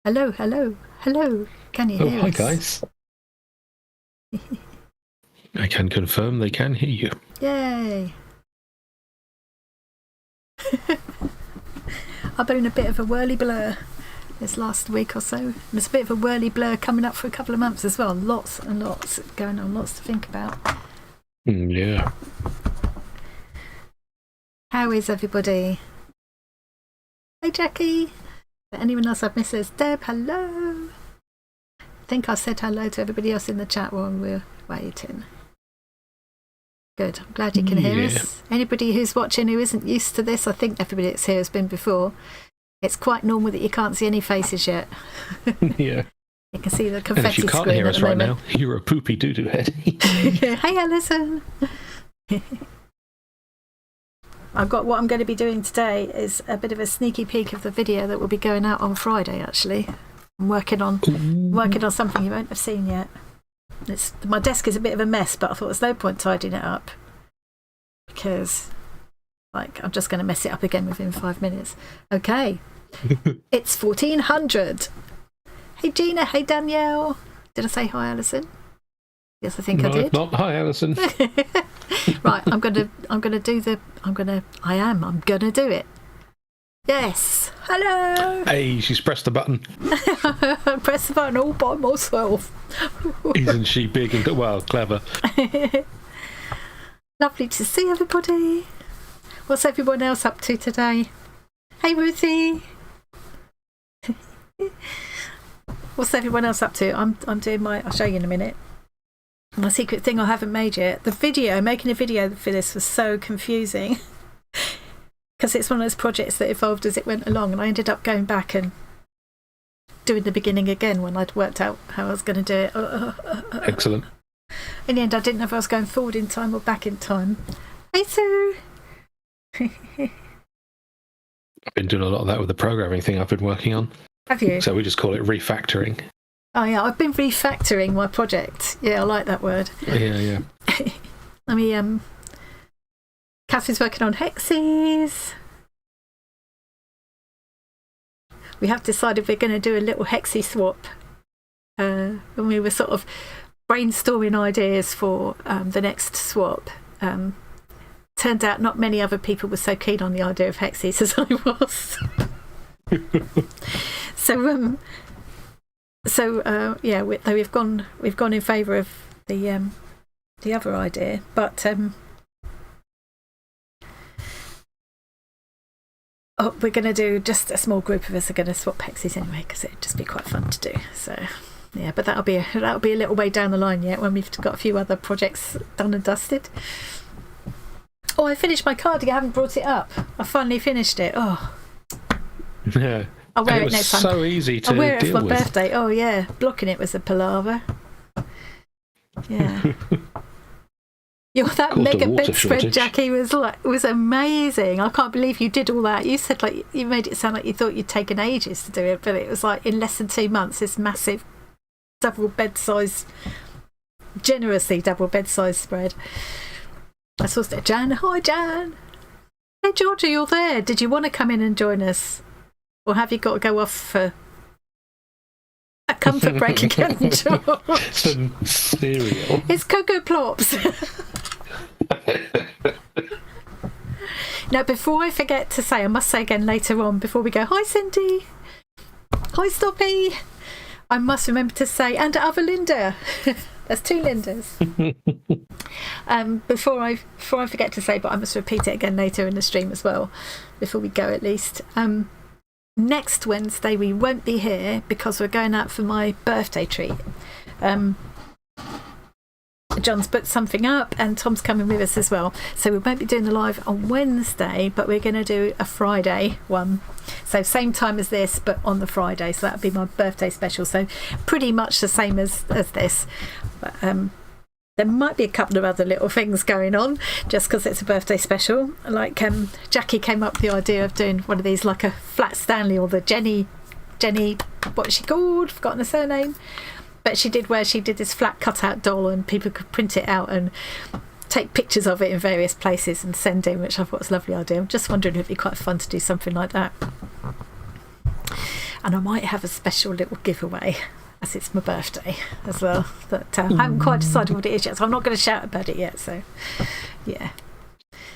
Hello, hello, hello. Can you hear us? Hi guys. I can confirm they can hear you. Yay. I've been in a bit of a whirly blur this last week or so. There's a bit of a whirly blur coming up for a couple of months as well. Lots and lots going on, lots to think about. Yeah. How is everybody? Hey Jackie. Anyone else I've missed? Deb, hello. I think I said hello to everybody else in the chat while we're waiting. Good. I'm glad you can hear us. Anybody who's watching who isn't used to this, I think everybody that's here has been before. It's quite normal that you can't see any faces yet. Yeah. You can see the confetti and if you can't screen hear at us the right moment. now, you're a poopy doo-doo head. Hey Alison. What I'm going to be doing today is a bit of a sneaky peek of the video that will be going out on Friday. Actually, I'm working on something you won't have seen yet. My desk is a bit of a mess, but I thought there's no point tidying it up because, I'm just going to mess it up again within 5 minutes. Okay, it's 1400. Hey Gina. Hey Danielle. Did I say hi, Alison? Yes, I think I did. Not hi, Alison. Right, I'm gonna do it. Yes. Hello. Hey, she's pressed the button. Press the button all by myself. Isn't she big and clever? Lovely to see everybody. What's everyone else up to today? Hey Ruthie. What's everyone else up to? I'm doing I'll show you in a minute. My secret thing I haven't made yet. Making a video for this was so confusing because it's one of those projects that evolved as it went along, and I ended up going back and doing the beginning again when I'd worked out how I was going to do it. Excellent. In the end, I didn't know if I was going forward in time or back in time. Hey Sue. I've been doing a lot of that with the programming thing I've been working on. Have you? So we just call it refactoring. Oh yeah, I've been refactoring my project. Yeah, I like that word. Yeah. Catherine's working on hexies. We have decided we're going to do a little hexie swap. When we were sort of brainstorming ideas for the next swap, turned out not many other people were so keen on the idea of hexies as I was. We've gone in favour of the other idea, but we're going to do just a small group of us are going to swap hexies anyway because it'd just be quite fun to do. So yeah, but that'll be a little way down the line yet when we've got a few other projects done and dusted. Oh, I finished my cardigan. I haven't brought it up. I finally finished it. Oh. Yeah. I'll wear it next time. So easy to I'll wear it deal for my with. birthday. Oh yeah, blocking it was a palaver. Yeah. That mega bedspread, Jackie, was amazing. I can't believe you did all that. You said you made it sound like you thought you'd taken ages to do it, but it was in less than 2 months. This massive generously double bed size spread. I saw Jan. Hi Jan. Hey Georgia, you're there. Did you want to come in and join us? Or have you got to go off for a comfort break again, George? Some cereal. It's Cocoa Plops. Now, before I forget to say, I must say again later on, before we go, hi Cindy. Hi Stoppy. I must remember to say, and other Linda. There's 2 Lindas. Before I forget to say, but I must repeat it again later in the stream as well, before we go at least. Next Wednesday we won't be here because we're going out for my birthday treat. John's put something up and Tom's coming with us as well, so we won't be doing the live on Wednesday, but we're going to do a Friday one, so same time as this but on the Friday, so that'll be my birthday special, so pretty much the same as this, but there might be a couple of other little things going on just because it's a birthday special. Jackie came up with the idea of doing one of these like a Flat Stanley or the Jenny, what's she called? Forgotten her surname. But she did this flat cutout doll and people could print it out and take pictures of it in various places and send in, which I thought was a lovely idea. I'm just wondering if it'd be quite fun to do something like that. And I might have a special little giveaway, as it's my birthday as well. But I haven't quite decided what it is yet, so I'm not going to shout about it yet. So, yeah.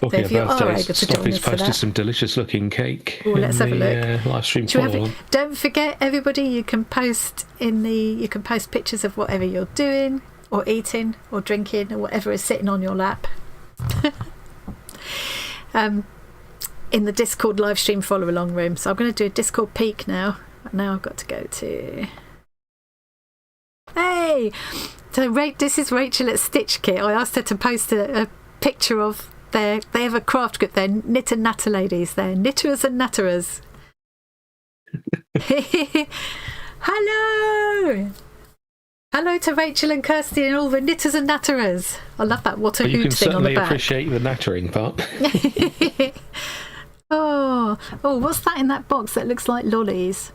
Talking so if you are able to join Snoppy's us for posted that, some delicious looking cake. let's have a look. Live stream follow. Don't forget, everybody, you can post pictures of whatever you're doing or eating or drinking or whatever is sitting on your lap. In the Discord live stream follow along room. So I'm going to do a Discord peek now. Now I've got to go to... Hey! So this is Rachel at Stitch Kit. I asked her to post a picture of they have a craft group, they're knit and natter ladies. They're knitters and natterers. Hello! Hello to Rachel and Kirsty and all the knitters and natterers. I love that what a hoot thing on the back. You can certainly appreciate the nattering part. Oh, what's that in that box that looks like lollies?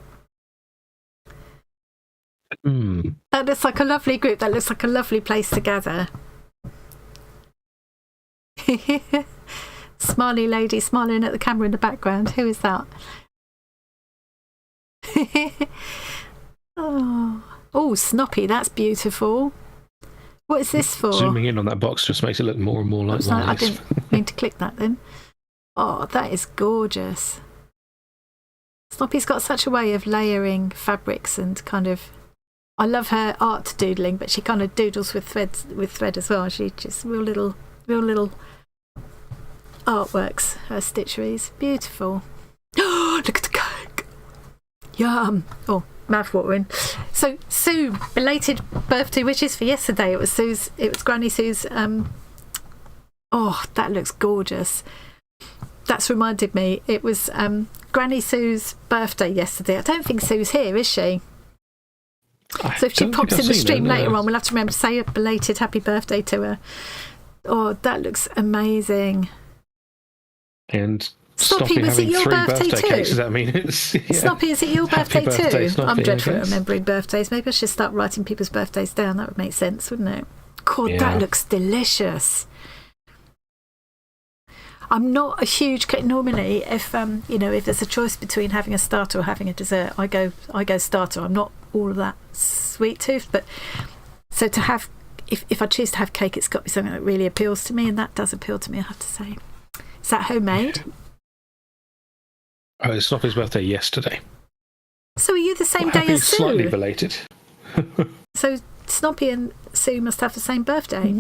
That looks like a lovely group. That looks like a lovely place to gather. Smiley lady smiling at the camera in the background. Who is that? Oh, Snoppy, that's beautiful. What is this for? Zooming in on that box just makes it look more and more like lollies. I didn't mean to click that then. Oh, that is gorgeous. Snoppy's got such a way of layering fabrics and kind of... I love her art doodling, but she kind of doodles with thread as well. She just real little artworks, her stitcheries. Beautiful. Oh, look at the cake. Yum. Oh, mouth-watering. So, Sue, belated birthday wishes for yesterday. It was Granny Sue's... oh, that looks gorgeous. That's reminded me, it was Granny Sue's birthday yesterday. I don't think Sue's here, is she? So if she pops in the stream later on, we'll have to remember to say a belated happy birthday to her. Oh, that looks amazing. And Snoppy, was it your birthday too? Cakes, does that mean it's... Yeah. Snoppy, is it your birthday too? Snoppy, I'm dreadful at remembering birthdays. Maybe I should start writing people's birthdays down. That would make sense, wouldn't it? God, that looks delicious. I'm not a huge... Normally, if if there's a choice between having a starter or having a dessert, I go starter. I'm not all of that sweet tooth, but so to have... If I choose to have cake, it's got to be something that really appeals to me, and that does appeal to me, I have to say. Is that homemade? Oh, it's Snoppy's birthday yesterday. So are you the same day as Sue? Slightly belated. So Snoppy and Sue must have the same birthday.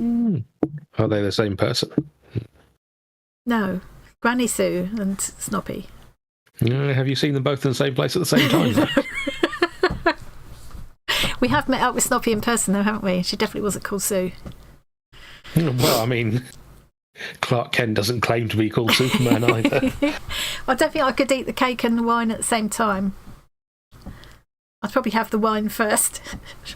Are they the same person? No, Granny Sue and Snoppy. Have you seen them both in the same place at the same time? We have met up with Snoppy in person though, haven't we? She definitely wasn't called Sue. Well, I mean, Clark Kent doesn't claim to be called Superman either. I don't think I could eat the cake and the wine at the same time. I'd probably have the wine first.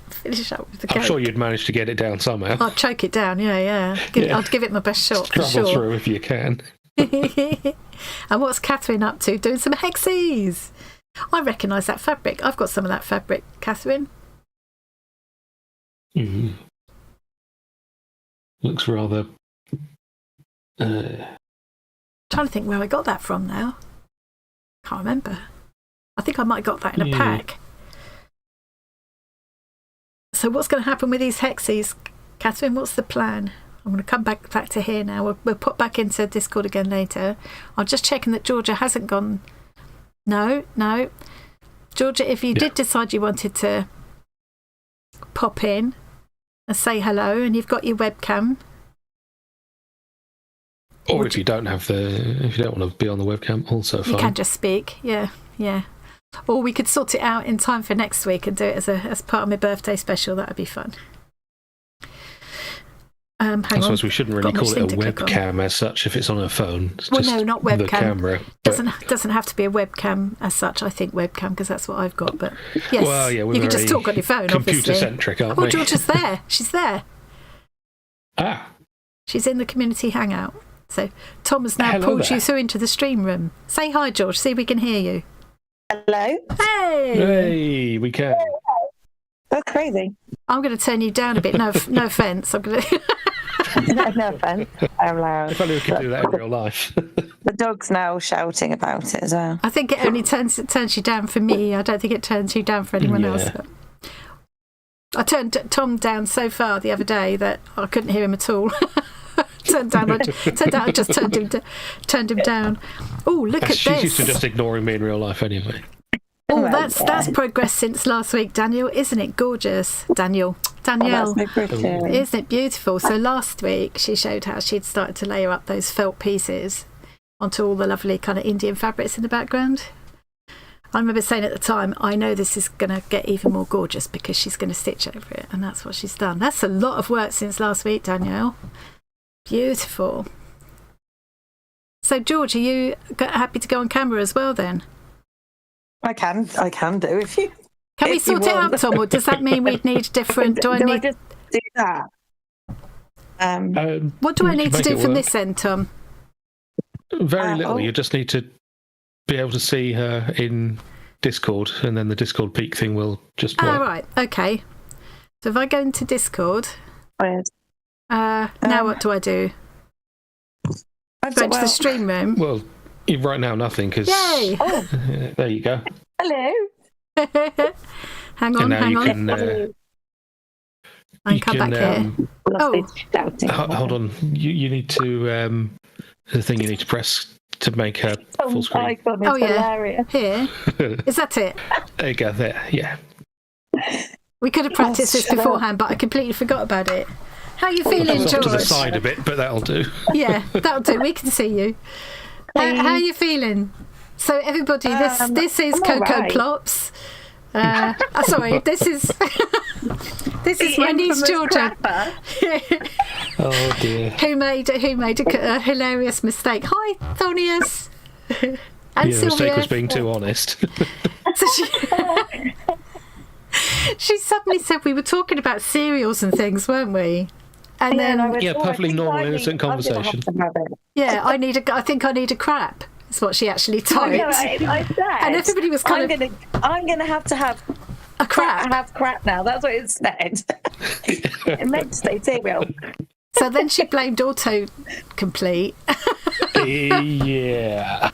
Finish up with the cake. I'm sure you'd manage to get it down somehow. I'd choke it down, yeah. I'd give it my best shot, for Struggle sure. through if you can. And what's Catherine up to? Doing some hexies. I recognise that fabric. I've got some of that fabric, Catherine. Looks rather... trying to think where I got that from now. Can't remember. I think I might have got that in a pack. So what's going to happen with these hexies, Catherine? What's the plan? I'm going to come back to here now. We'll put back into Discord again later. I'm just checking that Georgia hasn't gone. No. Georgia, if you did decide you wanted to pop in and say hello, and you've got your webcam. Or if you don't want to be on the webcam, also fine. You can just speak, yeah. Or we could sort it out in time for next week and do it as part of my birthday special. That would be fun. I suppose we shouldn't really call it a webcam as such if it's on a phone. It's no, not webcam. The camera. Doesn't have to be a webcam as such. I think webcam because that's what I've got. But yes, well, yeah, you can just talk on your phone. Computer-centric, aren't we? Oh, Georgia's there. She's there. She's in the community hangout. So Tom has now pulled you through into the stream room. Say hi, George. See if we can hear you. Hello. Hey, we can. That's crazy. I'm going to turn you down a bit. No offence. I'm going to. No offence. I'm loud. If only we could do that in real life. The dog's now shouting about it as well. I think it only turns you down for me. I don't think it turns you down for anyone else. I turned Tom down so far the other day that I couldn't hear him at all. Turned out I just turned him down. Oh, look at this. She's used to just ignoring me in real life anyway. Oh, that's progress since last week, Daniel. Isn't it gorgeous? Danielle. Isn't it beautiful? So last week she showed how she'd started to layer up those felt pieces onto all the lovely kind of Indian fabrics in the background. I remember saying at the time, I know this is going to get even more gorgeous because she's going to stitch over it, and that's what she's done. That's a lot of work since last week, Danielle. Beautiful. So, George, are you happy to go on camera as well then? I can do if you. Can we sort it out, Tom, or does that mean we'd need different? Do I just do that? What do I need to do from this end, Tom? Very little. You just need to be able to see her in Discord, and then the Discord peak thing will just work. Oh, right. Okay. So if I go into Discord, now what do I do? Go into the stream room. Well, right now nothing because. Yay! There you go. Hello. hang on. I can come back here. Hold on. You need to. The thing you need to press to make her full screen. Hilarious. Here. Is that it? There you go. There. Yeah. We could have practiced this beforehand, but I completely forgot about it. How are you feeling, George? Off to the side a bit, but that'll do. Yeah, that'll do. We can see you. How are you feeling? So everybody, this is Coco Plops. Sorry, this is my niece Georgia. Oh dear. Who made a hilarious mistake. Hi, Thonius. And the mistake was being too honest. So she suddenly said we were talking about cereals and things, weren't we? And then perfectly normal, innocent conversation. Yeah, I think I need a crap. Is what she actually typed. I said, and everybody was kind of. I'm gonna have to have a crap. Have crap now. That's what it said. It meant to say cereal. So then she blamed autocomplete. Yeah.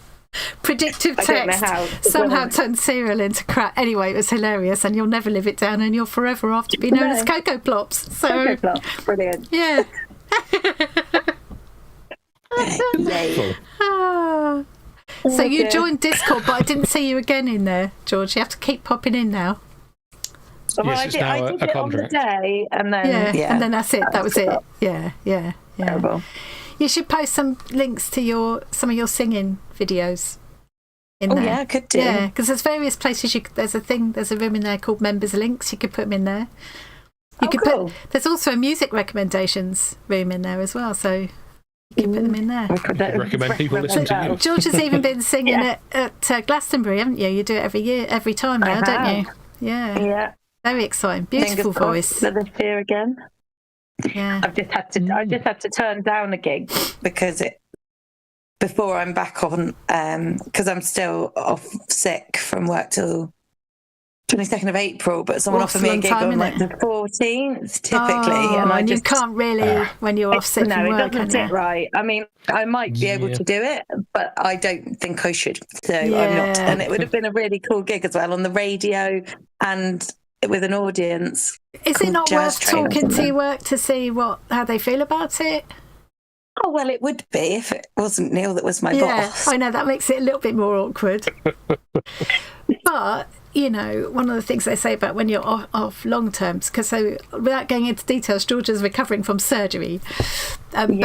Predictive text somehow turned cereal into crap. Anyway, it was hilarious, and you'll never live it down, and you'll forever have to be known as Coco Plops. So, Coco Plops, brilliant. Yeah. So you joined Discord, but I didn't see you again in there, George. You have to keep popping in now. Well, yes, I did it on the day, and then and then that's it. That was it. Yeah. Terrible. You should post some links to some of your singing videos in there. Yeah, I could do. Yeah, because there's various places. There's a room in there called Members Links. You could put them in there. Cool. There's also a music recommendations room in there as well. So you can put them in there. I recommend people listen to you. George has even been singing at Glastonbury, haven't you? You do it every time now, don't you? Yeah. Yeah. Very exciting. Beautiful voice. For this year again. Yeah. I just had to turn down a gig because before I'm back on, because I'm still off sick from work till 22nd of April, but someone offered me a gig on like the 14th typically, and you can't really when you're off sick from work. It doesn't sit right. I mean, I might be able to do it, but I don't think I should. So I'm not. And it would have been a really cool gig as well on the radio and with an audience. Is it not worth talking to your work to see how they feel about it? Oh, well, it would be if it wasn't Neil that was my boss. I know, that makes it a little bit more awkward. But, one of the things they say about when you're off long terms, because without going into details, Georgia's recovering from surgery. But one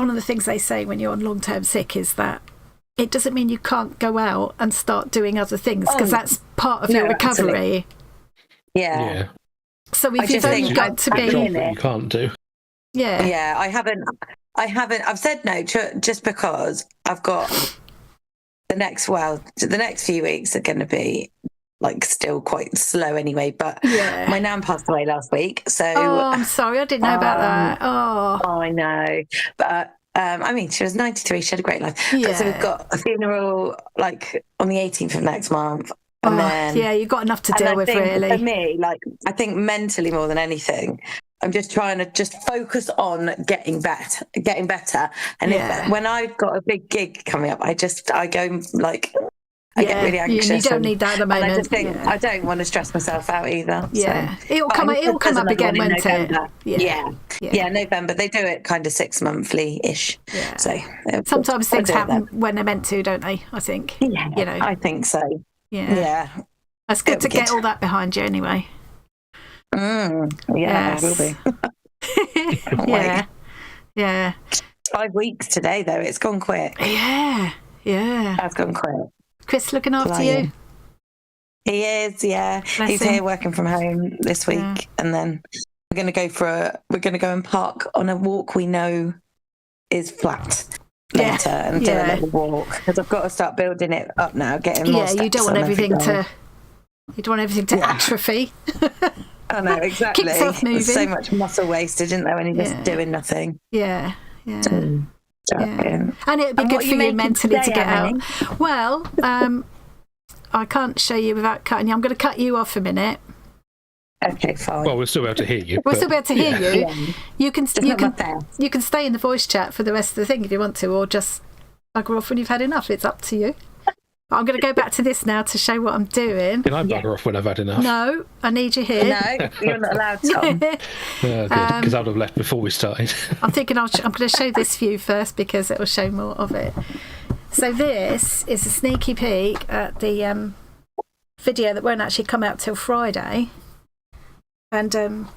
of the things they say when you're on long-term sick is that it doesn't mean you can't go out and start doing other things, because that's part of your recovery. Absolutely. Yeah. So if you've only got to be... You can't do. Yeah. Yeah, I haven't. I've said no just because I've got the next few weeks are going to be like still quite slow anyway. But my nan passed away last week, so I'm sorry, I didn't know about that. I know, but she was 93. She had a great life. Yeah. So we've got a funeral like on the 18th of next month, And then, yeah, you've got enough to deal with, really. For me, like, I think mentally more than anything, I'm just trying to just focus on getting better. And when I've got a big gig coming up, I go like, I get really anxious. You don't need that at the moment. And I just think I don't want to stress myself out either. Yeah, so. it'll come up again, won't it? Yeah, November. They do it kind of 6 monthly-ish. Yeah. So sometimes things happen when they're meant to, don't they? I think. Yeah, I think so. Yeah. That's good to get all that behind you anyway. Yeah, it will be. Yeah. 5 weeks today, though. It's gone quick. Yeah. That's gone quick. Chris looking after you? He is, yeah. Bless He's him. here working from home this week, and then we're going to go and park on a walk we know is flat later and do a little walk, because I've got to start building it up now, getting more steps. You don't want everything to atrophy. I know, exactly. Keep yourself moving. There's so much muscle wasted, isn't there, when you're just doing nothing. Yeah. And it'd be good for you mentally to get out. Well, I can't show you without cutting you. I'm going to cut you off a minute. Okay, fine. Well, we'll still be able to hear you. We'll still be able to hear you. Yeah. You can stay in the voice chat for the rest of the thing if you want to, or just bugger off when you've had enough. It's up to you. But I'm going to go back to this now to show what I'm doing. Can I bugger off when I've had enough? No, I need you here. No, you're not allowed, Tom. Because I'd have left before we started. I'm thinking I'm going to show this view first because it will show more of it. So this is a sneaky peek at the video that won't actually come out till Friday. And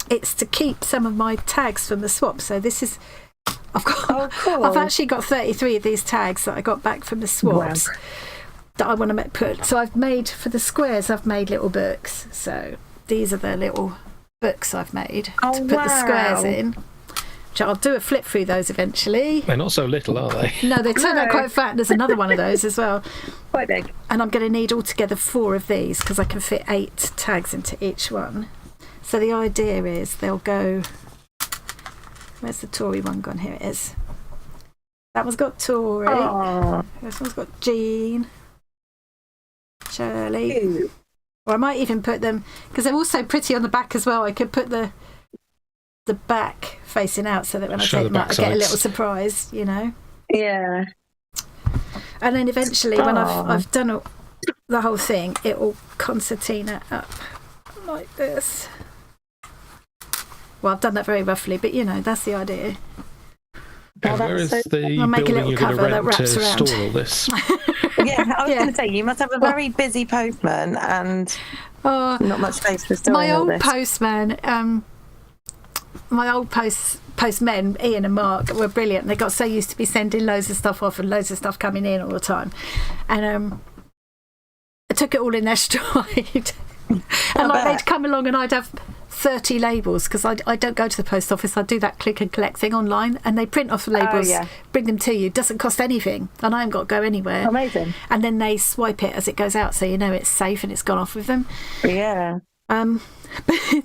it's to keep some of my tags from the swap. So this is... I've actually got 33 of these tags that I got back from the swaps that I want to put. So I've made, for the squares, I've made little books. So these are the little books I've made to put the squares in. Which I'll do a flip through those eventually. They're not so little, are they? No, they turn out quite fat. There's another one of those as well. Quite big. And I'm going to need altogether 4 of these because I can fit 8 tags into each one. So the idea is they'll go... Where's the Tory one gone? Here it is. That one's got Tory. Aww. This one's got Jean. Shirley. Cute. Or I might even put them, because they're also pretty on the back as well. I could put the back facing out so that when I take them out, I get a little surprise, you know? Yeah. And then eventually, when I've done the whole thing, it will concertina up like this. Well, I've done that very roughly, but you know, that's the idea. And where is the I'll make a building little you're going to cover that rent to wraps around. store all this? Yeah, I was going to say, you must have a very busy postman and not much space for storing all this. My old postmen, Ian and Mark, were brilliant. They got so used to be sending loads of stuff off and loads of stuff coming in all the time. And I took it all in their stride. And they'd come along and I'd have 30 labels because I don't go to the post office. I do that click and collect thing online, and they print off the labels, bring them to you. Doesn't cost anything, and I haven't got to go anywhere. Amazing. And then they swipe it as it goes out, so you know it's safe and it's gone off with them. Yeah. But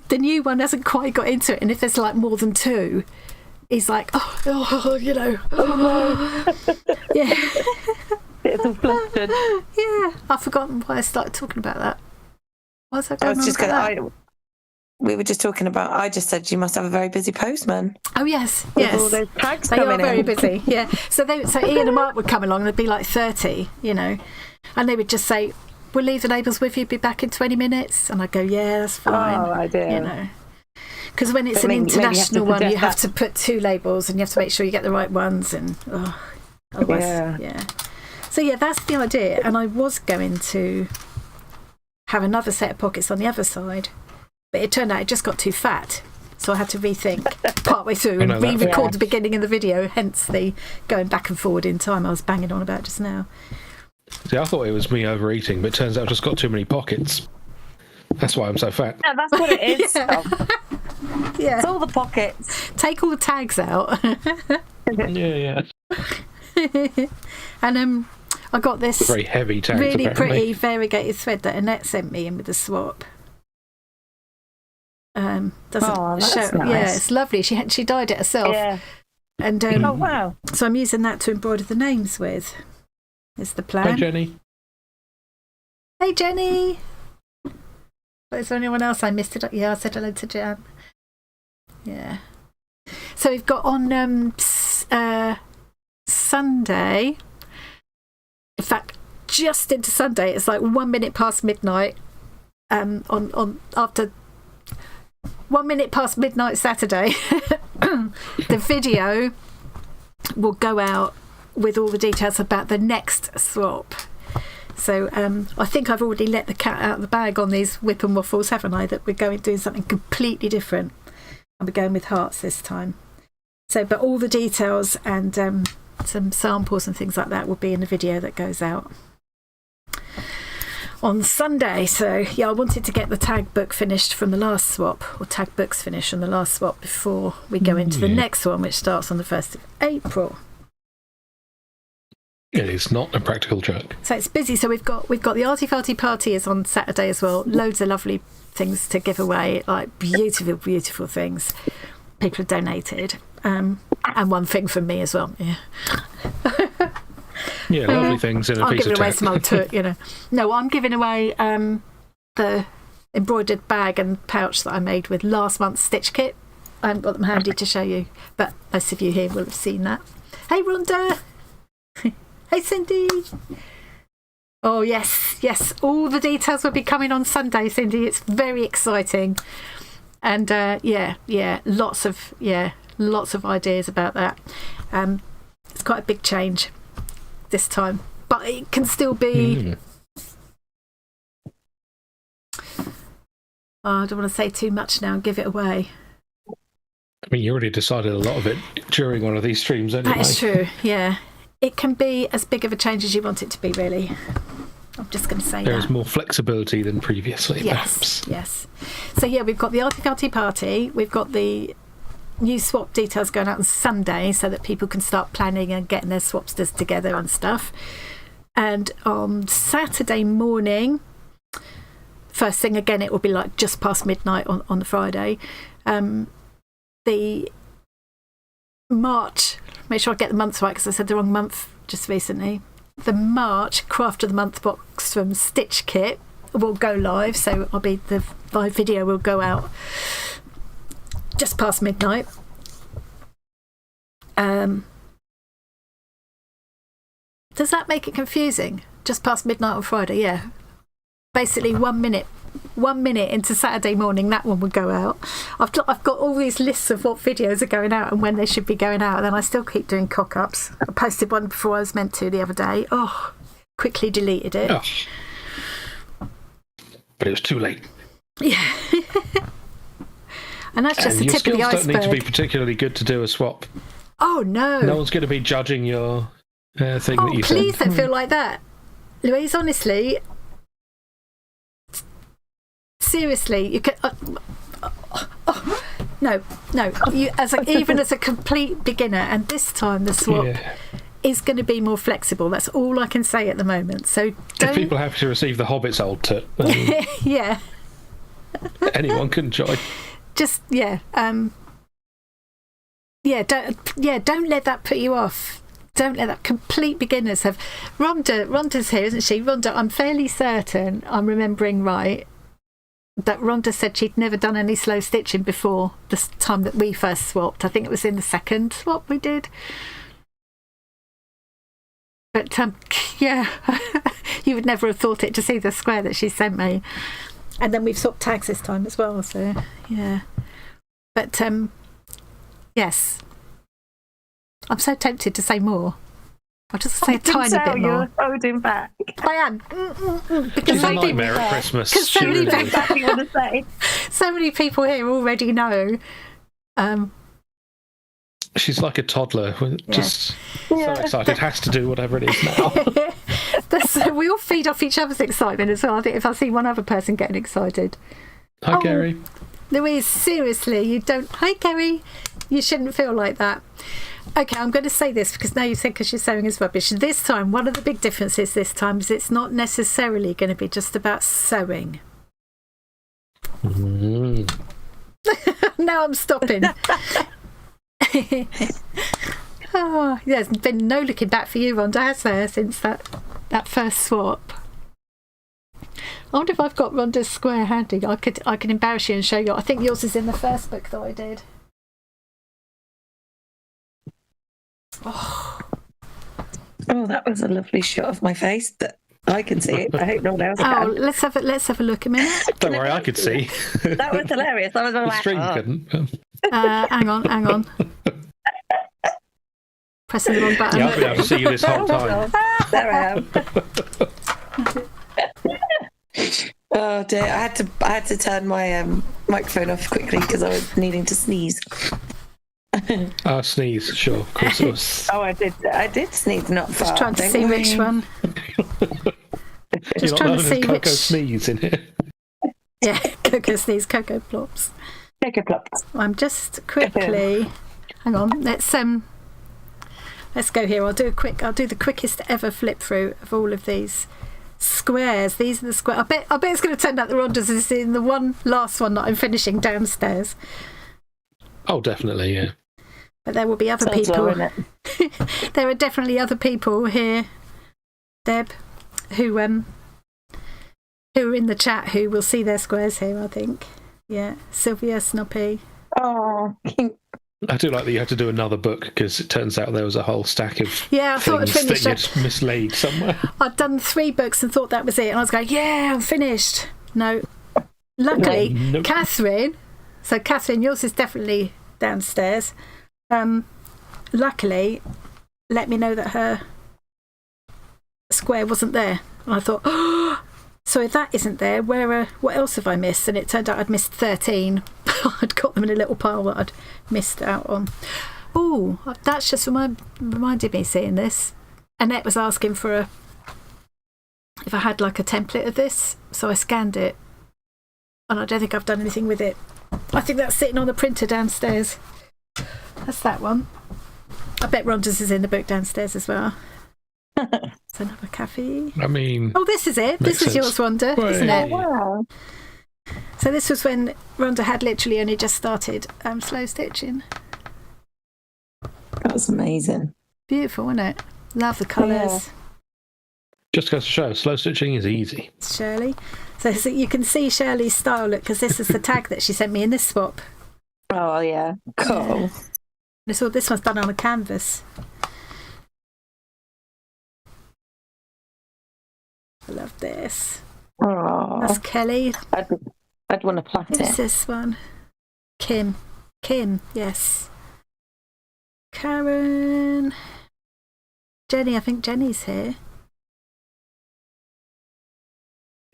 the new one hasn't quite got into it, and if there's like more than 2, he's like, you know, yeah. It's all flustered. Yeah, I've forgotten why I started talking about that. What's that going on? We were just talking about, I just said you must have a very busy postman. Oh, yes. With all those tags they coming are very in. busy, yeah. So Ian and Mark would come along, and there'd be like 30, you know, and they would just say, we'll leave the labels with you, be back in 20 minutes. And I'd go, yeah, that's fine. Oh, I do. You know. Because when it's an international one, you have to put 2 labels, and you have to make sure you get the right ones, and otherwise, yeah. So, yeah, that's the idea. And I was going to have another set of pockets on the other side, but it turned out it just got too fat, so I had to rethink partway through and re-record the beginning of the video, hence the going back and forward in time I was banging on about just now. See, I thought it was me overeating, but it turns out I've just got too many pockets. That's why I'm so fat. Yeah, that's what it is. Yeah. It's all the pockets. Take all the tags out. Yeah. And I got this very heavy tags, really apparently. pretty variegated thread that Annette sent me in with the swap. Doesn't show. Nice. Yeah, it's lovely. She dyed it herself. Yeah. And wow. So I'm using that to embroider the names with. Is the plan. Hi, Jenny. Hey, Jenny. Is there anyone else I missed? Yeah, I said hello to Jan. Yeah. So we've got on Sunday. In fact, just into Sunday, it's like 1 minute past midnight. On after 1 minute past midnight Saturday, the video will go out with all the details about the next swap. So I think I've already let the cat out of the bag on these WIP and Waffles, haven't I? That we're doing something completely different. And we're going with hearts this time. So, but all the details and some samples and things like that will be in the video that goes out on Sunday. So yeah, I wanted to get the tag book finished from the last swap, or tag books finished from the last swap before we go into the next one, which starts on the 1st of April. It is not a practical joke. So it's busy. So we've got the Arty Farty party is on Saturday as well. Loads of lovely things to give away, like beautiful things. People have donated, and one thing from me as well. Yeah. Yeah, lovely things in a piece of I'm giving away tech. some old took, No, I'm giving away the embroidered bag and pouch that I made with last month's stitch kit. I haven't got them handy to show you, but most of you here will have seen that. Hey, Rhonda. Hey, Cindy. Oh, yes. All the details will be coming on Sunday, Cindy. It's very exciting. And lots of ideas about that. It's quite a big change this time, but it can still be. I don't want to say too much now and give it away. I mean, you already decided a lot of it during one of these streams anyway. That is true, yeah. It can be as big of a change as you want it to be, really. I'm just going to say there is more flexibility than previously, perhaps. Yes. So, yeah, we've got the Arty Farty party. We've got the new swap details going out on Sunday so that people can start planning and getting their swapsters together and stuff. And on Saturday morning, first thing, again, it will be like just past midnight on the Friday. The March, make sure I get the months right because I said the wrong month just recently. The March Craft of the Month box from Stitch Kit will go live, so the live video will go out just past midnight. Does that make it confusing? Just past midnight on Friday, yeah. Basically 1 minute into Saturday morning, that one will go out. I've got all these lists of what videos are going out and when they should be going out, and then I still keep doing cock-ups. I posted one before I was meant to the other day. Oh, quickly deleted it. Oh. But it was too late. Yeah. And that's just the tip of the iceberg. Your skills don't need to be particularly good to do a swap. Oh, no. No one's going to be judging your thing that you sent. Please don't feel like that. Louise, honestly, seriously, you can. No. You, even as a complete beginner, and this time the swap is going to be more flexible. That's all I can say at the moment. So, if people have to receive the Hobbit's old tip, yeah, anyone can join. Just don't let that put you off. Don't let that. Complete beginners have. Rhonda's here, isn't she? Rhonda, I'm fairly certain I'm remembering right that Rhonda said she'd never done any slow stitching before the time that we first swapped. I think it was in the second swap we did. But yeah, you would never have thought it to see the square that she sent me. And then we've swapped tags this time as well, so yeah. But yes, I'm so tempted to say more. I'll just say a tiny bit more. You're holding back. I am. Because She's a nightmare at Christmas. So many, Exactly what to say. so many people here already know. She's like a toddler, just so excited, has to do whatever it is now. We all feed off each other's excitement as well. I think if I see one other person getting excited. Hi, Gary. Louise, seriously, you don't. Hi, Gary. You shouldn't feel like that. Okay, I'm going to say this because now you think because you're sewing is rubbish. This time, one of the big differences this time is it's not necessarily going to be just about sewing. Now I'm stopping. Oh, there's been no looking back for you, Rhonda, has there, since that first swap? wonder if I've got Rhonda's square handy. I can embarrass you and show you. I think yours is in the first book that I did. Oh, that was a lovely shot of my face that I can see it. I hope no one else can. Oh, let's have a look a minute. Don't worry, I could see. That was hilarious. I was The like, stream couldn't. Hang on. Pressing the wrong button. Yeah, I've been able to see you this whole time. There I am. Oh dear! I had to turn my microphone off quickly because I was needing to sneeze. Sneeze, sure, of course it was. Oh, I did sneeze, not far. Just trying to see which one. Just trying to see Coco which. Sneeze in here. Yeah, Coco Sneeze, Coco Plops. Coco Plops. I'm just quickly. Hang on. Let's go here. I'll do the quickest ever flip through of all of these squares. These are the squares. I bet it's going to turn out the Rhonda's is in the last one that I'm finishing downstairs. Oh, definitely, yeah. But there will be other people. There are definitely other people here, Deb, who are in the chat who will see their squares here, I think. Yeah, Sylvia, Snoppy. Oh, I do like that you had to do another book because it turns out there was a whole stack of I thought I'd things finished that you'd mislaid somewhere. I'd done 3 books and thought that was it, and I was going, yeah, I'm finished. No. Luckily, Nope. Catherine, yours is definitely downstairs. Luckily, let me know that her square wasn't there. And I thought, oh, so if that isn't there, what else have I missed? And it turned out I'd missed 13. I'd got them in a little pile that I'd missed out on. Oh, that's just reminded me seeing this. Annette was asking if I had like a template of this, so I scanned it. And I don't think I've done anything with it. I think that's sitting on the printer downstairs. That's that one. I bet Rhonda's is in the book downstairs as well. It's another cafe. I mean... Oh, this is it. This is yours, Rhonda, isn't it? wow. So this was when Rhonda had literally only just started slow stitching. That was amazing. Beautiful, isn't it? Love the colours. Yeah. Just goes to show, slow stitching is easy. Shirley. So you can see Shirley's style, look, because this is the tag that she sent me in this swap. Oh, yeah. Cool. This one's done on a canvas. I love this. Oh, That's Kelly. I'd want to plait Who's it. this one? Kim, yes. Karen. Jenny, I think Jenny's here.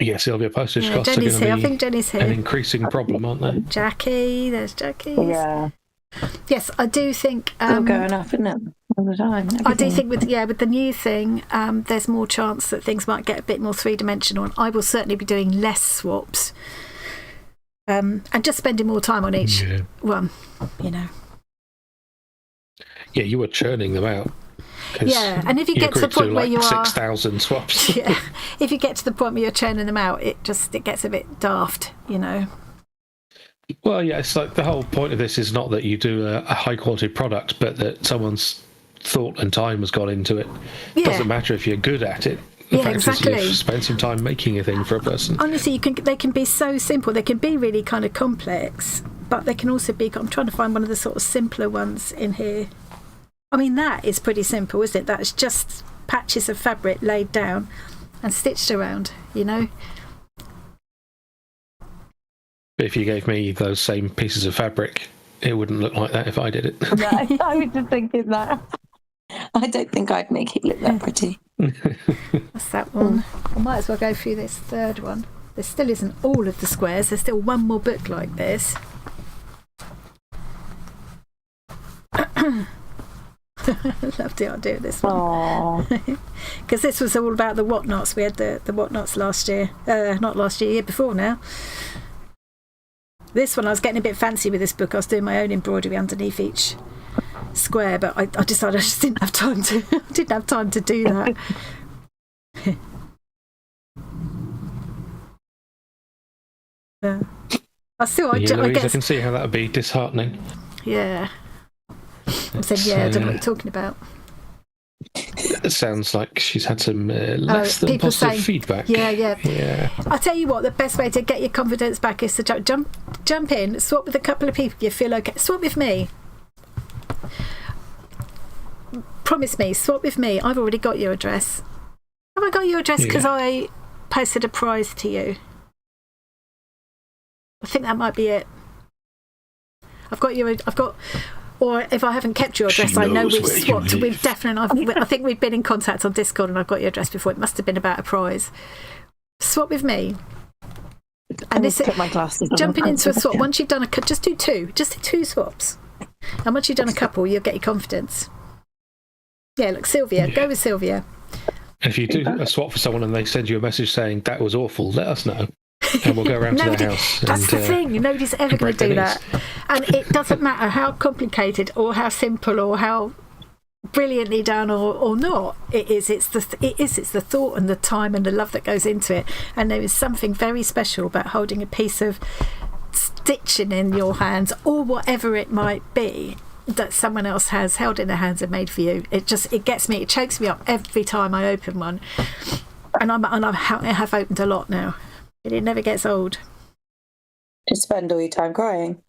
Yeah, Sylvia, postage Yeah, costs Jenny's are here. I going to think be Jenny's an here. increasing problem, aren't they? Jackie, there's Jackie. Yeah. Yes, I do think. Still going up, isn't it? All the time. I do everything. think with the new thing, there's more chance that things might get a bit more 3-dimensional. And I will certainly be doing less swaps, and just spending more time on each one. You know. Yeah, you were churning them out. Yeah, and if you get to the point where you are 6,000 swaps. Yeah, if you get to the point where you're churning them out, it gets a bit daft, you know. Well, yeah, it's like the whole point of this is not that you do a high quality product, but that someone's thought and time has gone into it. Yeah. Doesn't matter if you're good at it. The Yeah, fact exactly. is you've spent some time making a thing for a person. Honestly, they can be so simple. They can be really kind of complex, but they can also be. I'm trying to find one of the sort of simpler ones in here. I mean, that is pretty simple, isn't it? That's just patches of fabric laid down and stitched around, you know. But if you gave me those same pieces of fabric, it wouldn't look like that if I did it. No, I was just thinking that. I don't think I'd make it look that pretty. That's that one. I might as well go through this third one. There still isn't all of the squares. There's still one more book like this. Loved it. I'll do this one because this was all about the whatnots. We had the whatnots last year, not last year, year before now. This one I was getting a bit fancy with this book. I was doing my own embroidery underneath each square, but I decided I just didn't have time to. Didn't have time to do that. Yeah. I can see how that would be disheartening. Yeah. I said, yeah, I don't know what you're talking about. It sounds like she's had some less than positive feedback. Yeah. I tell you what, the best way to get your confidence back is to jump in, swap with a couple of people you feel okay. Swap with me. Promise me, swap with me. I've already got your address. Have I got your address because I posted a prize to you? I think that might be it. Or if I haven't kept your address, I know we've swapped. We've definitely. I think we've been in contact on Discord, and I've got your address before. It must have been about a prize. Swap with me. And this put my glasses on. Jumping into a swap. Once you've done just do two. Just do 2 swaps. And once you've done a couple, you'll get your confidence. Yeah, look, Sylvia. Go with Sylvia. If you do a swap for someone and they send you a message saying that was awful, let us know. And we'll go around to their house. That's the thing. Nobody's ever going to do that. And it doesn't matter how complicated or how simple or how brilliantly done or not it is. It's the thought and the time and the love that goes into it. And there is something very special about holding a piece of stitching in your hands or whatever it might be that someone else has held in their hands and made for you. It gets me. It chokes me up every time I open one. And I have opened a lot now. It never gets old. Just spend all your time crying.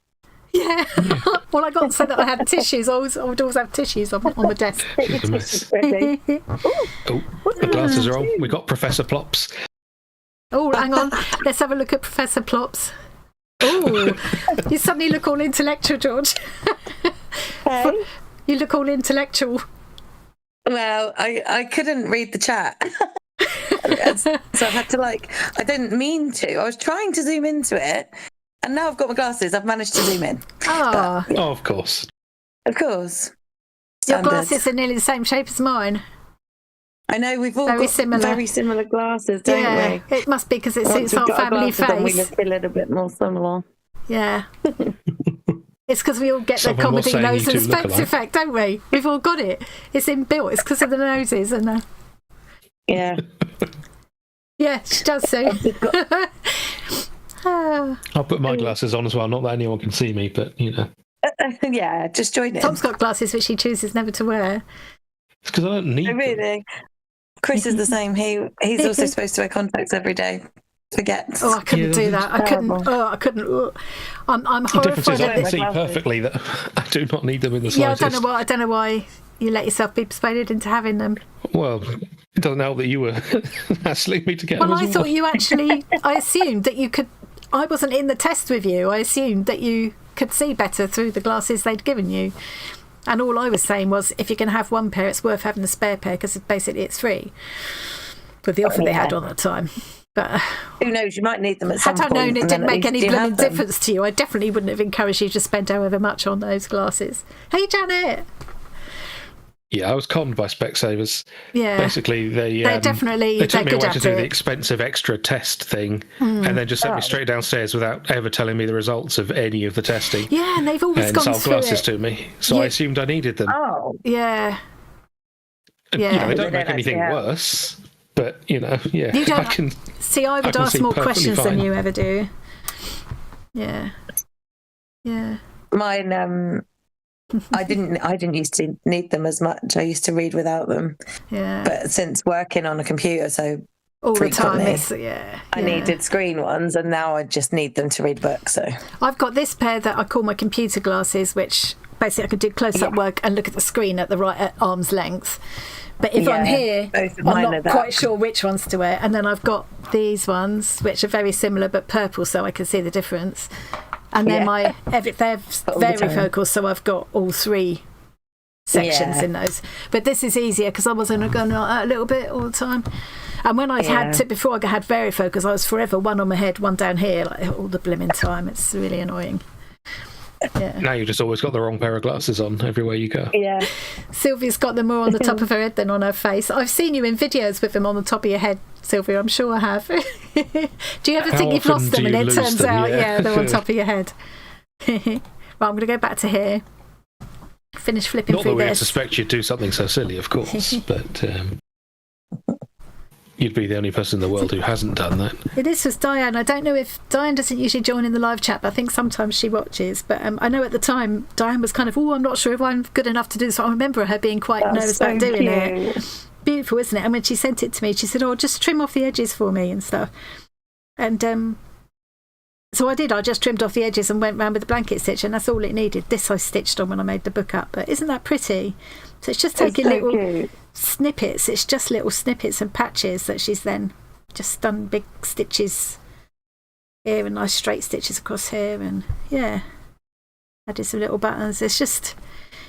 Yeah. Well, I got so that I had tissues. I would always have tissues on my desk. Oh, the glasses are on. We got Professor Plops. Oh, hang on. Let's have a look at Professor Plops. Oh, you suddenly look all intellectual, George. Hey. You look all intellectual. Well, I couldn't read the chat. So I've had to I didn't mean to. I was trying to zoom into it, and now I've got my glasses. I've managed to zoom in. Oh, Oh, of course. Of course. Your Standard. glasses are nearly the same shape as mine. I know we've all Very got similar. very similar glasses, don't we? It must be because it Once suits we've our got our family glasses on, we face. look a little bit more similar. Yeah. It's because we all get the Someone was comedy saying nose you and two look Spence alike. effect, don't we? We've all got it. It's inbuilt. It's because of the noses and Yeah. yeah, she does so. I'll put my glasses on as well. Not that anyone can see me, but Yeah, just join in. Tom's got glasses which he chooses never to wear. it's because I don't need them. Really? Chris is the same. He's also supposed to wear contacts every day. Forgets. Oh, I couldn't do that's that. I couldn't. terrible. Oh, I couldn't. Oh. I'm The difference horrified is I at can this. see glasses. perfectly that I do not need them in the Yeah, slightest. I don't know why you let yourself be persuaded into having them. Well, it doesn't help that you were hassling me to get them Well, as I well. thought you actually. I assumed that you could. I wasn't in the test with you. I assumed that you could see better through the glasses they'd given you. And all I was saying was, if you can have one pair, it's worth having the spare pair because basically it's free with the offer they had on at the time. But Who knows? You might need them at some had I point. known it and didn't then at make any least you blooming have them. difference to you, I definitely wouldn't have encouraged you to spend however much on those glasses. Hey, Janet. Yeah, I was conned by Specsavers. Yeah. Basically, They're definitely they took me good away to at do the it. expensive extra test thing, and then just sent me straight downstairs without ever telling me the results of any of the testing. Yeah, and they've always And gone sold through glasses it. to me, so Yeah. I assumed I needed them. Oh, Yeah. And, Yeah. they They don't make don't anything actually help. worse, but yeah, You don't- I can. See, I would can ask see more perfectly questions than fine. you ever do. Yeah. Yeah. mine. I didn't used to need them as much. I used to read without them, Yeah. but since working on a computer, so All the time. frequently, It's, yeah. I yeah. needed screen ones, and now I just need them to read books. So I've got this pair that I call my computer glasses, which basically I can do close-up work and look at the screen at arm's length. But if I'm Yeah, here, both of I'm mine are not that. quite sure which ones to wear. And then I've got these ones, which are very similar but purple, so I can see the difference. And then Yeah. they're All the time. varifocal, so I've got all 3 sections Yeah. in those. But this is easier because I wasn't going like that a little bit all the time. And when I had to, before I had varifocals, I was forever one on my head, one down here, like all the blimmin' time. It's really annoying. Yeah. Now you've just always got the wrong pair of glasses on everywhere you go. yeah, Sylvia's got them more on the top of her head than on her face. I've seen you in videos with them on the top of your head, Sylvia. I'm sure I have. Do you ever How think you've often lost them do and you it lose turns them? out, Yeah. they're on top of your head? Right, I'm going to go back to here. Finish flipping Not that through we'd this. suspect you'd do something so silly, of course, but you'd be the only person in the world who hasn't done that. This was Diane. I don't know if Diane doesn't usually join in the live chat, but I think sometimes she watches. But I know at the time Diane was kind of, I'm not sure if I'm good enough to do this. So I remember her being quite nervous about doing it. beautiful, isn't it? And when she sent it to me, she said, oh, just trim off the edges for me and stuff. And so I did. I just trimmed off the edges and went round with the blanket stitch, and that's all it needed. This I stitched on when I made the book up. But isn't that pretty? So it's just taking little snippets. It's just little snippets and patches that she's then just done big stitches here and nice straight stitches across here. And yeah, added some little buttons. It's just,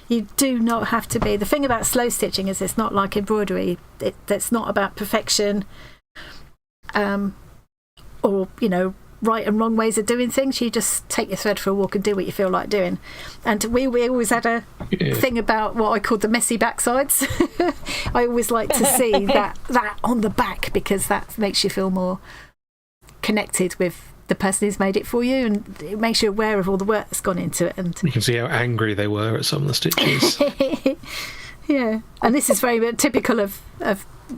you do not have to be. The thing about slow stitching is it's not like embroidery. It's not about perfection. Or, you know, right and wrong ways of doing things. You just take your thread for a walk and do what you feel like doing. And we always had a thing about what I called the messy backsides. I always like to see that on the back, because that makes you feel more connected with the person who's made it for you, and it makes you aware of all the work that's gone into it. And you can see how angry they were at some of the stitches. Yeah, and this is very typical of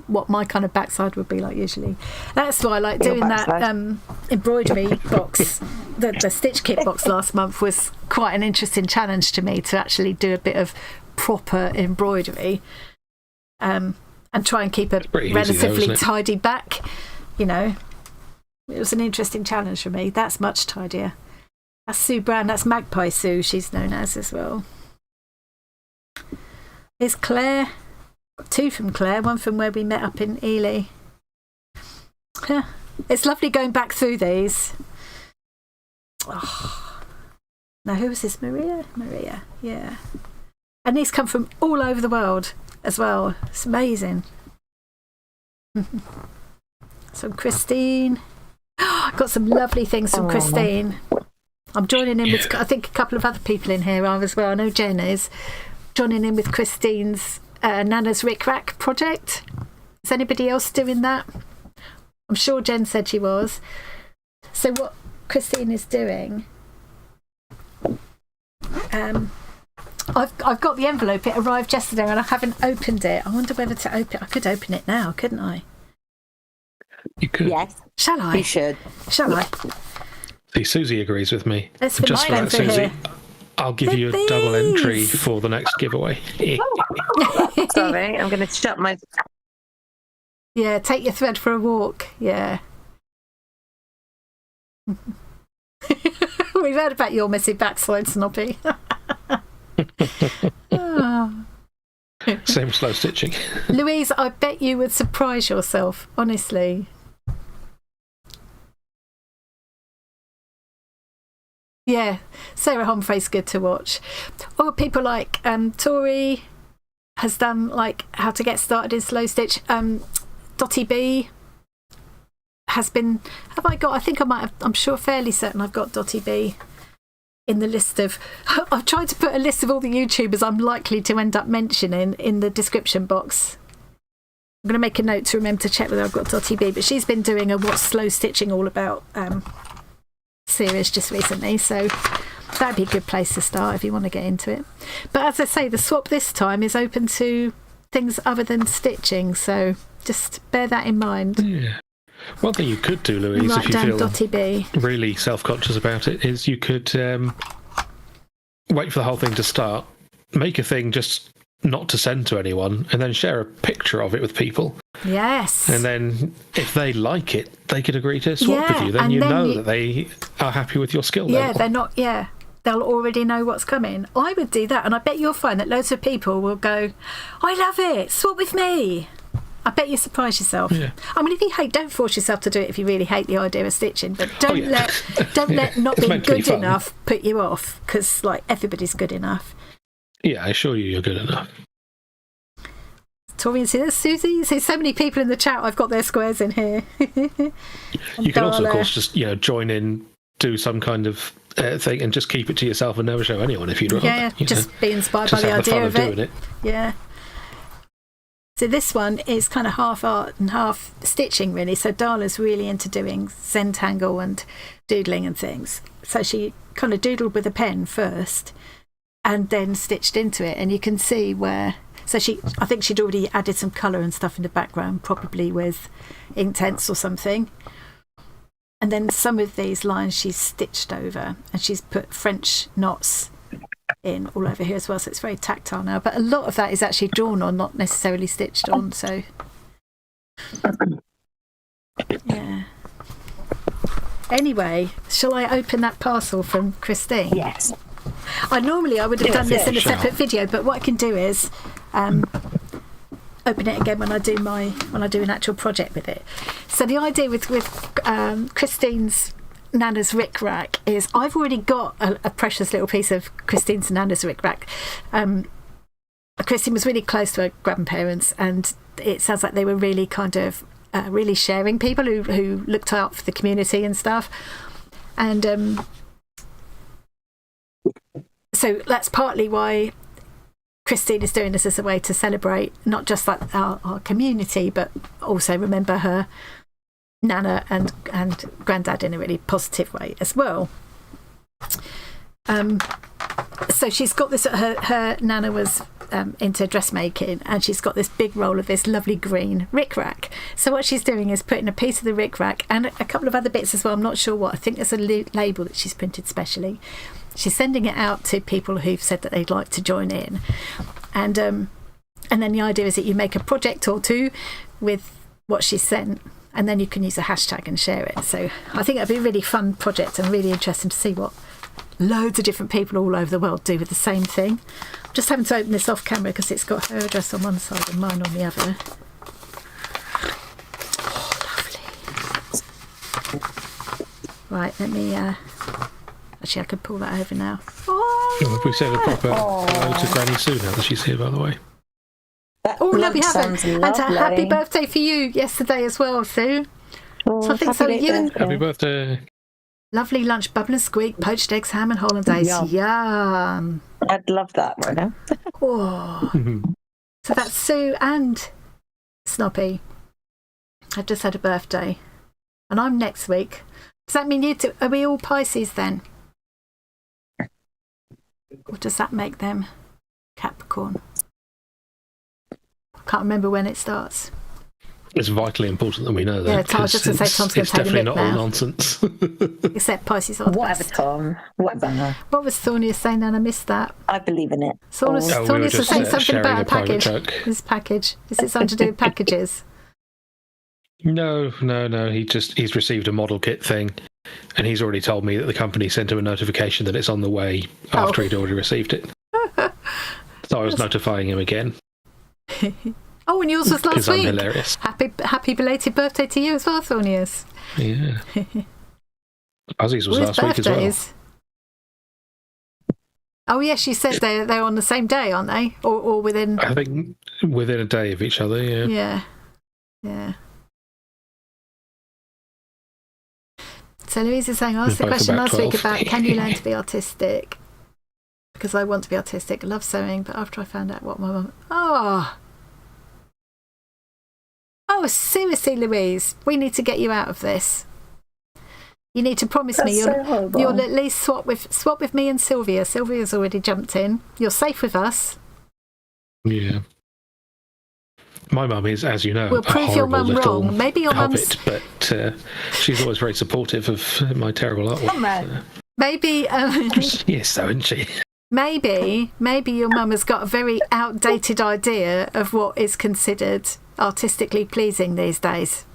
what my kind of backside would be like usually. That's why I like doing that embroidery box. The stitch kit box last month was quite an interesting challenge to me, to actually do a bit of proper embroidery and try and keep a relatively tidy back. You know, it was an interesting challenge for me. That's much tidier. That's Sue Brown. That's Magpie Sue, she's known as well. Here's Claire. Two from Claire, one from where we met up in Ely. It's lovely going back through these. Oh. Now, who was this? Maria, yeah. And these come from all over the world as well. It's amazing. So Christine. Got some lovely things from Christine. I'm joining in with, I think, a couple of other people in here are as well. I know Jen is. Joining in with Christine's Nana's Rick Rack project. Is anybody else doing that? I'm sure Jen said she was. So what Christine is doing, I've got the envelope. It arrived yesterday and I haven't opened it. I wonder whether to open it. I could open it now, couldn't I? You could. Yes. Shall I? You should. Shall I? See, Susie agrees with me. Let's just for that, Susie. Here. I'll give you a double entry for the next giveaway. Sorry, I'm going to shut my... Yeah, take your thread for a walk. Yeah. We've heard about your messy backside, Snoppy. Oh. Same slow stitching. Louise, I bet you would surprise yourself, honestly. Yeah, Sarah Humphrey's good to watch. Or people like Tori has done like how to get started in slow stitch. Dottie B has been. Have I got? I think I might have. I'm sure, fairly certain I've got Dottie B in the list of. I've tried to put a list of all the YouTubers I'm likely to end up mentioning in the description box. I'm going to make a note to remember to check whether I've got Dottie B. But she's been doing a What's Slow Stitching All About series just recently, so that'd be a good place to start if you want to get into it. But as I say, the swap this time is open to things other than stitching, so just bear that in mind. Yeah. One thing you could do, Louise, if you feel really self-conscious about it, is you could wait for the whole thing to start, make a thing just not to send to anyone, and then share a picture of it with people. Yes. And then if they like it, they could agree to swap with you. Then you know that they are happy with your skill level. Yeah, they're not, they'll already know what's coming. I would do that, and I bet you'll find that loads of people will go, I love it, swap with me. I bet you surprise yourself. Yeah. I mean, if you hate, don't force yourself to do it if you really hate the idea of stitching, but don't let not being good enough put you off, because like everybody's good enough. Yeah, I assure you, you're good enough. Tori and Susie. There's so many people in the chat. I've got their squares in here. You can also, of course, just join in, do some kind of thing, and just keep it to yourself and never show anyone if you'd rather. Yeah, just be inspired by the idea of it. Yeah. So this one is kind of half art and half stitching, really. So Darla's really into doing Zentangle and doodling and things. So she kind of doodled with a pen first and then stitched into it. And you can see where... So I think she'd already added some colour and stuff in the background, probably with Inktense or something. And then some of these lines she's stitched over, and she's put French knots in all over here as well, so it's very tactile now. But a lot of that is actually drawn on, not necessarily stitched on. So yeah. Anyway, shall I open that parcel from Christine? Yes. I would have done this in a separate video, but what I can do is open it again when I do an actual project with it. So the idea with Christine's Nana's Rick Rack is I've already got a precious little piece of Christine's Nana's Rick Rack. Christine was really close to her grandparents, and it sounds like they were really kind of really sharing people who looked out for the community and stuff. And so that's partly why Christine is doing this as a way to celebrate not just like our community, but also remember her Nana and Granddad in a really positive way as well. So she's got this, her Nana was into dressmaking, and she's got this big roll of this lovely green Rick Rack. So what she's doing is putting a piece of the Rick Rack and a couple of other bits as well, I'm not sure what, I think there's a label that she's printed specially. She's sending it out to people who've said that they'd like to join in. And then the idea is that you make a project or two with what she sent, and then you can use a hashtag and share it. So I think it'd be a really fun project and really interesting to see what loads of different people all over the world do with the same thing. I'm just having to open this off camera because it's got her address on one side and mine on the other. Oh, lovely. Right, let me... Actually, I could pull that over now. Oh, we said a proper hello to Granny Sue now that she's here, by the way. Oh, no, we haven't. And a happy birthday for you yesterday as well, Sue. So I think so. Happy birthday. Lovely lunch, bubble and squeak, poached eggs, ham and hollandaise. Yum. I'd love that right now. Oh. So that's Sue and Snoppy. I just had a birthday. And I'm next week. Does that mean you two? Are we all Pisces then? Or does that make them Capricorn? I can't remember when it starts. It's vitally important that we know that. Yeah, I was just going to say Tom's going to take the mic now. It's definitely not all nonsense. Except Pisces are the Whatever, best. Tom. Whatever. What was Thornia saying, and I missed that? I believe in it. Thornia was saying something about a package. This package. Is it something to do with packages? No. He's received a model kit thing, and he's already told me that the company sent him a notification that it's on the way after he'd already received it. So I was notifying him again. Oh, and yours was last week. I'm hilarious. Happy belated birthday to you as well, Thornius. Yeah. Buzzy's was last week as well. Oh yes, you said they're on the same day, aren't they? Or within? I think within a day of each other. Yeah. Yeah. So Louise is saying, I asked the question last week about can you learn to be artistic? Because I want to be artistic. I love sewing, but after I found out what my mum... Oh, seriously, Louise, we need to get you out of this. You need to promise me you'll at least swap with me and Sylvia. Sylvia's already jumped in. You're safe with us. Yeah. My mum is, as you know, we'll prove your mum wrong. Maybe your mum's... but she's always very supportive of my terrible artwork. Maybe... She is, so, isn't she? Maybe your mum has got a very outdated idea of what is considered artistically pleasing these days.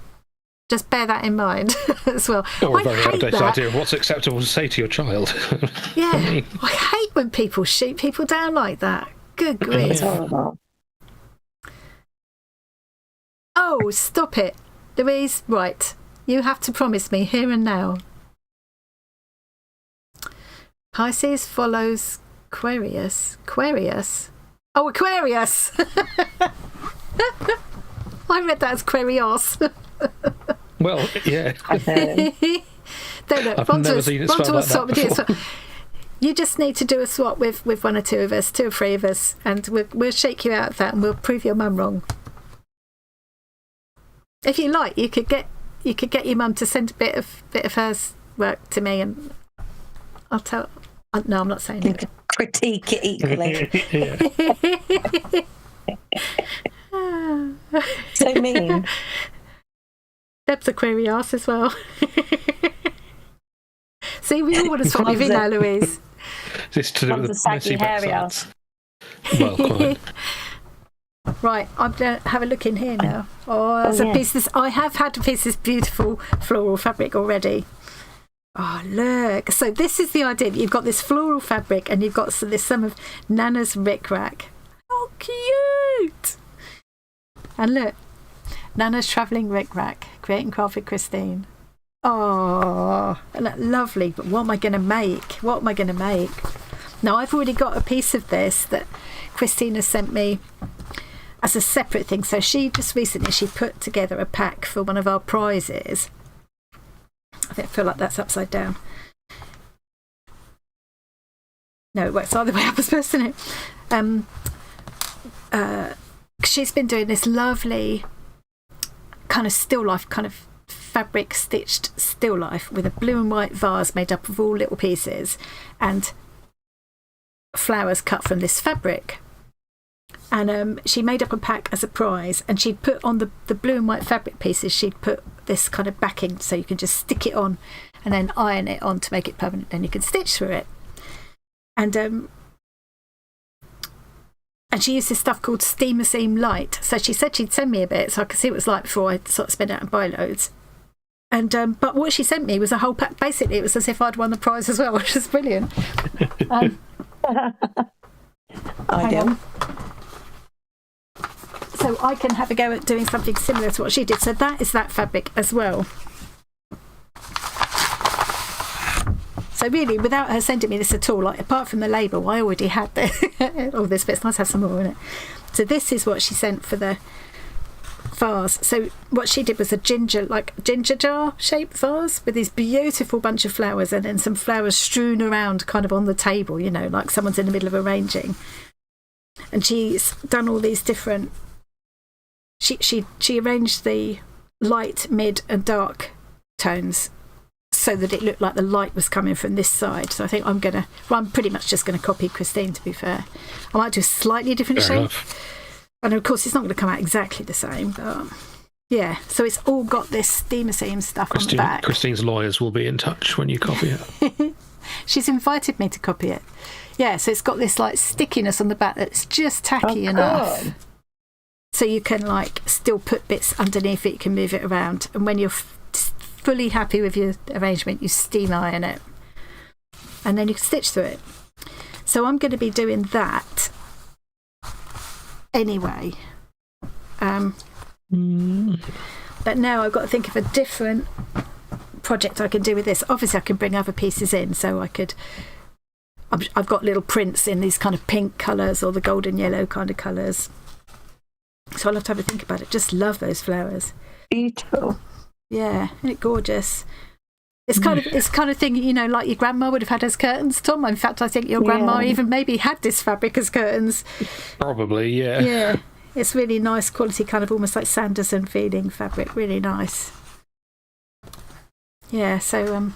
Just bear that in mind as well. Or a very outdated idea of what's acceptable to say to your child. Yeah, I hate when people shoot people down like that. Good grief. Oh, stop it. Louise, right. You have to promise me here and now. Pisces follows Aquarius. Oh, Aquarius! I read that as Querios. Well, yeah. I've never seen it spelled like that before. You just need to do a swap with one or two of us, 2 or 3 of us, and we'll shake you out of that and we'll prove your mum wrong. If you like, you could get your mum to send a bit of hers work to me, and I'll tell. No, I'm not saying it. Critique it equally. So mean. Deb's a query ass as well. See, we all want to swap with you now, Louise. Is this to do with the messy backsides? Well, quite. Right, I'm going to have a look in here now. Oh, there's a piece. I have had a piece of this beautiful floral fabric already. Oh, look. So this is the idea. You've got this floral fabric and you've got some of Nana's rickrack. Oh, cute. And look, Nana's travelling rickrack, Create and Craft with Christine. Oh, lovely. But what am I going to make? What am I going to make? Now, I've already got a piece of this that Christina sent me as a separate thing. So she just recently, she put together a pack for one of our prizes. I feel like that's upside down. No, it works either way up, I suppose, doesn't it? She's been doing this lovely kind of still life, kind of fabric stitched still life with a blue and white vase made up of all little pieces and flowers cut from this fabric. And she made up a pack as a prize, and she'd put on the blue and white fabric pieces, she'd put this kind of backing so you can just stick it on and then iron it on to make it permanent, then you can stitch through it. And she used this stuff called Steamer Seam Light. So she said she'd send me a bit so I could see what it was like before I sort of spin out and buy loads. And but what she sent me was a whole pack. Basically, it was as if I'd won the prize as well, which is brilliant. Ideal. So I can have a go at doing something similar to what she did. So that is that fabric as well. So really, without her sending me this at all, like apart from the label, I already had all this, but it's nice to have some more in it. So this is what she sent for the vase. So what she did was a ginger jar shaped vase with this beautiful bunch of flowers and then some flowers strewn around kind of on the table, you know, like someone's in the middle of arranging. And she's done all these different... She arranged the light, mid and dark tones so that it looked like the light was coming from this side. So I think I'm pretty much just going to copy Christine, to be fair. I might do a slightly different shape. And of course, it's not going to come out exactly the same, but yeah. So it's all got this steamer seam stuff on the back. Christine's lawyers will be in touch when you copy it. She's invited me to copy it. Yeah, so it's got this like stickiness on the back that's just tacky enough. Cool. So you can like still put bits underneath it, you can move it around. And when you're fully happy with your arrangement, you steam iron it. And then you can stitch through it. So I'm going to be doing that anyway. But now I've got to think of a different project I can do with this. Obviously I can bring other pieces in, so I've got little prints in these kind of pink colours or the golden yellow kind of colours. So I'll have to have a think about it. Just love those flowers. Beautiful. Yeah, isn't it gorgeous? It's kind of thing, you know, like your grandma would have had as curtains, Tom. In fact, I think your grandma even maybe had this fabric as curtains. Probably, yeah. Yeah, it's really nice quality, kind of almost like Sanderson feeling fabric. Really nice. Yeah, so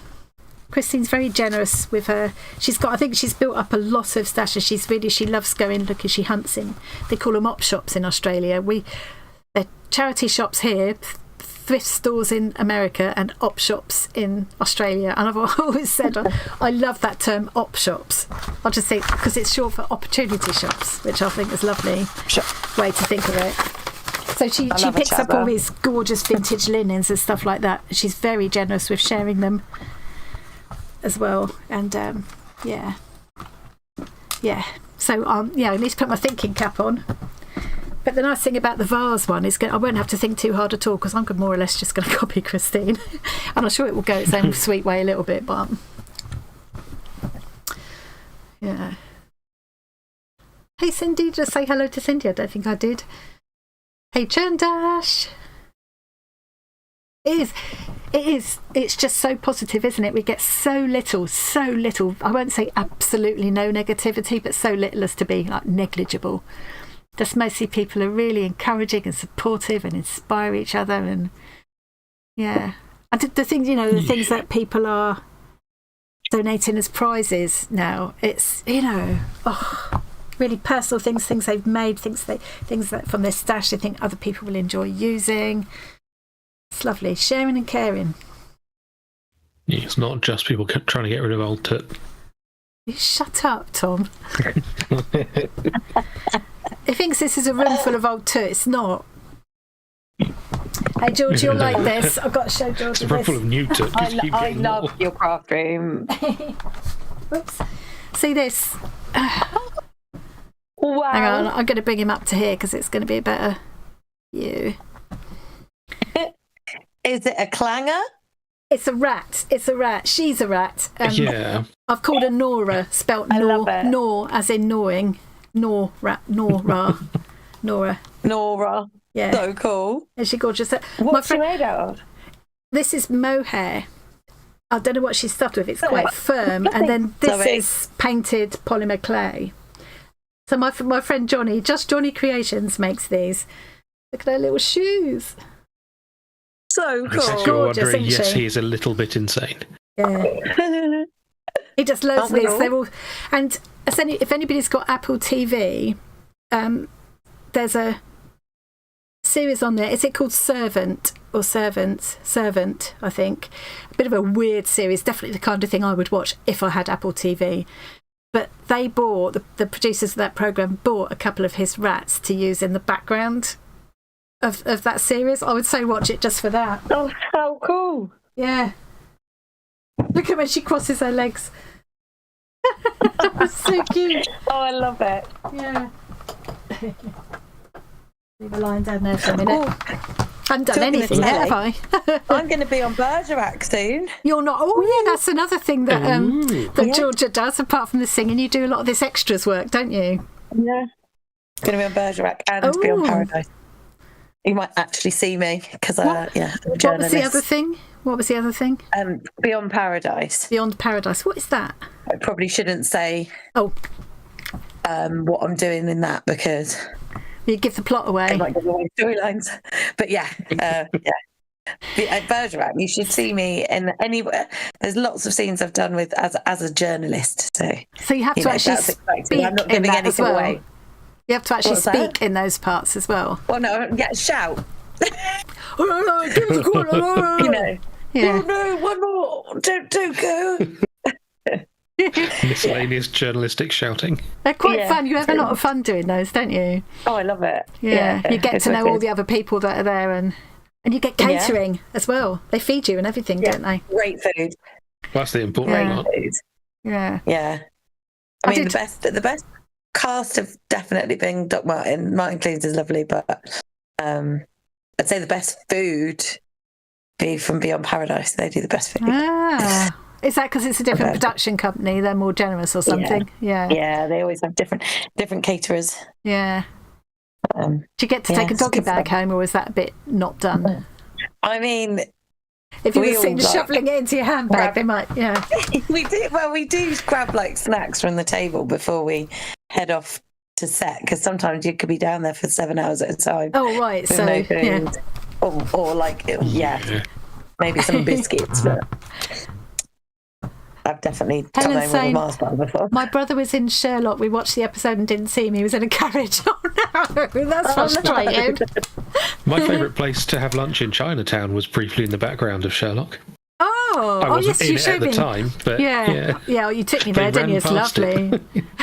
Christine's very generous with her. I think she's built up a lot of stashes. She loves going looking. She hunts in, they call them op shops in Australia. They're charity shops here, thrift stores in America and op shops in Australia. And I've always said I love that term, op shops. I just think because it's short for opportunity shops, which I think is a lovely way to think of it. So she picks up all these gorgeous vintage linens and stuff like that. She's very generous with sharing them as well. And yeah. So I need to put my thinking cap on. But the nice thing about the vase one is I won't have to think too hard at all because I'm more or less just going to copy Christine. And I'm sure it will go its own sweet way a little bit, but yeah. Hey Cindy, just say hello to Cindy. I don't think I did. Hey Churn Dash. It is. It's just so positive, isn't it? We get so little. I won't say absolutely no negativity, but so little as to be like negligible. Just mostly people are really encouraging and supportive and inspire each other, and yeah. And the things, you know, the things that people are donating as prizes now. It's, you know, really personal things they've made, things that from their stash they think other people will enjoy using. It's lovely, sharing and caring. Yeah, it's not just people trying to get rid of old tip. You shut up, Tom. He thinks this is a room full of old toots. It's not. Hey, George, you'll like this. I've got to show George It's a room full of new toots. I love your craft room. Oops. See this? Wow. Hang on, I'm going to bring him up to here because it's going to be a better view. Is it a clanger? It's a rat. It's a rat. She's a rat. Yeah. I've called her Nora, spelt Nor as in gnawing. Nora. Nora. Yeah. So cool. Is she gorgeous? What's she made out of? This is mohair. I don't know what she's stuffed with. It's quite firm. And then this is painted polymer clay. So my friend Johnny, just Johnny Creations, makes these. Look at her little shoes. So cool. Gorgeous, wondering, isn't yes, she? he is a little bit insane. Yeah. He does loads of these. They're all, and if anybody's got Apple TV, there's a series on there. Is it called Servant or Servant? Servant, I think. A bit of a weird series. Definitely the kind of thing I would watch if I had Apple TV. But they bought, the producers of that programme bought a couple of his rats to use in the background of that series. I would say watch it just for that. Oh, how cool. Yeah. Look at when she crosses her legs. So cute. Oh, I love it. Yeah. Leave a line down there for a minute. I haven't done anything yet, have I? I'm going to be on Bazaaar soon. You're not. Oh, yeah, that's another thing that that Georgia does. Apart from the singing, you do a lot of this extras work, don't you? Yeah. Going to be on Bazaaar and be on Paradise. You might actually see me because, I'm a journalist. What was the other thing? What was the other thing? Beyond Paradise. Beyond Paradise. What is that? I probably shouldn't say what I'm doing in that because you give the plot away. I might give away storylines. But at Bazaaar, you should see me in anywhere. There's lots of scenes I've done with as a journalist. So you have to actually speak. I'm not giving anything away. You have to actually speak in those parts as well. Well, no, shout. You know. Yeah. Oh no, one more! Don't go. Miscellaneous journalistic shouting. They're quite fun. You have a lot of fun doing those, don't you? Oh, I love it. Yeah. You get to know all the other people that are there, and you get catering as well. They feed you and everything, don't they? Great food. That's the important part. Yeah. Yeah. I mean, the best cast have definitely been Doc Martin. Martin Clunes is lovely, but I'd say the best food be from Beyond Paradise. They do the best food. Ah. Is that because it's a different production company? They're more generous or something? Yeah. Yeah, they always have different caterers. Yeah. Do you get to take a doggy bag home, or is that a bit not done? I mean, if you were sitting shoveling it into your handbag, they might, we do grab like snacks from the table before we head off to set, because sometimes you could be down there for 7 hours at a time. Oh, right. So, no food, or like, maybe some biscuits, but I've definitely come home with a Mars bar before. My brother was in Sherlock. We watched the episode and didn't see him. He was in a carriage. Oh no, that's frustrating. My favourite place to have lunch in Chinatown was briefly in the background of Sherlock. I wasn't yes, in it at the time, but well, you took me there, didn't you? It's lovely.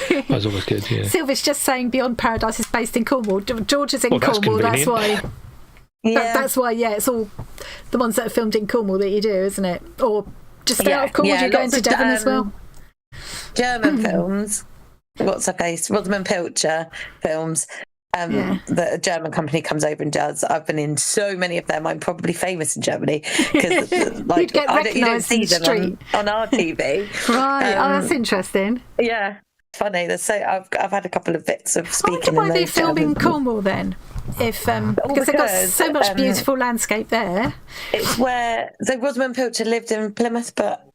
That was always good. Yeah. Sylvia's just saying Beyond Paradise is based in Cornwall. George is in Cornwall. That's why. That's why. Yeah, it's all the ones that are filmed in Cornwall that you do, isn't it? Or just out of Cornwall, you're going to Devon as well. German films. What's her face? Rosamund Pilcher films. That a German company comes over and does. I've been in so many of them. I'm probably famous in Germany because like you don't see them on our TV. Right. That's interesting. Yeah. Funny. I've had a couple of bits of speaking. Why they film in Cornwall then? If because they've got so much beautiful landscape there. It's where Rosamund Pilcher lived in Plymouth, but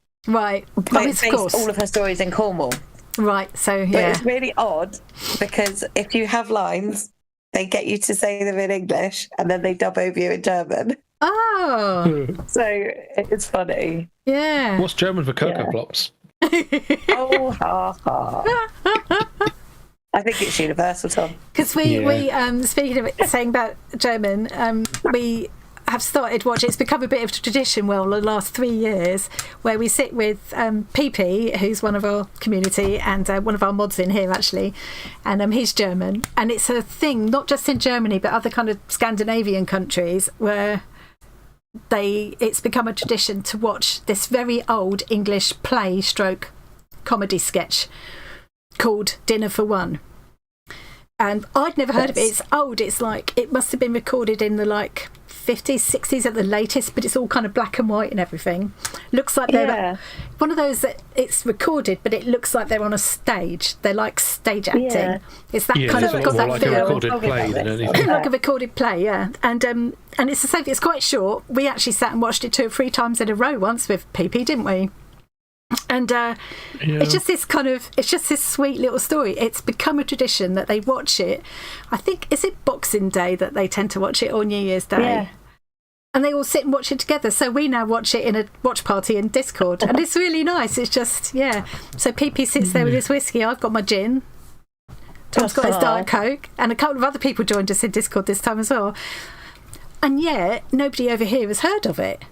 based all of her stories in Cornwall. Right, so but it's really odd because if you have lines, they get you to say them in English and then they dub over you in German. Oh, so it's funny. Yeah. What's German for Cocoa Flops? Oh, ha ha. I think it's universal, Tom. Because we speaking of it, saying about German, have started watching. It's become a bit of a tradition, the last 3 years, where we sit with PP, who's one of our community and one of our mods in here actually, and he's German, and it's a thing not just in Germany but other kind of Scandinavian countries where it's become a tradition to watch this very old English play stroke comedy sketch called Dinner for One. And I'd never heard of it. It's old. It's like, it must have been recorded in the 50s, 60s at the latest, but it's all kind of black and white and everything. Looks like they're one of those that it's recorded, but it looks like they're on a stage. They're like stage acting. Yeah. It's that kind of got that like feel. A recorded play than anything. Like a recorded play, yeah. And it's the same. It's quite short. We actually sat and watched it 2 or 3 times in a row once with PP, didn't we? And it's just this sweet little story. It's become a tradition that they watch it. I think, is it Boxing Day that they tend to watch it, or New Year's Day? Yeah. And they all sit and watch it together. So we now watch it in a watch party in Discord, and it's really nice. It's just, so PP sits there with his whiskey, I've got my gin, Tom's got his Diet Coke, and a couple of other people joined us in Discord this time as well, and yet nobody over here has heard of it.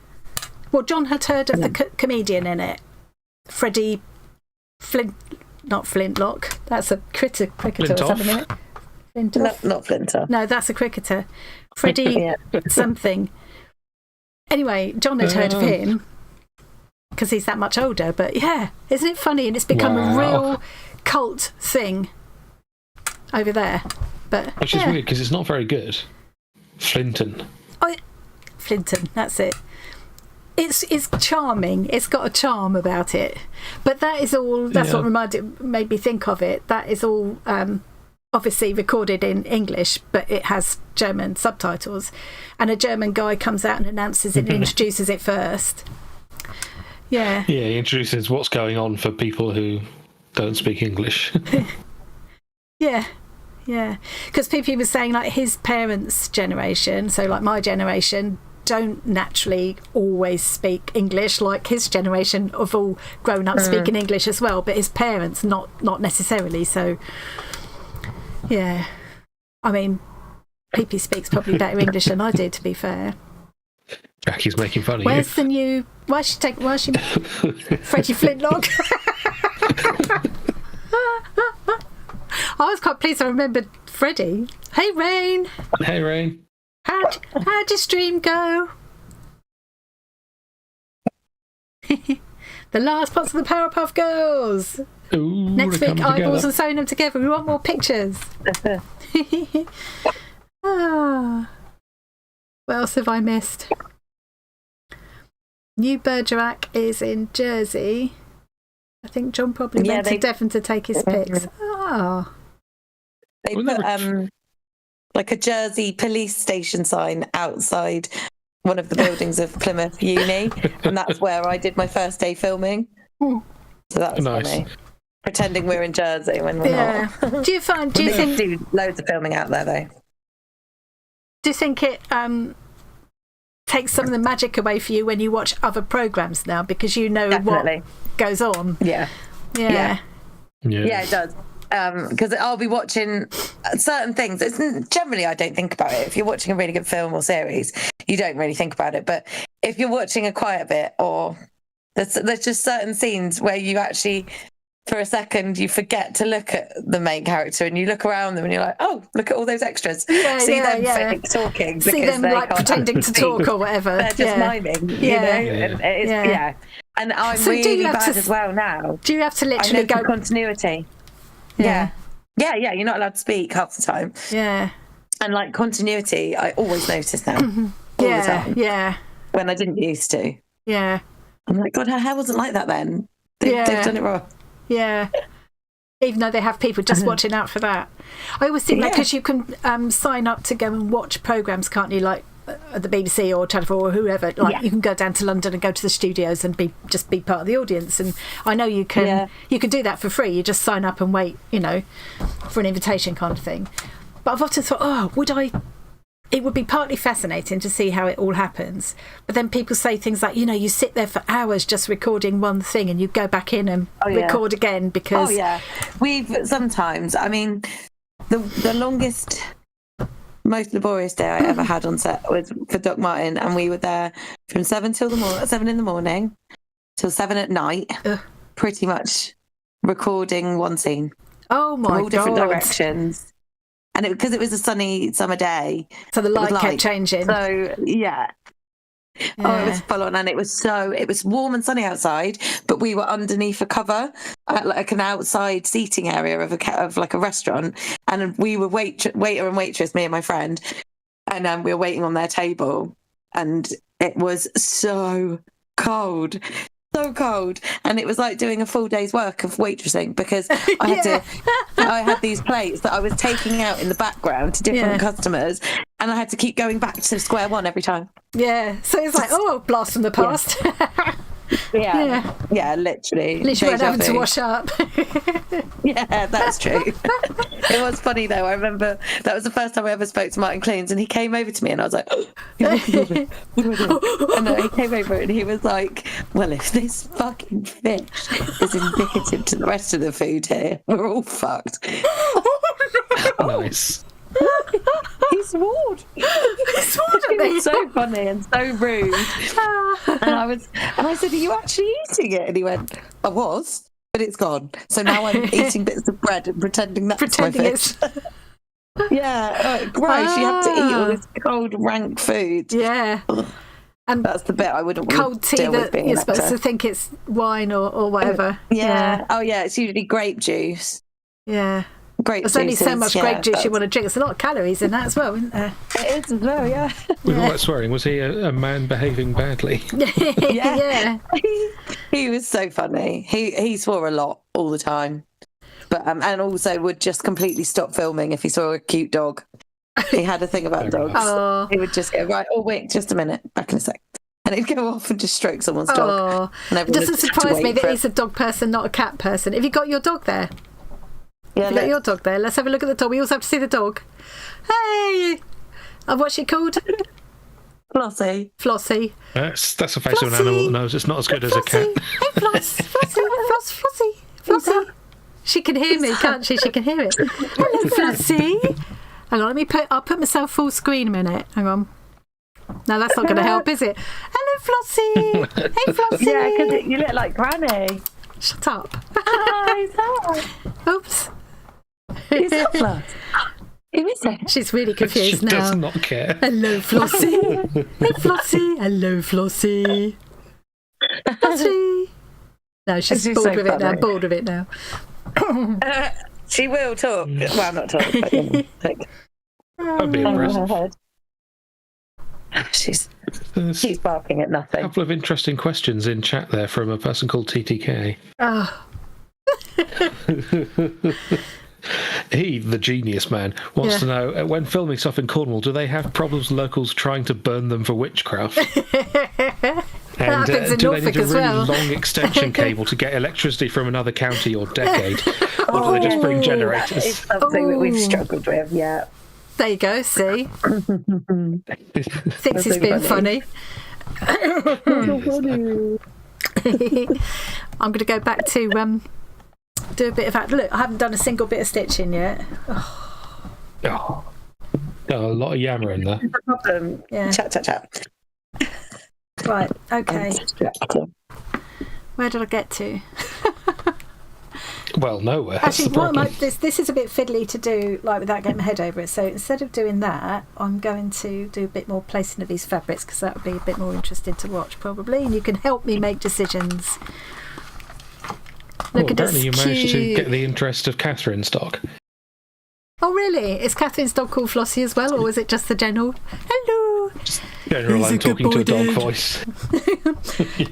Well, John had heard of the comedian in it, Freddie not Flintlock. That's a cricketer or something, isn't it? Flintoff? Not Flintoff. No, that's a cricketer. Freddie something. Anyway, John had heard of him because he's that much older. But yeah, isn't it funny? And it's become a real cult thing over there. But which is weird because it's not very good. Flinton. Oh, Flinton. That's it. It's charming. It's got a charm about it. But that is all. That's what made me think of it. That is all obviously recorded in English, but it has German subtitles. And a German guy comes out and announces it and introduces it first. Yeah. Yeah, he introduces what's going on for people who don't speak English. Yeah. Because PP was saying, like, his parents' generation, so like my generation, don't naturally always speak English, like his generation have all grown up speaking English as well, but his parents not necessarily. So yeah, I mean, PP speaks probably better English than I did, to be fair. Jackie's making fun of you. Where's the new why is she Freddie Flintlock? I was quite pleased I remembered Freddie. Hey Rain. How'd your stream go? The last parts of the Powerpuff Girls. Ooh, next week, eyeballs and sewing them together. We want more pictures. What else have I missed? New Bergerac is in Jersey. I think John probably went to Devon to take his pics. They put like a Jersey police station sign outside one of the buildings of Plymouth Uni, and that's where I did my first day filming. So that was funny. Pretending we're in Jersey when we're not. Do you think do loads of filming out there though? Do you think it takes some of the magic away for you when you watch other programs now, because you know what goes on? Yeah, it does. Because I'll be watching certain things. Generally, I don't think about it. If you're watching a really good film or series, you don't really think about it. But if you're watching a quiet bit, or there's just certain scenes where you actually, for a second, you forget to look at the main character and you look around them and you're like, oh, look at all those extras. See them fake talking. See them like pretending to talk or whatever. They're just miming, you know? And I'm really bad as well now. Do you have to literally go continuity? Yeah. You're not allowed to speak half the time. Yeah. And like continuity, I always notice now. All the time. Yeah. When I didn't used to. Yeah. I'm like, God, her hair wasn't like that then. They've done it wrong. Yeah. Even though they have people just watching out for that. I always think that because you can sign up to go and watch programmes, can't you? Like at the BBC or Channel 4 or whoever, you can go down to London and go to the studios and be part of the audience. And I know you can do that for free. You just sign up and wait, for an invitation kind of thing. But I've often thought, it would be partly fascinating to see how it all happens. But then people say things like, you sit there for hours just recording one thing and you go back in and record again because... we've sometimes, I mean, the longest most laborious day I ever had on set was for Doc Martin, and we were there from 7 in the morning till 7 at night, pretty much recording one scene. Oh my god! All different directions, and because it was a sunny summer day, so the light kept changing. So yeah. Oh, it was full on, and it was warm and sunny outside, but we were underneath a cover at like an outside seating area of like a restaurant, and we were waiter and waitress, me and my friend, and we were waiting on their table, and it was so cold, and it was like doing a full day's work of waitressing, because I had these plates that I was taking out in the background to different customers, and I had to keep going back to square one every time. Yeah, so it's like, blast from the past. Yeah, literally. At least you weren't having to wash up. Yeah, that's true. It was funny though. I remember that was the first time I ever spoke to Martin Clunes, and he came over to me, and I was like, what do I do? And then he came over and he was like, well, if this fucking fish is indicative to the rest of the food here, we're all fucked. Nice. He swore. It was so funny and so rude. And I said, are you actually eating it? And he went, I was, but it's gone. So now I'm eating bits of bread and pretending that's my fish. Yeah, gross. You have to eat all this cold, rank food. Yeah. And that's the bit I wouldn't cold tea deal with that being you're supposed to think it's wine or whatever. Yeah. Oh yeah, it's usually grape juice. Yeah. There's only so much grape juice you want to drink. There's a lot of calories in that as well, isn't there? It is as well, yeah. With all that swearing, was he a man behaving badly? Yeah. He was so funny. He swore a lot all the time, but and also would just completely stop filming if he saw a cute dog. He had a thing about dogs. Oh. He would just go, right, wait, just a minute, back in a sec. And he'd go off and just stroke someone's dog. And it doesn't surprise me that he's a dog person, not a cat person. Have you got your dog there? Yeah, you got your dog there. Let's have a look at the dog. We also have to see the dog. Hey! What's she called? Flossie. That's a face of an animal that knows it's not as good as a cat. Hey, Flossie. She can hear me, can't she? She can hear it. Hello, Flossie. Hang on, I'll put myself full screen a minute. Hang on. No, that's not going to help, is it? Hello, Flossie. Hey, Flossie. Yeah, because you look like Granny. Shut up. Hi. Oops. Who's that Floss? Who is it? She's really confused now. She does not care. Hello, Flossie. Hey, Flossie. Hello, Flossie. Flossie. No, she's bored so with it now. Bored with it now. She will talk. Well, not talk, but That'd be impressive. She's barking at nothing. A couple of interesting questions in chat there from a person called TTK. Oh. He, the genius man, wants to know, when filming stuff in Cornwall, do they have problems with locals trying to burn them for witchcraft? And do they need a really long extension cable to get electricity from another county or decade? Or do they just bring generators? That is something that we've struggled with, yeah. There you go, see? Thinks it's been funny. I'm going to go back to do a bit of that. Look, I haven't done a single bit of stitching yet. Oh, a lot of yammering there. No problem. Yeah. Chat. Right, okay. Where did I get to? Well, nowhere. Actually, this is a bit fiddly to do, like, without getting my head over it. So instead of doing that, I'm going to do a bit more placing of these fabrics, because that would be a bit more interesting to watch, probably. And you can help me make decisions. Look at this. Apparently you managed to get the interest of Catherine's dog. Oh, really? Is Catherine's dog called Flossie as well, or was it just the general? Hello. Just general, I'm talking to a dog voice.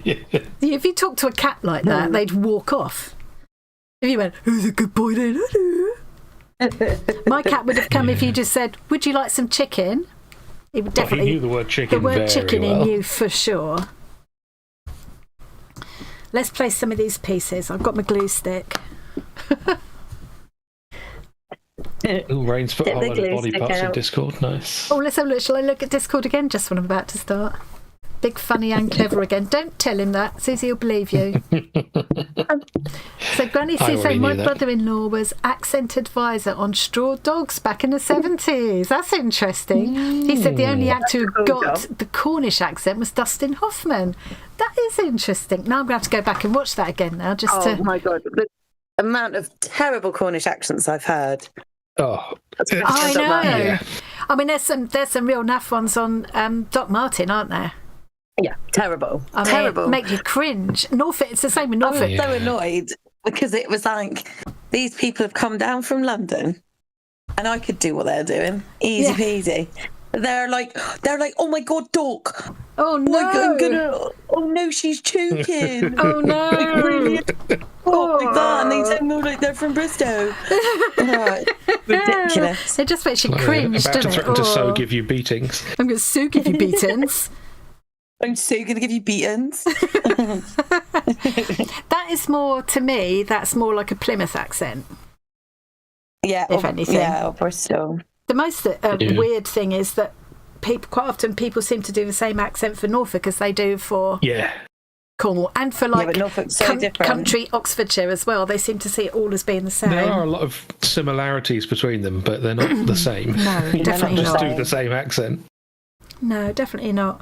Yeah. If you talk to a cat like that, they'd walk off. If you went, who's a good boy then? My cat would have come if you just said, would you like some chicken? He would definitely. He knew the word chicken very chicken well. He knew for sure. Let's place some of these pieces. I've got my glue stick. Ooh, Rain's put a whole lot of body parts in Discord. Nice. Oh, let's have a look. Shall I look at Discord again just when I'm about to start? big, funny and clever again. Don't tell him that. Susie will believe you. So Granny says, my brother-in-law was accent advisor on Straw Dogs back in the 70s. That's interesting. He said the only actor who got the Cornish accent was Dustin Hoffman. That is interesting. Now I'm going to have to go back and watch that again now. Oh, my God. The amount of terrible Cornish accents I've heard. Oh, I know. Yeah. I mean, there's some real naff ones on Doc Martin, aren't there? Yeah, terrible. Terrible. Make you cringe. Norfolk, it's the same with Norfolk. I was so annoyed because it was like, these people have come down from London and I could do what they're doing. Easy peasy. They're like, oh my God, Doc. Oh no. Oh no, she's choking. Oh no. Like that, and they sound more like they're from Bristol. Ridiculous. It just makes you cringe, doesn't it? About to threaten to so give you beatings. I'm going to so give you beatings. I'm so going to give you beatings. That is more, to me, that's more like a Plymouth accent. Yeah, if anything. Yeah, or Bristol. The most weird thing is that quite often people seem to do the same accent for Norfolk as they do for Cornwall, and for country Oxfordshire as well. They seem to see it all as being the same. There are a lot of similarities between them, but they're not the same. No, definitely not. Just do the same accent. No, definitely not.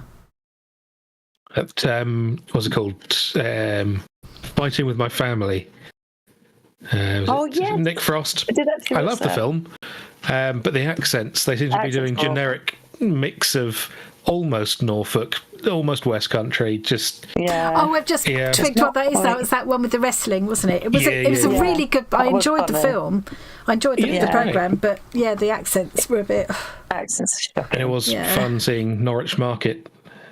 What's it called? Fighting with My Family. Nick Frost. I love the film, but the accents, they seem to be doing generic mix of almost Norfolk, almost West Country, just... Yeah. Oh, we've just twigged what that is. That was that one with the wrestling, wasn't it? It was a really good... I enjoyed the film. I enjoyed the programme, but the accents were a bit... Accents are shocking. And it was fun seeing Norwich Market,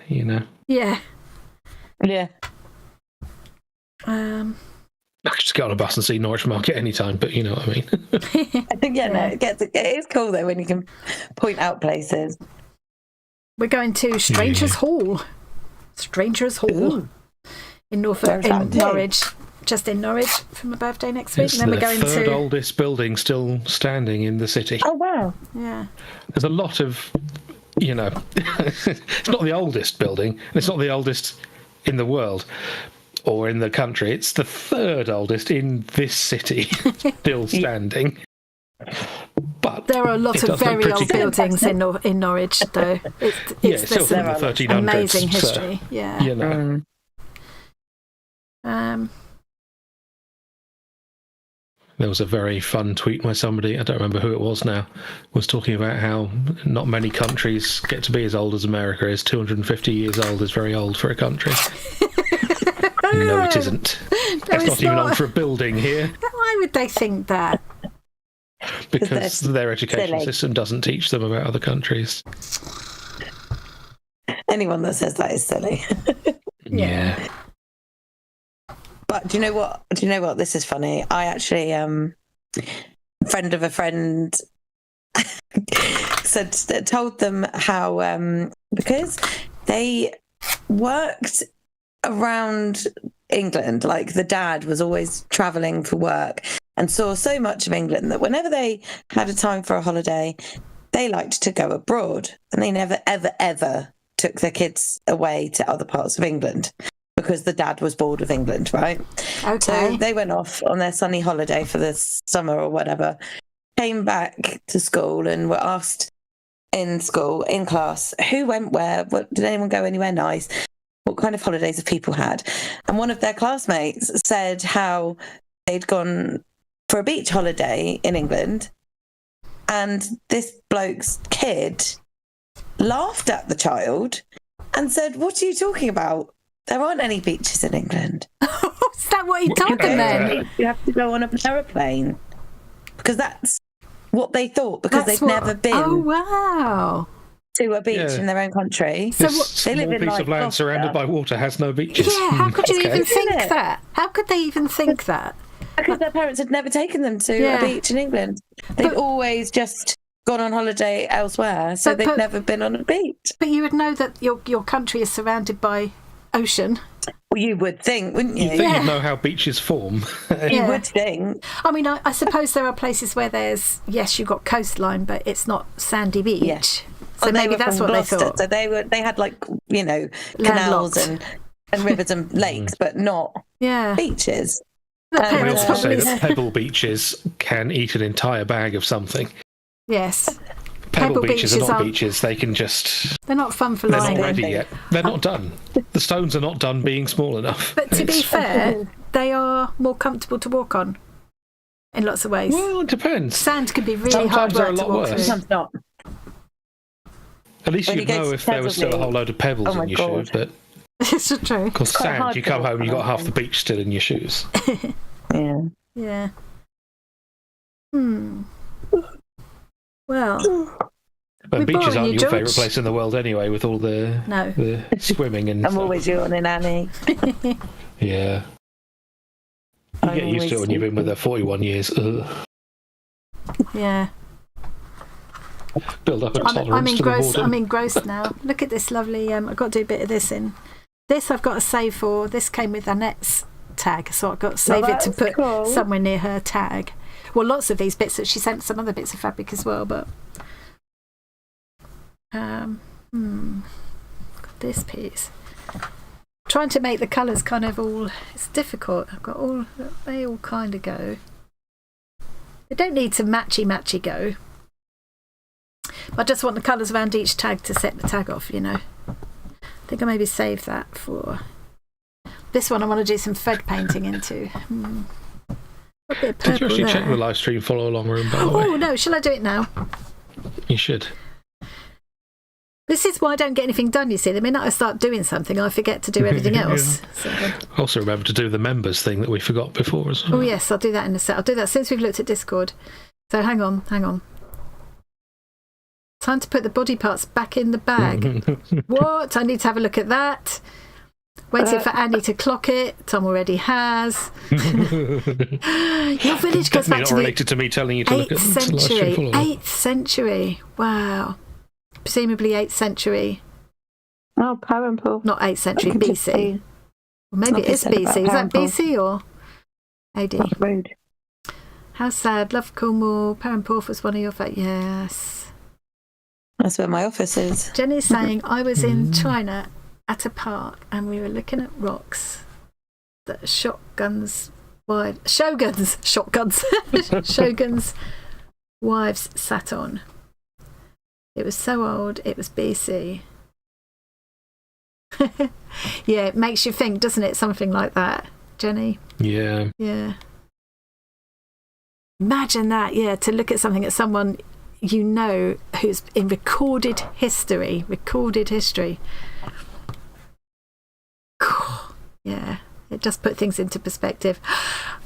you know. Yeah. Yeah. I could just get on a bus and see Norwich Market anytime, but you know what I mean. I think, it is cool though when you can point out places. We're going to Strangers Hall. Ooh. In Norfolk, in Norwich. Just in Norwich for my birthday next week. It's and then we're going the third oldest building still standing in the city. Oh, wow. Yeah. There's a lot of, it's not the oldest building, and it's not the oldest in the world or in the country. It's the third oldest in this city still standing. But there are a lot of very old buildings in Norwich, though. It's still from the 1300s. Amazing history. So, you know. There was a very fun tweet by somebody, I don't remember who it was now, was talking about how not many countries get to be as old as America is. 250 years old is very old for a country. No, it isn't. It's not even old for a building here. Why would they think that? Because their education system doesn't teach them about other countries. Anyone that says that is silly. Yeah. But do you know what? This is funny. I actually, friend of a friend told them how, because they worked around England, like the dad was always travelling for work and saw so much of England that whenever they had a time for a holiday, they liked to go abroad, and they never, ever, ever took their kids away to other parts of England because the dad was bored of England, right? Okay. So they went off on their sunny holiday for the summer or whatever, came back to school and were asked in school, in class, who went where? Did anyone go anywhere nice? What kind of holidays have people had? And one of their classmates said how they'd gone for a beach holiday in England, and this bloke's kid laughed at the child and said, "What are you talking about? There aren't any beaches in England." Is that what he told them then? You have to go on an aeroplane, because that's what they thought, because they've never been. Oh, wow. To a beach in their own country. So they live in piece of land surrounded by water has no beaches. Yeah, how could you even think that? How could they even think that? Because their parents had never taken them to a beach in England. They'd always just gone on holiday elsewhere, so they've never been on a beach. But you would know that your country is surrounded by ocean. Well, you would think, wouldn't you? You'd think you'd know how beaches form. You would think. I mean, I suppose there are places where you've got coastline, but it's not sandy beach. So maybe that's what Gloucester, they thought. So they had like, you know, canals and rivers and lakes, but not beaches. We also say that pebble beaches can eat an entire bag of something. Yes. Pebble beaches are not beaches. They can just... They're not fun for They're lying. not ready yet. They're not done. The stones are not done being small enough. But to be fair, they are more comfortable to walk on in lots of ways. Well, it depends. Sand can be really hard work to walk through. Sometimes not. At least you'd know if there was still a whole load of pebbles in your shoes. But it's true. Because sand, you come home and you've got half the beach still in your shoes. Yeah. Well... But beaches aren't your favourite place in the world anyway, with all the swimming and I'm stuff. always yawning, Annie. Yeah. You get used to it when you've been with her 41 years. Ugh. Yeah. Build up a tolerance to the boredom. I'm engrossed now. Look at this lovely... I've got to do a bit of this in. This I've got to save for... This came with Annette's tag, so I've got to save it to put somewhere near her tag. Well, lots of these bits that she sent some other bits of fabric as well, but... this piece. Trying to make the colours kind of all... It's difficult. I've got all... They all kind of go. They don't need to matchy go. I just want the colours around each tag to set the tag off, you know. I think I'll maybe save that for... This one I want to do some thread painting into. A bit of purple. Did you actually check the live stream follow along room, by the way? Oh, no. Shall I do it now? You should. This is why I don't get anything done, you see. The minute I start doing something, I forget to do everything else. So. Also remember to do the members thing that we forgot before as well. Oh, yes, I'll do that in a sec. I'll do that since we've looked at Discord. So hang on. Time to put the body parts back in the bag. What? I need to have a look at that. Waiting for Annie to clock it. Tom already has. Your village goes back not to related to me telling you to look at the live stream follow along. 8th century. Wow. Presumably 8th century. Oh, Parental. Not 8th century, BC. Well, maybe it is BC. Is that BC or AD? Rude. How sad. Love Cornwall. Parenporth was one of your favourites. Yes. That's where my office is. Jenny's saying, I was in China at a park and we were looking at rocks that Shogun's wives sat on. It was so old, it was BC. Yeah, it makes you think, doesn't it? Something like that, Jenny? Yeah. Yeah. Imagine that, to look at something that someone you know who's in recorded history. Yeah, it just put things into perspective.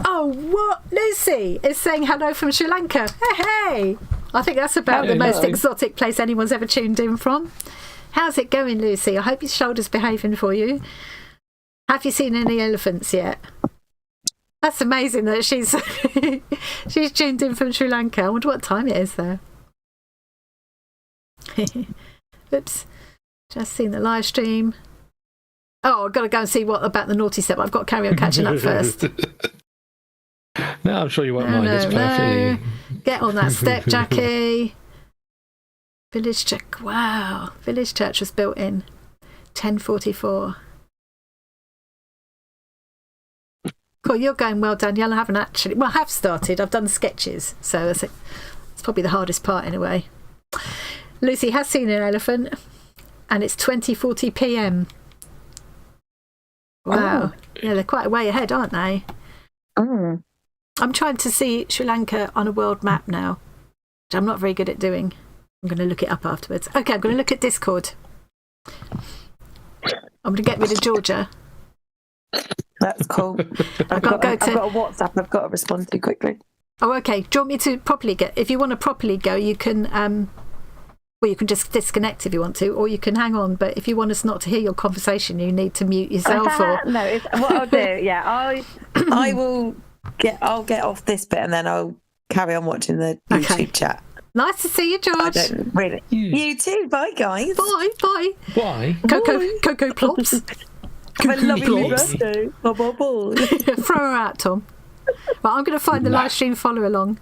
Oh, what? Lucy is saying hello from Sri Lanka. Hey! I think that's about the most exotic place anyone's ever tuned in from. How's it going, Lucy? I hope your shoulder's behaving for you. Have you seen any elephants yet? That's amazing that she's she's tuned in from Sri Lanka. I wonder what time it is there. Oops. Just seen the live stream. Oh, I've got to go and see what about the naughty step. I've got to carry on catching up first. No, I'm sure you won't mind. It's perfectly... Get on that step, Jackie. Village church. Wow. Village church was built in 1044. Cool, you're going well, Danielle. I haven't actually... Well, I have started. I've done sketches. So it's probably the hardest part in a way. Lucy has seen an elephant. And it's 20:40 p.m. Wow. Oh. Yeah, they're quite a way ahead, aren't they? Mm. I'm trying to see Sri Lanka on a world map now, which I'm not very good at doing. I'm going to look it up afterwards. Okay, I'm going to look at Discord. I'm going to get rid of Georgia. That's cool. I've got a WhatsApp I've got to respond to quickly. Oh, okay. Do you want me to properly get... If you want to properly go, you can... Well, you can just disconnect if you want to, or you can hang on. But if you want us not to hear your conversation, you need to mute yourself. No, what I'll do, I'll get off this bit and then I'll carry on watching the YouTube chat. Nice to see you, George. I don't really. You too. Bye, guys. Bye. Why? Coco Plops. Have a lovely birthday. Bye. Throw her out, Tom. Well, I'm going to find the live stream follow along.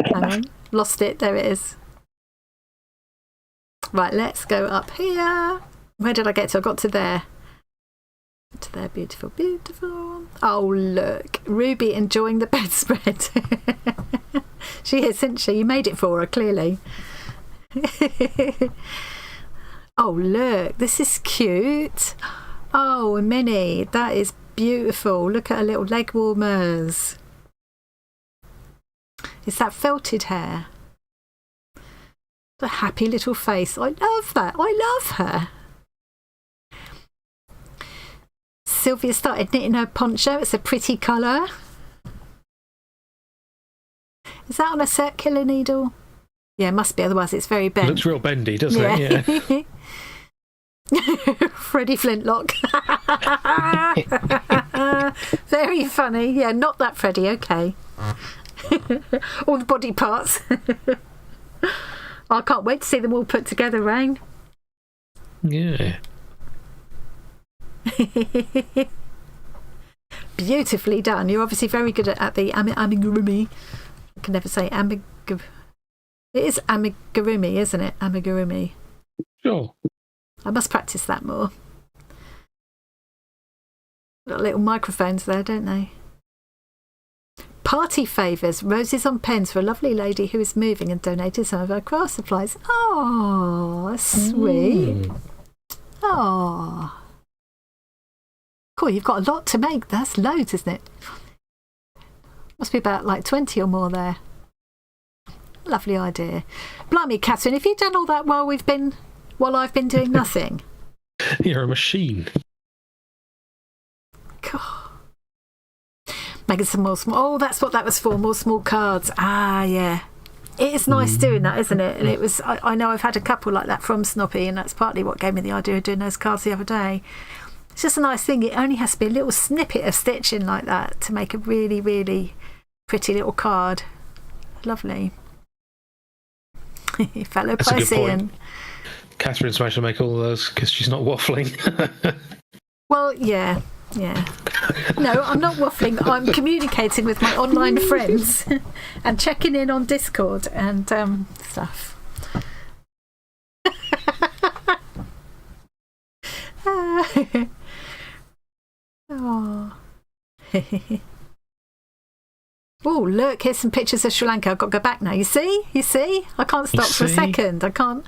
Hang on. Lost it. There it is. Right, let's go up here. Where did I get to? I got to there. To there, beautiful, beautiful. Oh, look. Ruby enjoying the bedspread. She is, isn't she? You made it for her, clearly. Oh, look. This is cute. Oh, Minnie, that is beautiful. Look at her little leg warmers. Is that felted hair? The happy little face. I love that. I love her. Sylvia started knitting her poncho. It's a pretty colour. Is that on a circular needle? Yeah, it must be, otherwise it's very bent. It looks real bendy, doesn't it? Yeah. Freddie Flintlock. Very funny. Yeah, not that Freddie, okay. All the body parts. I can't wait to see them all put together, Rain. Yeah. Beautifully done. You're obviously very good at the amigurumi. I can never say amigurumi. It is amigurumi, isn't it? Amigurumi. Sure. I must practice that more. Got little microphones there, don't they? Party favours. Roses on pens for a lovely lady who is moving and donated some of her craft supplies. Oh, sweet. Oh. Cool, you've got a lot to make. That's loads, isn't it? Must be about like 20 or more there. Lovely idea. Blimey, Catherine, have you done all that while I've been doing nothing? You're a machine. God. Making some more small. Oh, that's what that was for. More small cards. Ah, yeah. It is nice doing that, isn't it? And it was. I know I've had a couple like that from Snoppy, and that's partly what gave me the idea of doing those cards the other day. It's just a nice thing. It only has to be a little snippet of stitching like that to make a really, really pretty little card. Lovely. Fellow That's a good Piscean. point. Catherine's managed to make all those because she's not waffling. Well, yeah. No, I'm not waffling. I'm communicating with my online friends and checking in on Discord and stuff. Oh. Oh, look, here's some pictures of Sri Lanka. I've got to go back now. You see? I can't stop for a second. I can't.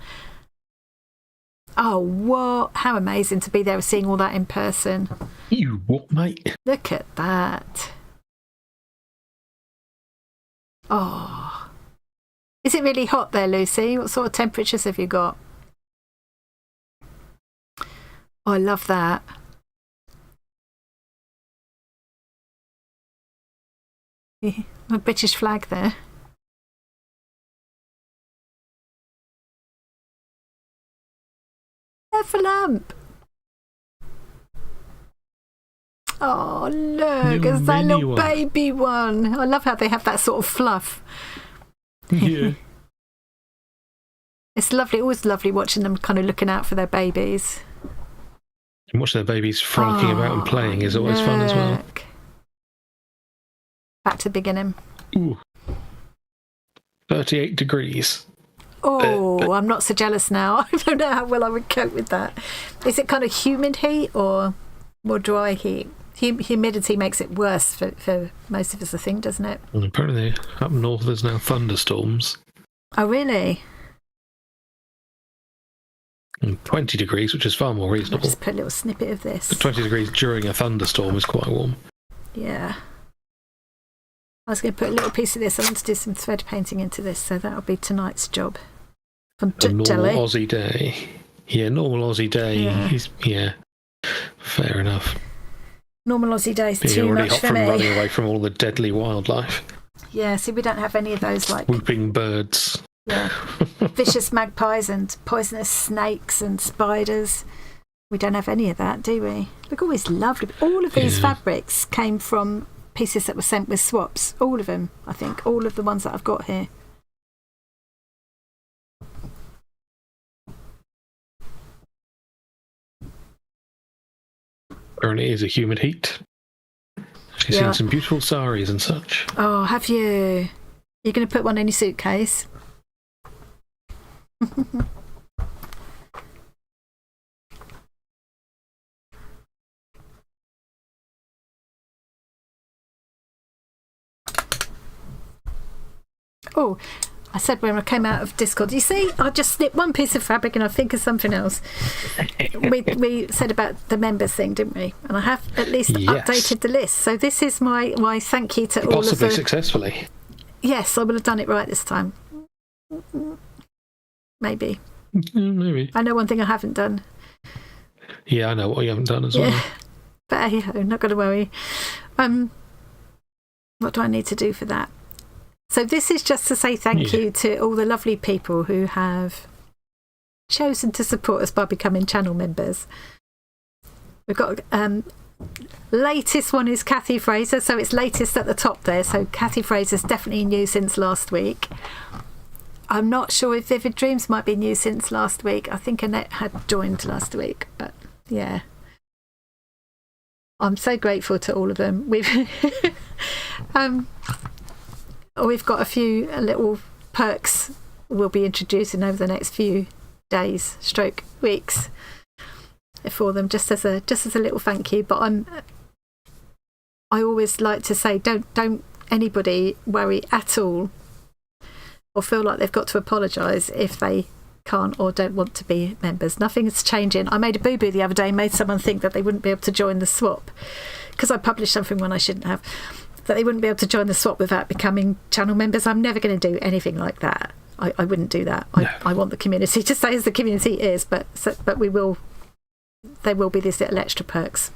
Oh, what? How amazing to be there seeing all that in person. You what, mate? Look at that. Oh. Is it really hot there, Lucy? What sort of temperatures have you got? Oh, I love that. A British flag there. For lamp. Oh, look, it's that little baby one. I love how they have that sort of fluff. Yeah. It's lovely, always lovely watching them kind of looking out for their babies. And watching their babies frolicking about and playing is always fun as well. Back to the beginning. Ooh. 38 degrees. Oh, I'm not so jealous now. I don't know how well I would cope with that. Is it kind of humid heat or more dry heat? Humidity makes it worse for most of us, I think, doesn't it? And apparently up north there's now thunderstorms. Oh, really? And 20 degrees, which is far more reasonable. I'll just put a little snippet of this. But 20 degrees during a thunderstorm is quite warm. Yeah. I was going to put a little piece of this. I want to do some thread painting into this, so that'll be tonight's job. From a normal Aussie day. Yeah, normal Aussie day. Yeah. Fair enough. Normal Aussie days Being too already much hot for from me. running away from all the deadly wildlife. Yeah, see, we don't have any of those like whooping birds. Yeah, vicious magpies and poisonous snakes and spiders. We don't have any of that, do we? Look, always lovely. All of these fabrics came from pieces that were sent with swaps. All of them, I think. All of the ones that I've got here. Apparently it is a humid heat. She's seen some beautiful saris and such. Oh, have you? You're going to put one in your suitcase? Oh, I said when I came out of Discord, you see, I just snipped one piece of fabric and I think of something else. we said about the members thing, didn't we? And I have at least updated the list. So this is my thank you to all of the... Possibly successfully. Yes, I would have done it right this time. Maybe. Maybe. I know one thing I haven't done. Yeah, I know what you haven't done as well. But hey-ho, not going to worry. What do I need to do for that? So this is just to say thank you to all the lovely people who have chosen to support us by becoming channel members. We've got latest one is Kathy Fraser, so it's latest at the top there. So Kathy Fraser's definitely new since last week. I'm not sure if Vivid Dreams might be new since last week. I think Annette had joined last week, but yeah. I'm so grateful to all of them. We've got a few little perks we'll be introducing over the next few days, weeks, for them, just as a little thank you. But I always like to say, don't anybody worry at all, or feel like they've got to apologise if they can't or don't want to be members. Nothing's changing. I made a boo-boo the other day, made someone think that they wouldn't be able to join the swap because I published something when I shouldn't have, that they wouldn't be able to join the swap without becoming channel members. I'm never going to do anything like that. I wouldn't do that. No. I want the community to stay as the community is, but there will be these little extra perks,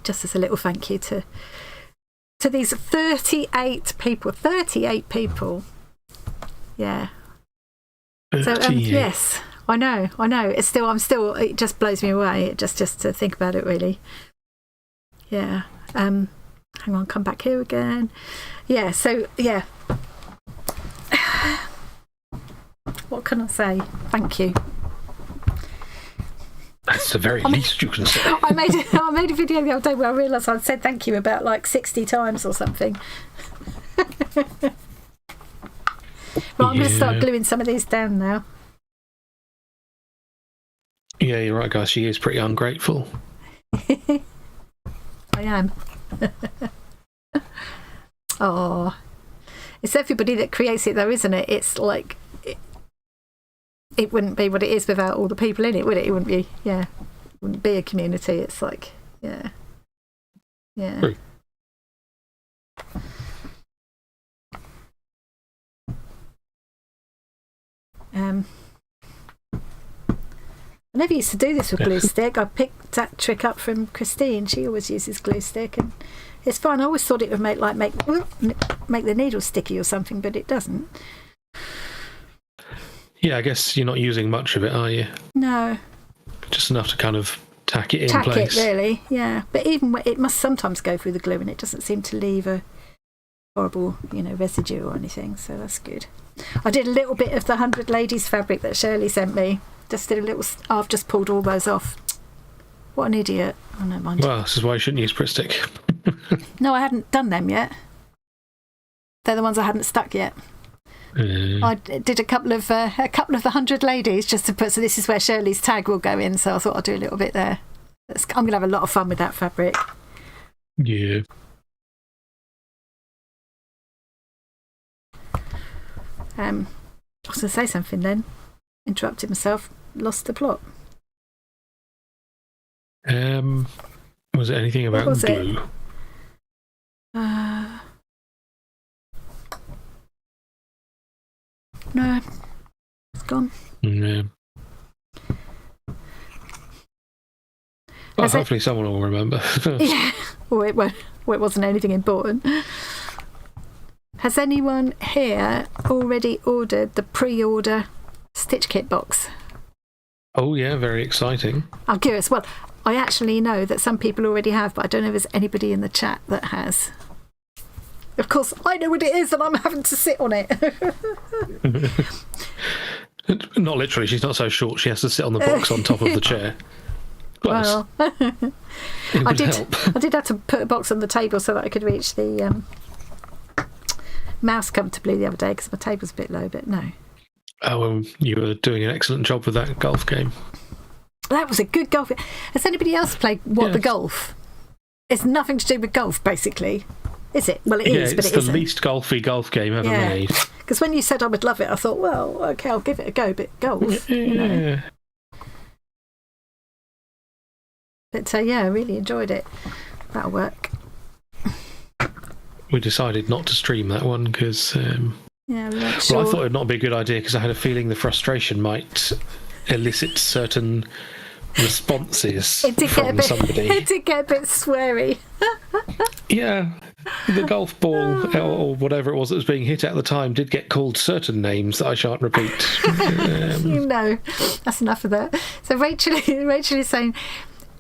just as a little thank you to these 38 people. Yeah. So yes, I know. It just blows me away. Just to think about it, really. Yeah. Hang on, come back here again. Yeah. So yeah. What can I say? Thank you. That's the very least you can say. I made a video the other day where I realised I'd said thank you about like 60 times or something. Right, I'm going to start gluing some of these down now. Yeah, you're right, guys. She is pretty ungrateful. I am. Oh, it's everybody that creates it, though, isn't it? It's like it wouldn't be what it is without all the people in it, would it? It wouldn't be. Yeah, it wouldn't be a community. It's like, yeah. True. I never used to do this with glue stick. I picked that trick up from Christine. She always uses glue stick, and it's fine. I always thought it would make the needle sticky or something, but it doesn't. Yeah, I guess you're not using much of it, are you? No. Just enough to kind of tack it in place. Tack it, really, yeah. But even it must sometimes go through the glue, and it doesn't seem to leave a horrible, residue or anything, so that's good. I did a little bit of the 100 Ladies fabric that Shirley sent me. Just did a little... I've just pulled all those off. What an idiot. Oh, no, mind. Well, this is why you shouldn't use Pritt stick. No, I hadn't done them yet. They're the ones I hadn't stuck yet. I did a couple of the 100 Ladies just to put... So this is where Shirley's tag will go in, so I thought I'd do a little bit there. I'm going to have a lot of fun with that fabric. Yeah. I was going to say something then. Interrupted myself. Lost the plot. Was it anything about glue? No. It's gone. Yeah. Well, hopefully someone will remember. Yeah. Well, it wasn't anything important. Has anyone here already ordered the pre-order stitch kit box? Oh yeah, very exciting. I'm curious. Well, I actually know that some people already have, but I don't know if there's anybody in the chat that has. Of course, I know what it is, and I'm having to sit on it. Not literally. She's not so short. She has to sit on the box on top of the chair. Close. Well, I did have to put a box on the table so that I could reach the mouse comfortably the other day because my table's a bit low, but no. Oh, well, you were doing an excellent job with that golf game. That was a good golf game. Has anybody else played the golf? It's nothing to do with golf, basically. Is it? Well, it is, but it isn't. It's the least golfy golf game ever made. Because when you said I would love it, I thought, well, okay, I'll give it a go, but golf, you know. But yeah, I really enjoyed it. That'll work. We decided not to stream that one because... we weren't sure. Well, I thought it would not be a good idea because I had a feeling the frustration might elicit certain responses from somebody. It did get a bit sweary. Yeah, the golf ball or whatever it was that was being hit at the time did get called certain names that I shan't repeat. You know, that's enough of that. So Rachel is saying,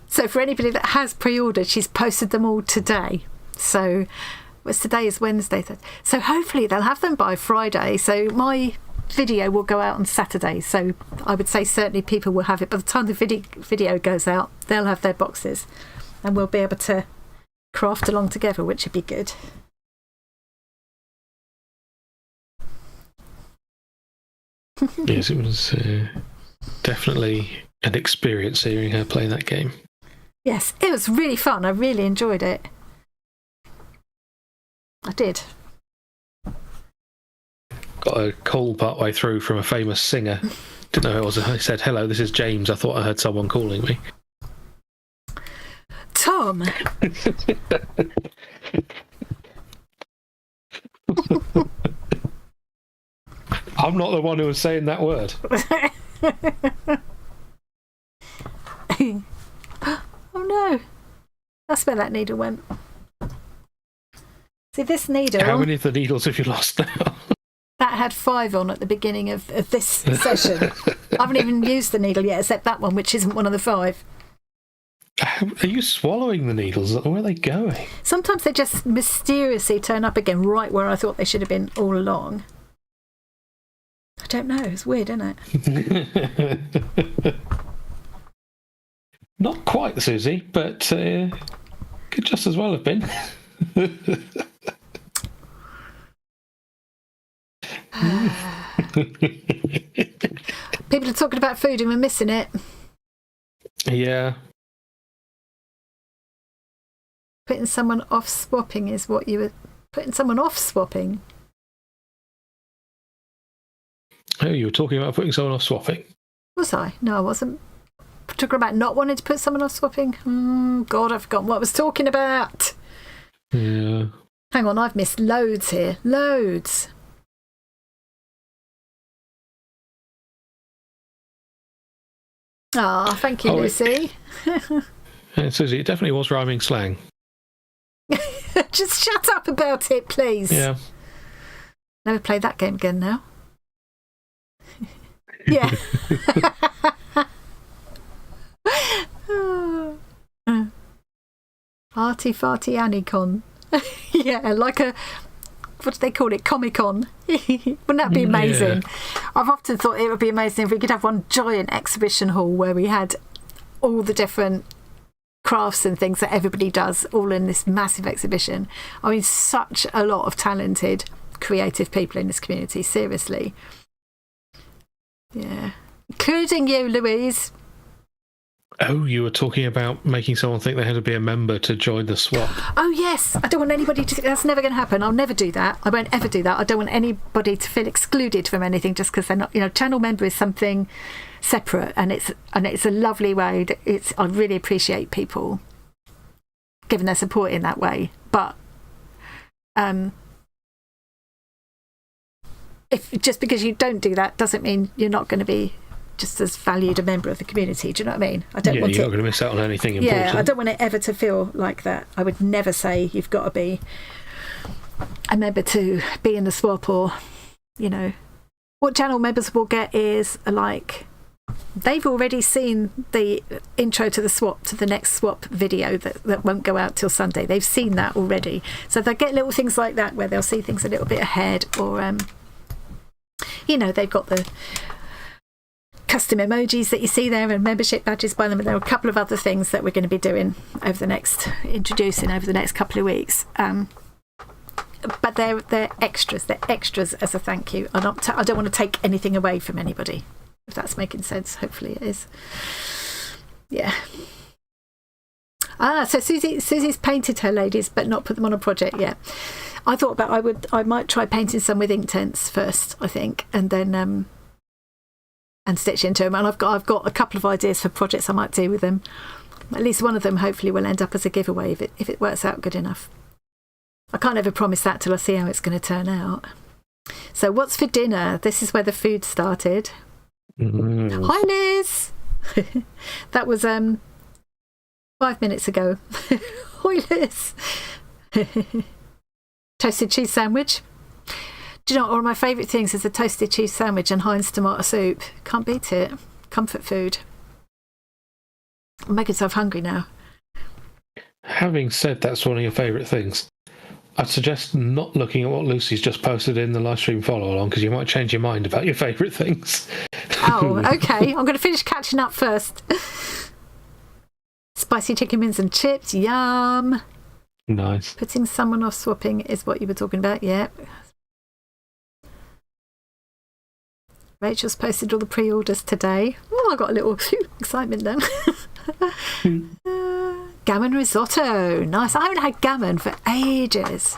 so for anybody that has pre-ordered, she's posted them all today. So today is Wednesday. So hopefully they'll have them by Friday. So my video will go out on Saturday. So I would say certainly people will have it. By the time the video goes out, they'll have their boxes and we'll be able to craft along together, which would be good. Yes, it was definitely an experience hearing her play that game. Yes, it was really fun. I really enjoyed it. I did. Got a call partway through from a famous singer. Didn't know who it was. I said, "Hello, this is James." I thought I heard someone calling me. Tom. I'm not the one who was saying that word. Oh no, that's where that needle went. See, this needle... How many of the needles have you lost now? That had 5 on at the beginning of this session. I haven't even used the needle yet, except that one, which isn't one of the 5. Are you swallowing the needles? Where are they going? Sometimes they just mysteriously turn up again right where I thought they should have been all along. I don't know. It's weird, isn't it? Not quite, Susie, but could just as well have been. People are talking about food and we're missing it. Yeah. Putting someone off swapping is what you were... Putting someone off swapping? Oh, you were talking about putting someone off swapping? Was I? No, I wasn't. Talking about not wanting to put someone off swapping? God, I've forgotten what I was talking about. Yeah. Hang on, I've missed loads here. Loads. Ah, thank you, Lucy. Susie, it definitely was rhyming slang. Just shut up about it, please. Yeah. Never play that game again now. Yeah. Arty farty Anicon. Yeah, like a... What do they call it? Comic-Con. Wouldn't that be amazing? Yeah. I've often thought it would be amazing if we could have one giant exhibition hall where we had all the different crafts and things that everybody does all in this massive exhibition. I mean, such a lot of talented, creative people in this community, seriously. Yeah. Including you, Louise. Oh, you were talking about making someone think they had to be a member to join the swap. Oh, yes. I don't want anybody to... That's never going to happen. I'll never do that. I won't ever do that. I don't want anybody to feel excluded from anything just because they're not... You know, channel member is something separate, and it's a lovely way. I really appreciate people giving their support in that way. But if just because you don't do that doesn't mean you're not going to be just as valued a member of the community. Do you know what I mean? I don't want you're not going to miss out on anything important. Yeah, I don't want it ever to feel like that. I would never say you've got to be a member to be in the swap, or, you know, what channel members will get is like they've already seen the intro to the swap, to the next swap video that won't go out till Sunday. They've seen that already. So they'll get little things like that where they'll see things a little bit ahead, or, you know, they've got the custom emojis that you see there and membership badges by them, and there are a couple of other things that we're going to be doing introducing over the next couple of weeks, but they're extras as a thank you. I don't want to take anything away from anybody, if that's making sense. Hopefully it is. Yeah. So Susie's painted her ladies, but not put them on a project yet. I thought I might try painting some with Inktense first, I think, and then and stitch into them. And I've got a couple of ideas for projects I might do with them. At least one of them hopefully will end up as a giveaway if it works out good enough. I can't ever promise that till I see how it's going to turn out. So what's for dinner? This is where the food started. Hi, Liz. That was 5 minutes ago. Hi, Liz. Toasted cheese sandwich. Do you know what? One of my favourite things is a toasted cheese sandwich and Heinz tomato soup. Can't beat it. Comfort food. I'm making myself hungry now. Having said that's one of your favourite things, I'd suggest not looking at what Lucy's just posted in the live stream follow along, because you might change your mind about your favourite things. Oh, okay. I'm going to finish catching up first. Spicy chicken wings and chips. Yum. Nice. Putting someone off swapping is what you were talking about. Yep. Rachel's posted all the pre-orders today. Oh, I got a little excitement then. Gammon risotto. Nice. I haven't had gammon for ages.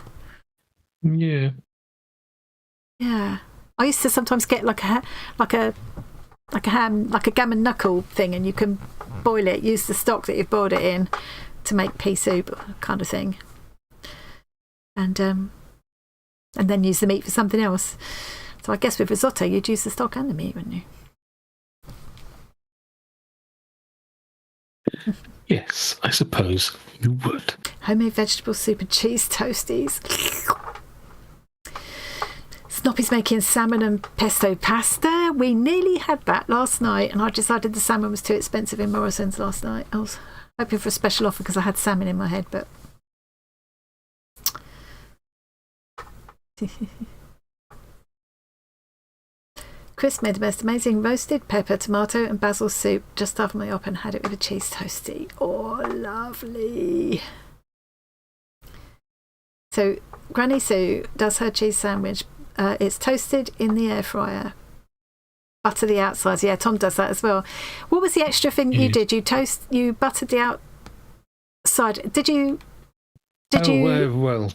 Yeah. Yeah. I used to sometimes get like a gammon knuckle thing, and you can boil it, use the stock that you've boiled it in to make pea soup kind of thing. And then use the meat for something else. So I guess with risotto you'd use the stock and the meat, wouldn't you? Yes, I suppose you would. Homemade vegetable soup and cheese toasties. Snoppy's making salmon and pesto pasta. We nearly had that last night, and I decided the salmon was too expensive in Morrison's last night. I was hoping for a special offer because I had salmon in my head, but... Chris made the most amazing roasted pepper, tomato and basil soup just after my op and had it with a cheese toastie. Oh, lovely. So Granny Sue does her cheese sandwich. It's toasted in the air fryer. Butter the outsides. Yeah, Tom does that as well. What was the extra thing you did? You buttered the outside. Did you? Well,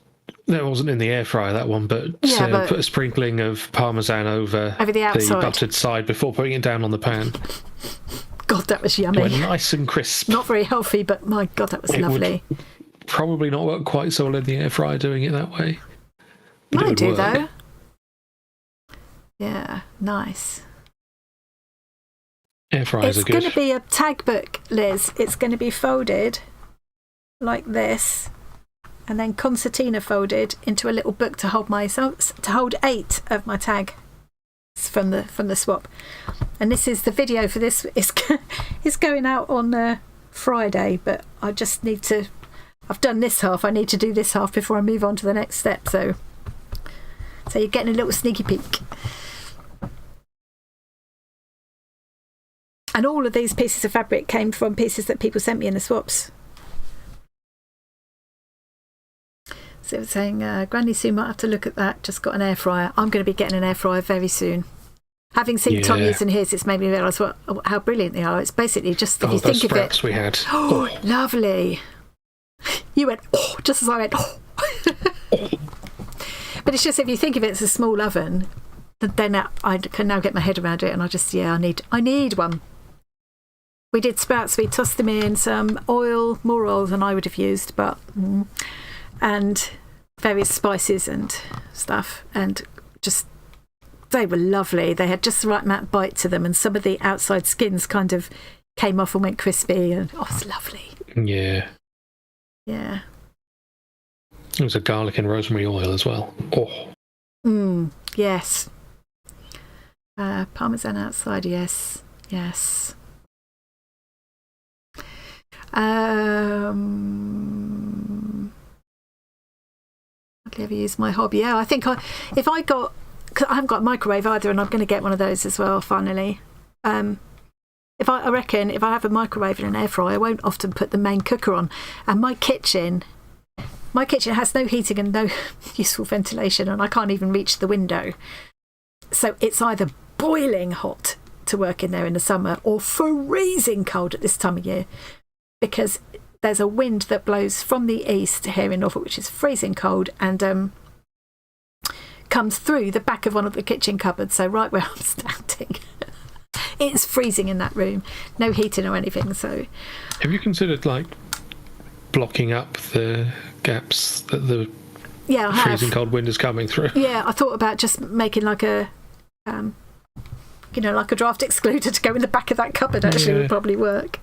that wasn't in the air fryer, that one, but put a sprinkling of parmesan over the outside, the buttered side before putting it down on the pan. God, that was yummy. It went nice and crisp. Not very healthy, but my God, that was lovely. Would probably not work quite so well in the air fryer doing it that way. Might do, though. Yeah, nice. Air fryers are good. It's going to be a tag book, Liz. It's going to be folded like this, and then concertina folded into a little book to hold 8 of my tags from the swap. And this is the video for this. It's going out on Friday, but I just need to. I've done this half. I need to do this half before I move on to the next step. So you're getting a little sneaky peek. And all of these pieces of fabric came from pieces that people sent me in the swaps. So it was saying, Granny Sue might have to look at that. Just got an air fryer. I'm going to be getting an air fryer very soon. Having seen Tom using his, it's made me realise how brilliant they are. It's basically just, if you think of it. We had. Oh, lovely. You went, oh, just as I went, oh. But it's just, if you think of it as a small oven, then I can now get my head around it, and I need one. We did sprouts, we tossed them in some oil, more oil than I would have used, and various spices and stuff, and just, they were lovely. They had just the right amount of bite to them, and some of the outside skins kind of came off and went crispy, and it was lovely. Yeah. Yeah. It was a garlic and rosemary oil as well. Oh. Yes. Parmesan outside, yes. Hardly ever use my hob. Yeah, I think I haven't got a microwave either, and I'm going to get one of those as well finally. I reckon if I have a microwave and an air fryer, I won't often put the main cooker on. And my kitchen has no heating and no useful ventilation, and I can't even reach the window. So it's either boiling hot to work in there in the summer or freezing cold at this time of year, because there's a wind that blows from the east here in Norfolk, which is freezing cold, and comes through the back of one of the kitchen cupboards, so right where I'm standing. It's freezing in that room. No heating or anything. So, have you considered like blocking up the gaps that the freezing cold wind is coming through? Yeah, I thought about just making like a, like a draft excluder to go in the back of that cupboard. Actually, would probably work.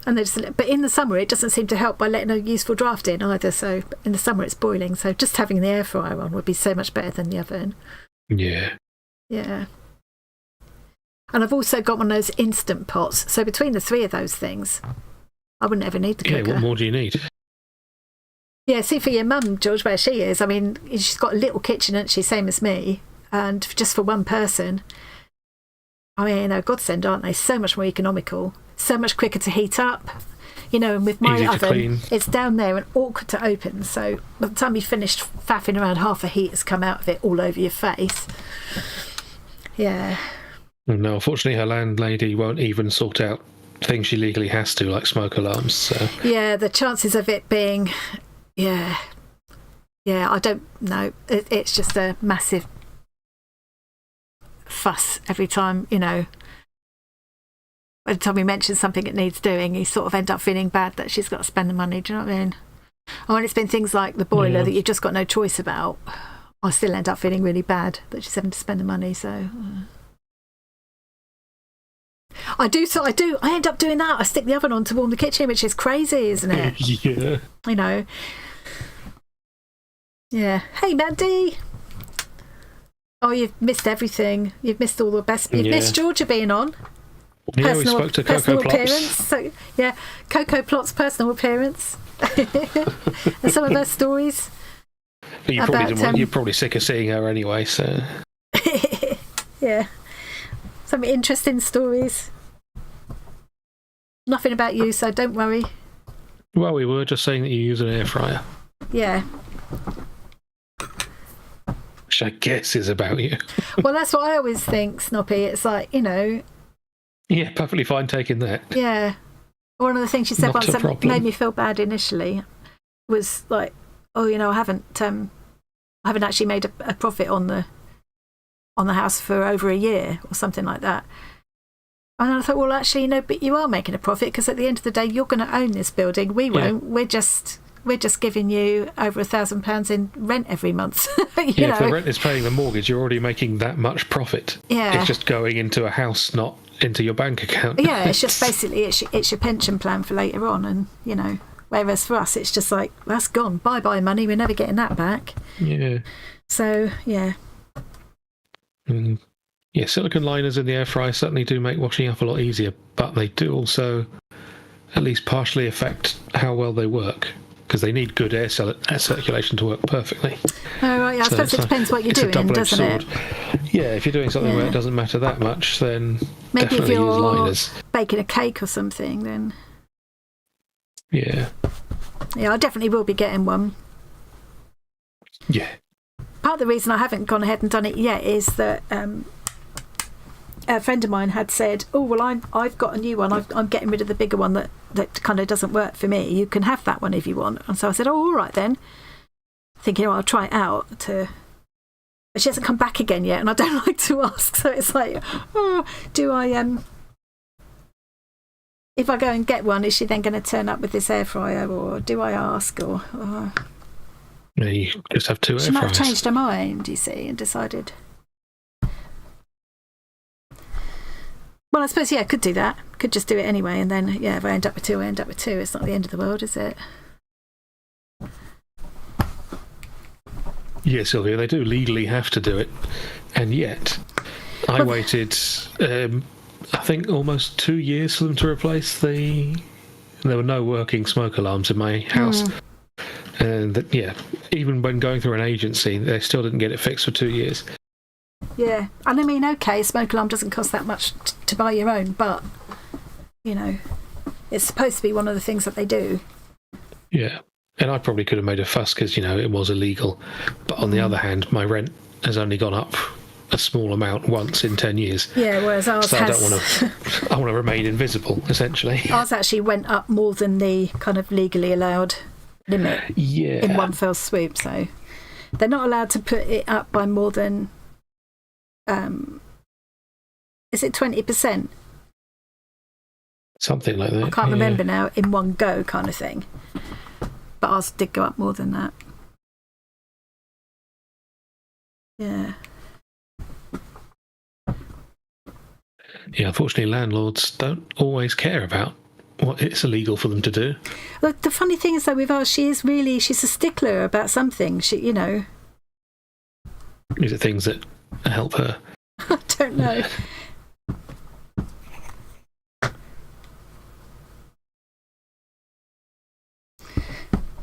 And but in the summer, it doesn't seem to help by letting a useful draft in either. So in the summer, it's boiling. So just having the air fryer on would be so much better than the oven. Yeah. Yeah. And I've also got one of those instant pots. So between the three of those things, I wouldn't ever need the cooker. Yeah, what more do you need? Yeah, see, for your mum, George, where she is, I mean, she's got a little kitchen, isn't she, same as me, and just for one person, I mean, a godsend, aren't they? So much more economical, so much quicker to heat up, and with my oven, it's down there and awkward to open, so by the time you finished faffing around, half the heat has come out of it all over your face. Yeah. No, unfortunately, her landlady won't even sort out things she legally has to, like smoke alarms. So. Yeah, the chances of it being, I don't know. It's just a massive fuss every time, by the time we mention something it needs doing, you sort of end up feeling bad that she's got to spend the money. Do you know what I mean? And when it's been things like the boiler that you've just got no choice about, I still end up feeling really bad that she's having to spend the money, so... I end up doing that. I stick the oven on to warm the kitchen, which is crazy, isn't it? Yeah. Yeah. Hey, Mandy. Oh, you've missed everything. You've missed all the best. You've missed Georgia being on. Yeah, we spoke to Coco appearance. So, yeah, Coco Plot's personal appearance. And some of her stories. But you're probably sick of seeing her anyway, so... Yeah. Some interesting stories. Nothing about you, so don't worry. Well, we were just saying that you use an air fryer. Yeah. Which I guess is about you. Well, that's what I always think, Snoppy. It's like, Yeah, perfectly fine taking that. Yeah. One of the things she said once that made me feel bad initially was like, I haven't actually made a profit on the house for over a year or something like that. And I thought, well, actually, but you are making a profit because at the end of the day, you're going to own this building. We won't. We're just giving you over £1,000 in rent every month. If the rent is paying the mortgage, you're already making that much profit. Yeah. It's just going into a house, not into your bank account. Yeah, it's just basically it's your pension plan for later on, and whereas for us, it's just like that's gone. Bye money. We're never getting that back. Yeah. So yeah. Yeah, silicone liners in the air fryer certainly do make washing up a lot easier, but they do also at least partially affect how well they work, because they need good air circulation to work perfectly. Oh, right, yeah, I suppose it depends what you're doing, doesn't it? Yeah, if you're doing something where it doesn't matter that much, then maybe definitely if you're use liners. Baking a cake or something, then... Yeah. Yeah, I definitely will be getting one. Yeah. Part of the reason I haven't gone ahead and done it yet is that a friend of mine had said, "Oh well, I've got a new one. I'm getting rid of the bigger one that kind of doesn't work for me. You can have that one if you want." And so I said, "Oh, all right then." Thinking, I'll try it out. But she hasn't come back again yet, and I don't like to ask. So it's like, do I if I go and get one, is she then going to turn up with this air fryer, or do I ask, or? Yeah, you just have two air fryers. She might have changed her mind, you see, and decided. Well, I suppose, I could do that. Could just do it anyway, and then, if I end up with two, I end up with two. It's not the end of the world, is it? Yeah, Sylvia, they do legally have to do it. And yet, I waited, I think, almost 2 years for them to replace there were no working smoke alarms in my house. And, even when going through an agency, they still didn't get it fixed for 2 years. Yeah, and I mean, okay, a smoke alarm doesn't cost that much to buy your own, but, it's supposed to be one of the things that they do. Yeah, and I probably could have made a fuss because, it was illegal. But on the other hand, my rent has only gone up a small amount once in 10 years. Yeah, whereas ours so I want to remain invisible, essentially. Ours actually went up more than the kind of legally allowed limit in one fell swoop. So they're not allowed to put it up by more than, is it 20%? Something like that. I can't remember now, in one go kind of thing. But ours did go up more than that. Yeah. Yeah, unfortunately, landlords don't always care about what it's illegal for them to do. Look, the funny thing is, though, with ours, she's a stickler about something. She, you know. Is it things that help her? I don't know.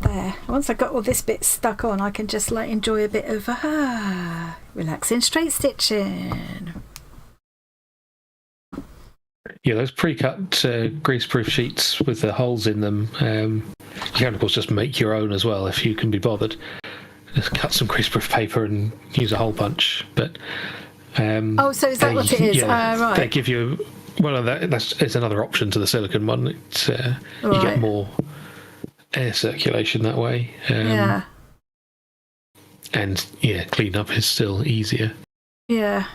There. Once I got all this bit stuck on, I can just like enjoy a bit of relaxing straight stitching. Yeah, those pre-cut greaseproof sheets with the holes in them, you can of course just make your own as well if you can be bothered. Just cut some greaseproof paper and use a hole punch. But so is that what it is? Yeah, right. They give you it's another option to the silicone one. It's you get more air circulation that way. And clean up is still easier. Yeah.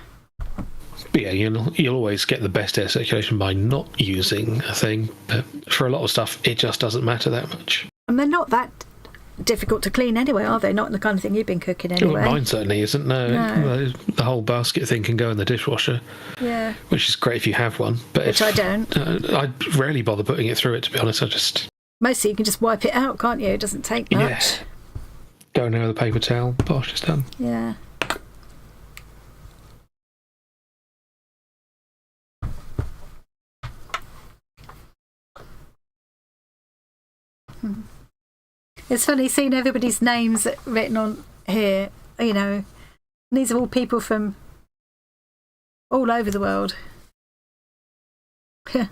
But yeah, you'll always get the best air circulation by not using a thing. But for a lot of stuff, it just doesn't matter that much. And they're not that difficult to clean anyway, are they? Not the kind of thing you've been cooking anyway. Well, mine certainly isn't. No. The whole basket thing can go in the dishwasher. Yeah. Which is great if you have one. But which I don't. I rarely bother putting it through it, to be honest. Mostly you can just wipe it out, can't you? It doesn't take much. Yeah. Go in there with a paper towel, bosh, it's done. Yeah. It's funny seeing everybody's names written on here, you know. These are all people from all over the world. Yeah.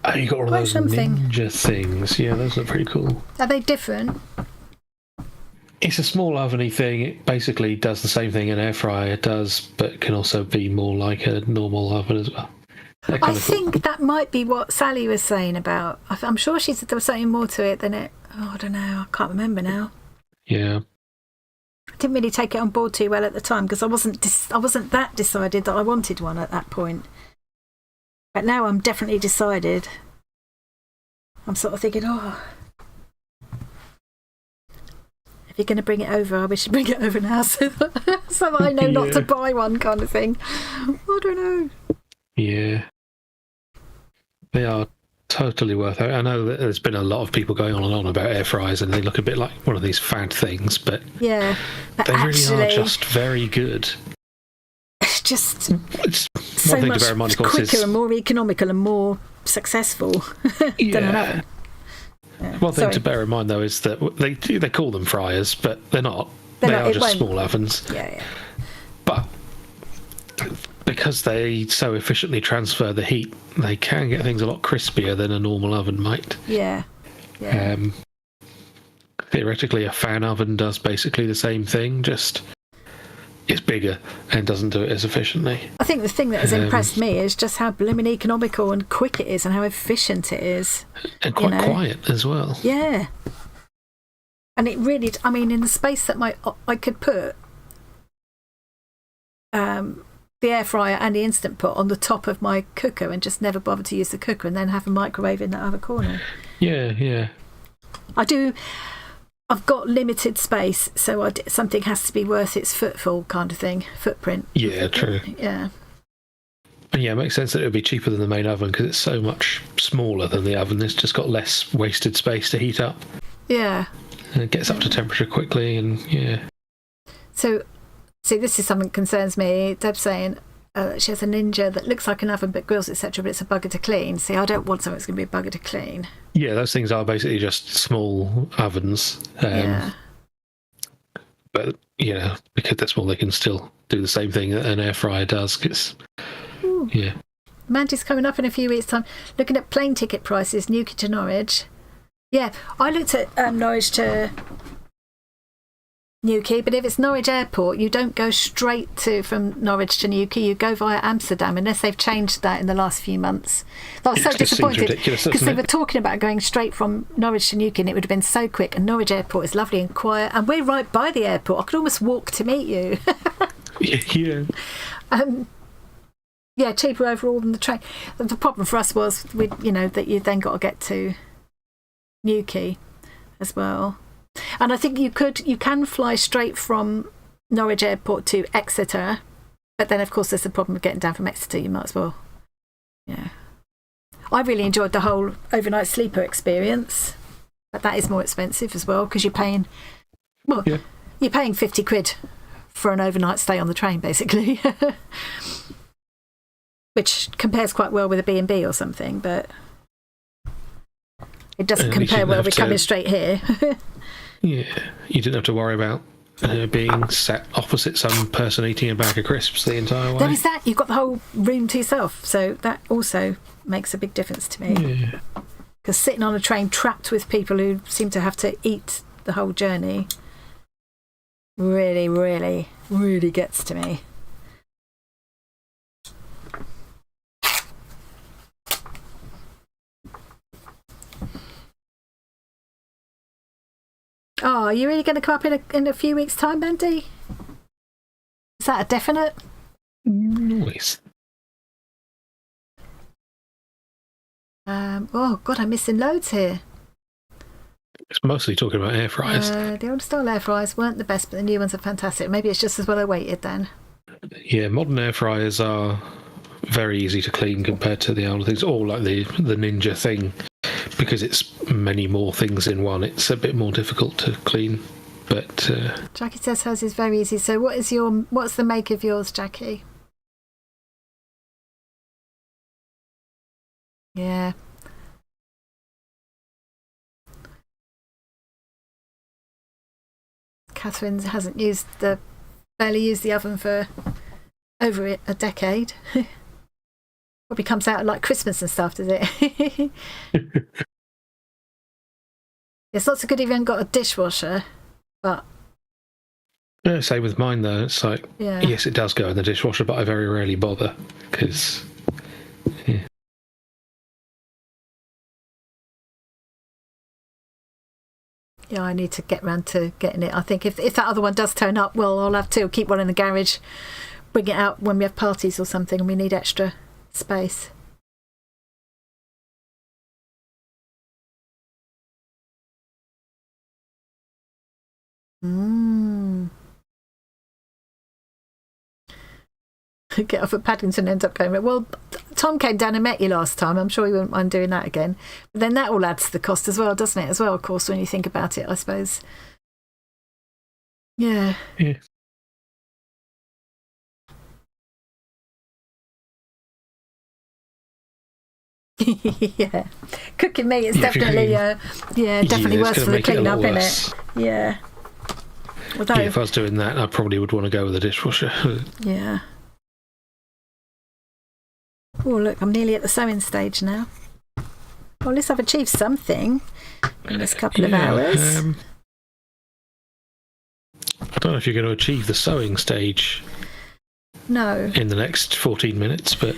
Oh, you got all those ninja things. Yeah, those are pretty cool. Are they different? It's a small oveny thing. It basically does the same thing an air fryer does, but can also be more like a normal oven as well. I think that might be what Sally was saying about. I'm sure she said there was something more to it than it. Oh, I don't know. I can't remember now. Yeah. I didn't really take it on board too well at the time because I wasn't that decided that I wanted one at that point. But now I'm definitely decided. I'm sort of thinking, if you're going to bring it over, we should bring it over now so that I know not to buy one kind of thing. I don't know. Yeah. They are totally worth it. I know that there's been a lot of people going on and on about air fryers and they look a bit like one of these fad things, but yeah, but they really are just very good. It's just so much quicker and more economical and more successful than an oven. Yeah. One thing to bear in mind, though, is that they call them fryers, but they're not. They are just small ovens. Yeah. But because they so efficiently transfer the heat, they can get things a lot crispier than a normal oven might. Yeah. Theoretically, a fan oven does basically the same thing, just it's bigger and doesn't do it as efficiently. I think the thing that has impressed me is just how blooming economical and quick it is and how efficient it is. And quite quiet as well. Yeah. And it really, I mean, in the space that I could put the air fryer and the Instant Pot on the top of my cooker and just never bother to use the cooker and then have a microwave in that other corner. Yeah. I've got limited space, so something has to be worth its footprint. Yeah, true. Yeah. And yeah, it makes sense that it would be cheaper than the main oven because it's so much smaller than the oven. It's just got less wasted space to heat up. Yeah. And it gets up to temperature quickly and yeah. So, see, this is something that concerns me. Deb's saying she has a Ninja that looks like an oven but grills, etc., but it's a bugger to clean. See, I don't want something that's going to be a bugger to clean. Yeah, those things are basically just small ovens. Yeah. But, because they're small, they can still do the same thing that an air fryer does. Yeah. Mandy's coming up in a few weeks' time. Looking at plane ticket prices, Newquay to Norwich. Yeah, I looked at Norwich to Newquay, but if it's Norwich Airport, you don't go straight from Norwich to Newquay. You go via Amsterdam, unless they've changed that in the last few months. I was so disappointed because they were talking about going straight from Norwich to Newquay, and it would have been so quick. And Norwich Airport is lovely and quiet, and we're right by the airport. I could almost walk to meet you. Yeah. Yeah, cheaper overall than the train. The problem for us was, that you then got to get to Newquay as well. And I think you can fly straight from Norwich Airport to Exeter, but then of course there's the problem of getting down from Exeter. You might as well. Yeah, I really enjoyed the whole overnight sleeper experience, but that is more expensive as well because you're paying. Well, yeah. You're paying £50 for an overnight stay on the train, basically, which compares quite well with a B&B or something, but it doesn't compare well with coming straight here. Yeah, you didn't have to worry about being sat opposite some person eating a bag of crisps the entire way. There is that. You've got the whole room to yourself, so that also makes a big difference to me. Yeah. Because sitting on a train trapped with people who seem to have to eat the whole journey really, really, really gets to me. Oh, are you really going to come up in a few weeks' time, Bendy? Is that a definite? Nice. Oh, God, I'm missing loads here. It's mostly talking about air fryers. The old style air fryers weren't the best, but the new ones are fantastic. Maybe it's just as well I waited then. Yeah, modern air fryers are very easy to clean compared to the older things, or like the Ninja thing. Because it's many more things in one, it's a bit more difficult to clean. But Jackie says hers is very easy. So what's the make of yours, Jackie? Yeah. Catherine hasn't barely used the oven for over a decade. Probably comes out like Christmas and stuff, does it? It's not so good if you haven't got a dishwasher, but... Same with mine, though. It's like, yes, it does go in the dishwasher, but I very rarely bother, because... Yeah. Yeah, I need to get round to getting it. I think if that other one does turn up, well, I'll have to keep one in the garage, bring it out when we have parties or something and we need extra space. Get off at Paddington, end up going, well, Tom came down and met you last time. I'm sure he wouldn't mind doing that again. But then that all adds to the cost as well, doesn't it? As well, of course, when you think about it, I suppose. Yeah. Yeah. Yeah. Cooking meat is definitely, definitely worse for the clean up, isn't it? Yeah. Although, if I was doing that, I probably would want to go with a dishwasher. Yeah. Oh, look, I'm nearly at the sewing stage now. Well, at least I've achieved something in this couple of hours. I don't know if you're going to achieve the sewing stage. No. In the next 14 minutes, but...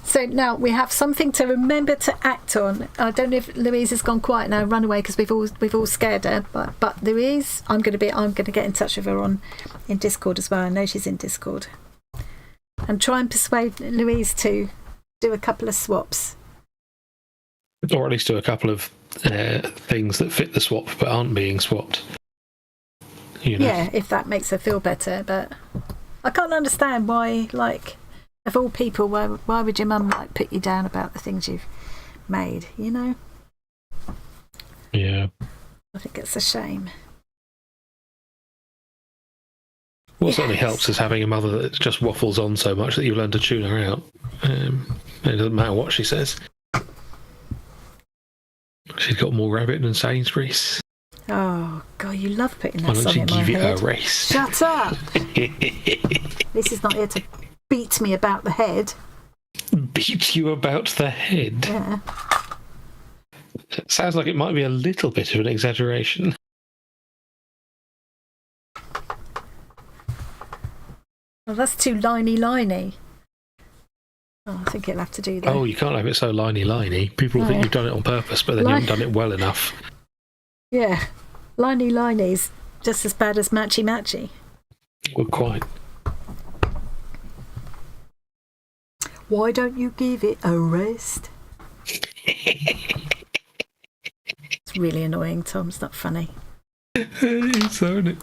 So now we have something to remember to act on. I don't know if Louise has gone quiet now, run away because we've all scared her. But Louise, I'm going to get in touch with her in Discord as well. I know she's in Discord, and try and persuade Louise to do a couple of swaps, or at least do a couple of things that fit the swap but aren't being swapped. You know? Yeah, if that makes her feel better. But I can't understand why, like, of all people, why would your mum put you down about the things you've made, you know? Yeah. I think it's a shame. What certainly helps is having a mother that just waffles on so much that you learn to tune her out. It doesn't matter what she says. She's got more rabbit than Sainsbury's. Oh, God, you love putting that song in my head. Why don't you give it a race? Shut up! This is not here to beat me about the head. Beat you about the head? Yeah. It sounds like it might be a little bit of an exaggeration. Oh, that's too liney. Oh, I think it'll have to do that. Oh, you can't have it so liney. People think you've done it on purpose, but then you haven't done it well enough. Yeah, liney's just as bad as matchy. Well, quite. Why don't you give it a rest? It's really annoying, Tom. It's not funny. It's so, isn't it?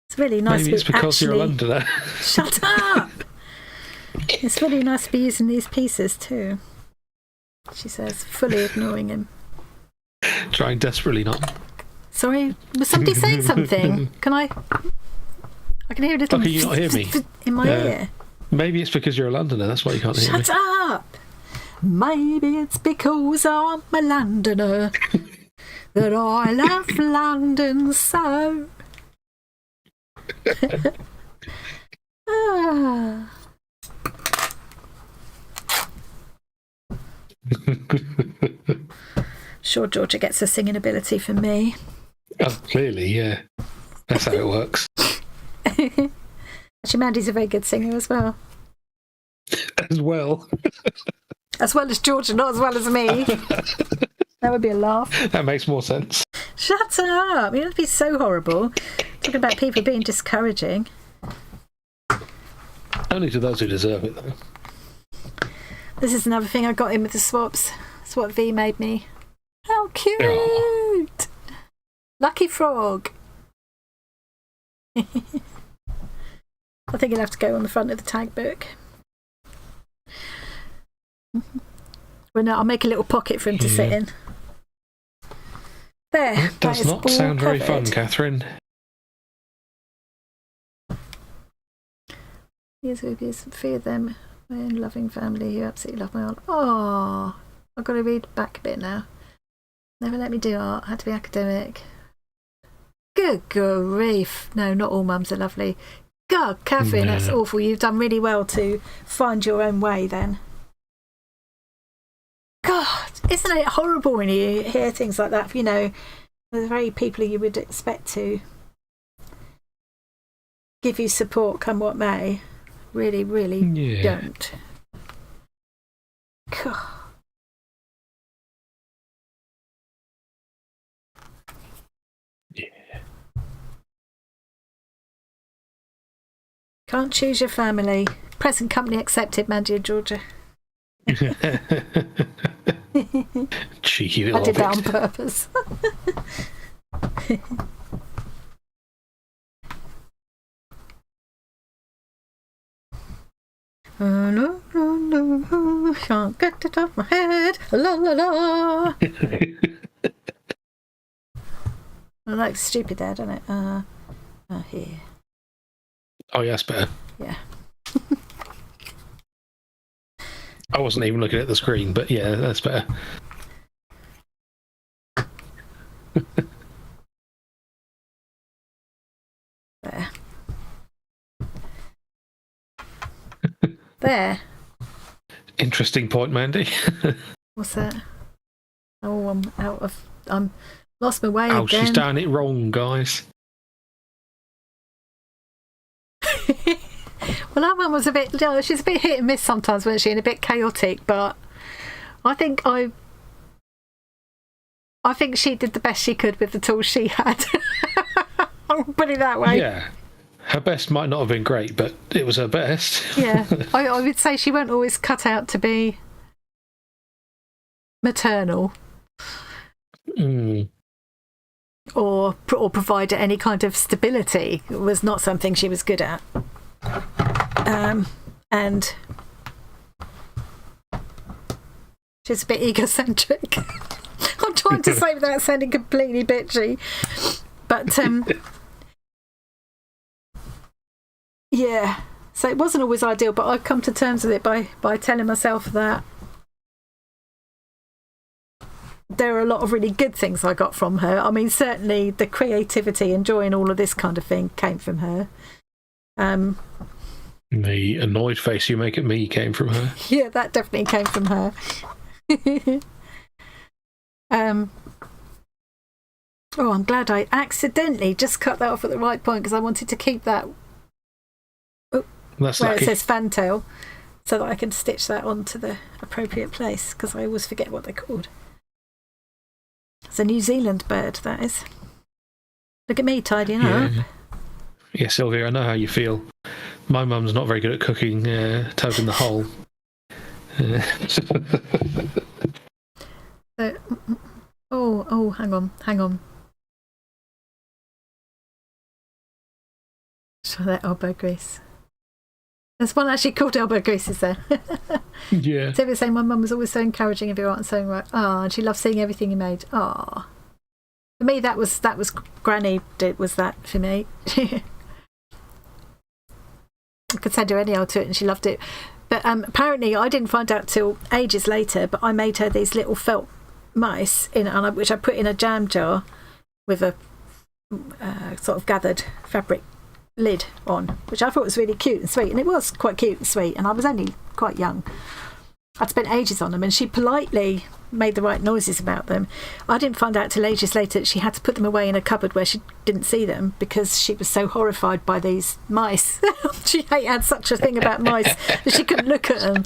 It's really nice. Maybe it's because you're a Londoner. Shut up! It's really nice to be using these pieces too. She says, fully ignoring him. Trying desperately not. Sorry, was somebody saying something? I can hear a little. Can you not hear me? In my ear. Maybe it's because you're a Londoner, that's why you can't hear me. Shut up! Maybe it's because I'm a Londoner that I love London so. Sure, Georgia gets a singing ability from me. Oh, clearly, yeah. That's how it works. Actually, Mandy's a very good singer as well. As well as Georgia, not as well as me. That would be a laugh. That makes more sense. Shut up! You don't be so horrible. Talking about people being discouraging. Only to those who deserve it, though. This is another thing I got in with the swaps. It's what V made me. How cute! Oh. Lucky frog. I think it'll have to go on the front of the tag book. Well, no, I'll make a little pocket for him to sit in. There. That does not sound very fun, Catherine. Yes, we be three of them. My own loving family who absolutely love my art. Oh, I've got to read back a bit now. Never let me do art. Had to be academic. Good grief. No, not all mums are lovely. God, Catherine, that's awful. You've done really well to find your own way then. God, isn't it horrible when you hear things like that? You know, the very people you would expect to give you support come what may, really don't. God. Yeah. Can't choose your family. Present company accepted, Mandy and Georgia. Cheeky little I did that on purpose. No, can't get it off my head. La la la. I like stupid there, don't it? Here. Oh, yeah, that's better. Yeah. I wasn't even looking at the screen, but yeah, that's better. There. There. Interesting point, Mandy. What's that? Oh, I'm lost my way again. She's done it wrong, guys. Well, that one was a bit. She's a bit hit and miss sometimes, wasn't she? And a bit chaotic, but I think she did the best she could with the tools she had. I'll put it that way. Yeah, her best might not have been great, but it was her best. Yeah, I would say she weren't always cut out to be maternal. Or provide any kind of stability. It was not something she was good at. And she's a bit egocentric. I'm trying to say without sounding completely bitchy. But yeah. So it wasn't always ideal, but I've come to terms with it by telling myself that there are a lot of really good things I got from her. I mean, certainly the creativity, enjoying all of this kind of thing came from her. The annoyed face you make at me came from her. Yeah, that definitely came from her. Oh, I'm glad I accidentally just cut that off at the right point because I wanted to keep that That's where lucky. It says fantail, so that I can stitch that onto the appropriate place, because I always forget what they're called. It's a New Zealand bird, that is. Look at me tidying up. Yeah, Sylvia, I know how you feel. My mum's not very good at cooking toad in the hole. Oh, hang on. Try that elbow grease. There's one actually called elbow grease, is there? Yeah. So was saying my mum was always so encouraging of your art and sewing work. And she loved seeing everything you made. For me, that was Granny was that for me. I could send her any old to it, and she loved it. But apparently, I didn't find out till ages later. But I made her these little felt mice which I put in a jam jar with a sort of gathered fabric lid on, which I thought was really cute and sweet, and it was quite cute and sweet, and I was only quite young. I'd spent ages on them, and she politely made the right noises about them. I didn't find out till ages later that she had to put them away in a cupboard where she didn't see them, because she was so horrified by these mice. She had such a thing about mice that she couldn't look at them.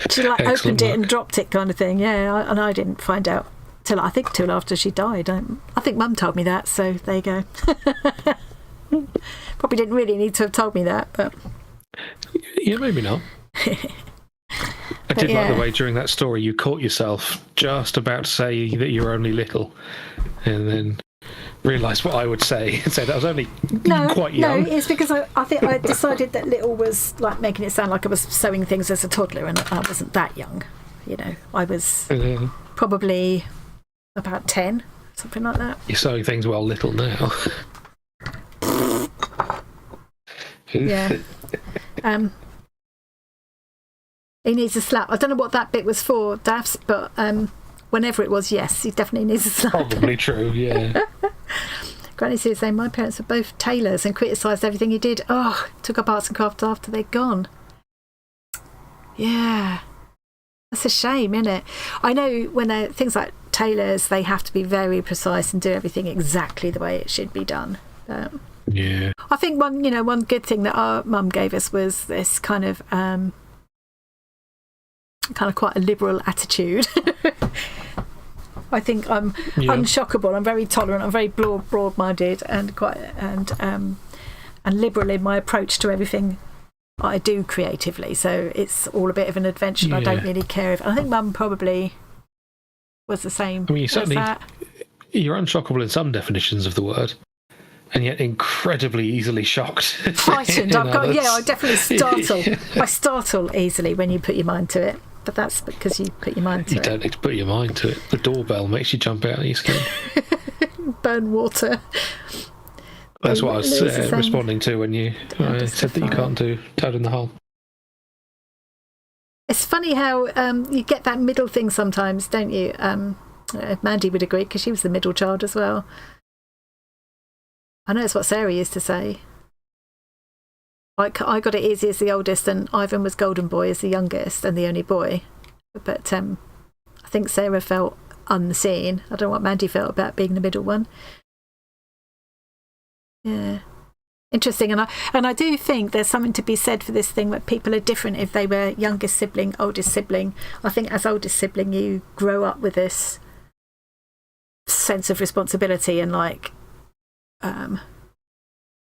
She opened it and dropped it, kind of thing. Yeah, and I didn't find out till after she died. I think Mum told me that, so there you go. Probably didn't really need to have told me that, but yeah, maybe not. I did like the way during that story you caught yourself just about to say that you were only little, and then realised what I would say and said I was only quite young. No, it's because I think I decided that little was like making it sound like I was sewing things as a toddler, and I wasn't that young. I was probably about 10, something like that. You're sewing things well little now. Yeah. He needs a slap. I don't know what that bit was for, Daphs, but whenever it was, yes, he definitely needs a slap. Probably true, yeah. Granny Sue was saying my parents were both tailors and criticised everything he did. Took up arts and crafts after they'd gone. Yeah. That's a shame, isn't it? I know when things like tailors, they have to be very precise and do everything exactly the way it should be done. Yeah. I think one good thing that our mum gave us was this kind of quite a liberal attitude. I think I'm unshockable. I'm very tolerant. I'm very broad-minded and and liberal in my approach to everything I do creatively. So it's all a bit of an adventure. Yeah. I don't really care if. I think Mum probably was the same. I mean, you're unshockable in some definitions of the word, and yet incredibly easily shocked. Frightened. I definitely startle. I startle easily when you put your mind to it. But that's because you put your mind to it. You don't need to put your mind to it. The doorbell makes you jump out of your skin. Burn water. That's what I was responding to when you said that you can't do Toad in the Hole. It's funny how you get that middle thing sometimes, don't you? Mandy would agree, because she was the middle child as well. I know it's what Sarah used to say. I got it easy as the oldest, and Ivan was golden boy as the youngest and the only boy. But I think Sarah felt unseen. I don't know what Mandy felt about being the middle one. Yeah, interesting. And I do think there's something to be said for this thing that people are different if they were youngest sibling, oldest sibling. I think as oldest sibling, you grow up with this sense of responsibility and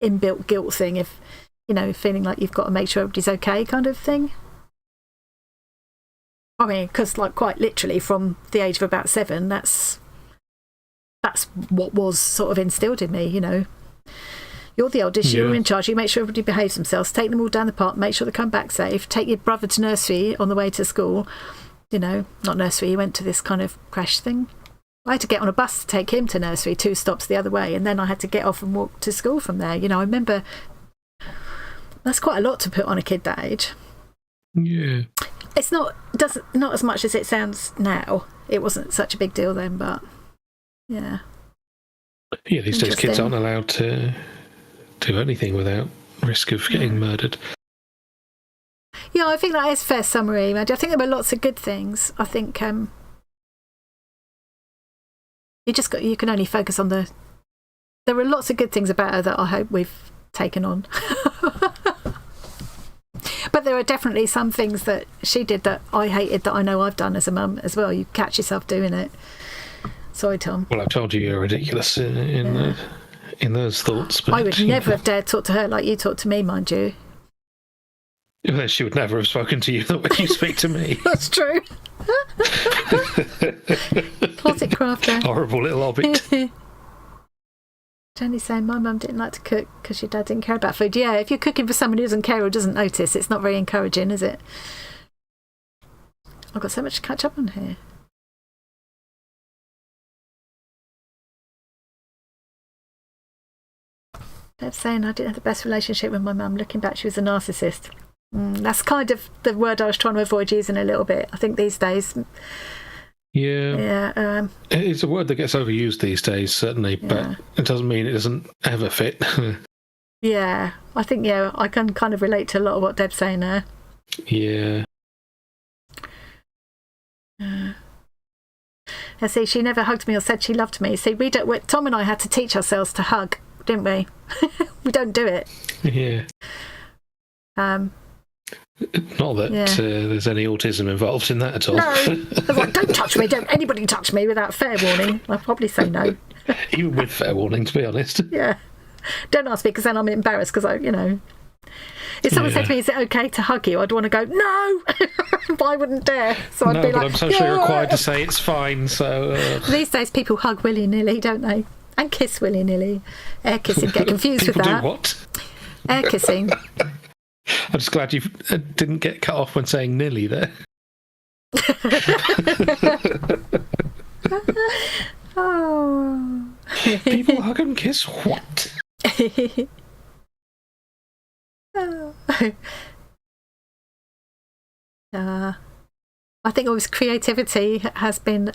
inbuilt guilt thing if. Feeling like you've got to make sure everybody's okay, kind of thing. I mean, because quite literally from the age of about 7, that's what was sort of instilled in me. You're the oldest, you're in charge. You make sure everybody behaves themselves. Take them all down the park. Make sure they come back safe. Take your brother to nursery on the way to school. Not nursery. He went to this kind of crash thing. I had to get on a bus to take him to nursery, 2 stops the other way, and then I had to get off and walk to school from there. I remember. That's quite a lot to put on a kid that age. Yeah. It's not as much as it sounds now. It wasn't such a big deal then, but yeah. Yeah, these days kids aren't allowed to do anything without risk of getting murdered. Yeah, I think that is a fair summary, Mandy. I think there were lots of good things. I think you can only focus on there were lots of good things about her that I hope we've taken on. But there are definitely some things that she did that I hated that I know I've done as a mum as well. You catch yourself doing it. Sorry, Tom. Well, I've told you you're ridiculous in those thoughts. But, I would never have dared talk to her like you talk to me, mind you. Well, she would never have spoken to you the way you speak to me. That's true. Closet crafter. Horrible little hobbit. Jenny's saying my mum didn't like to cook because your dad didn't care about food. Yeah, if you're cooking for someone who doesn't care or doesn't notice, it's not very encouraging, is it? I've got so much to catch up on here. They're saying I didn't have the best relationship with my mum. Looking back, she was a narcissist. That's kind of the word I was trying to avoid using a little bit. I think these days... Yeah, it's a word that gets overused these days, certainly, but it doesn't mean it doesn't ever fit. Yeah, I think, I can kind of relate to a lot of what Deb's saying there. Yeah. I see, she never hugged me or said she loved me. See, Tom and I had to teach ourselves to hug, didn't we? We don't do it. Yeah. Not that there's any autism involved in that at all. No, I was like, don't touch me, don't anybody touch me without fair warning. I'd probably say no. Even with fair warning, to be honest. Yeah. Don't ask me because then I'm embarrassed because if someone said to me, is it okay to hug you? I'd want to go, no, but I wouldn't dare. So I'd be like, I'm socially required to say it's fine, so... These days people hug willy-nilly, don't they? And kiss willy-nilly. Air kissing, get confused with that. Do what? Air kissing. I'm just glad you didn't get cut off when saying nilly there. Oh. People hug and kiss what? I think always creativity has been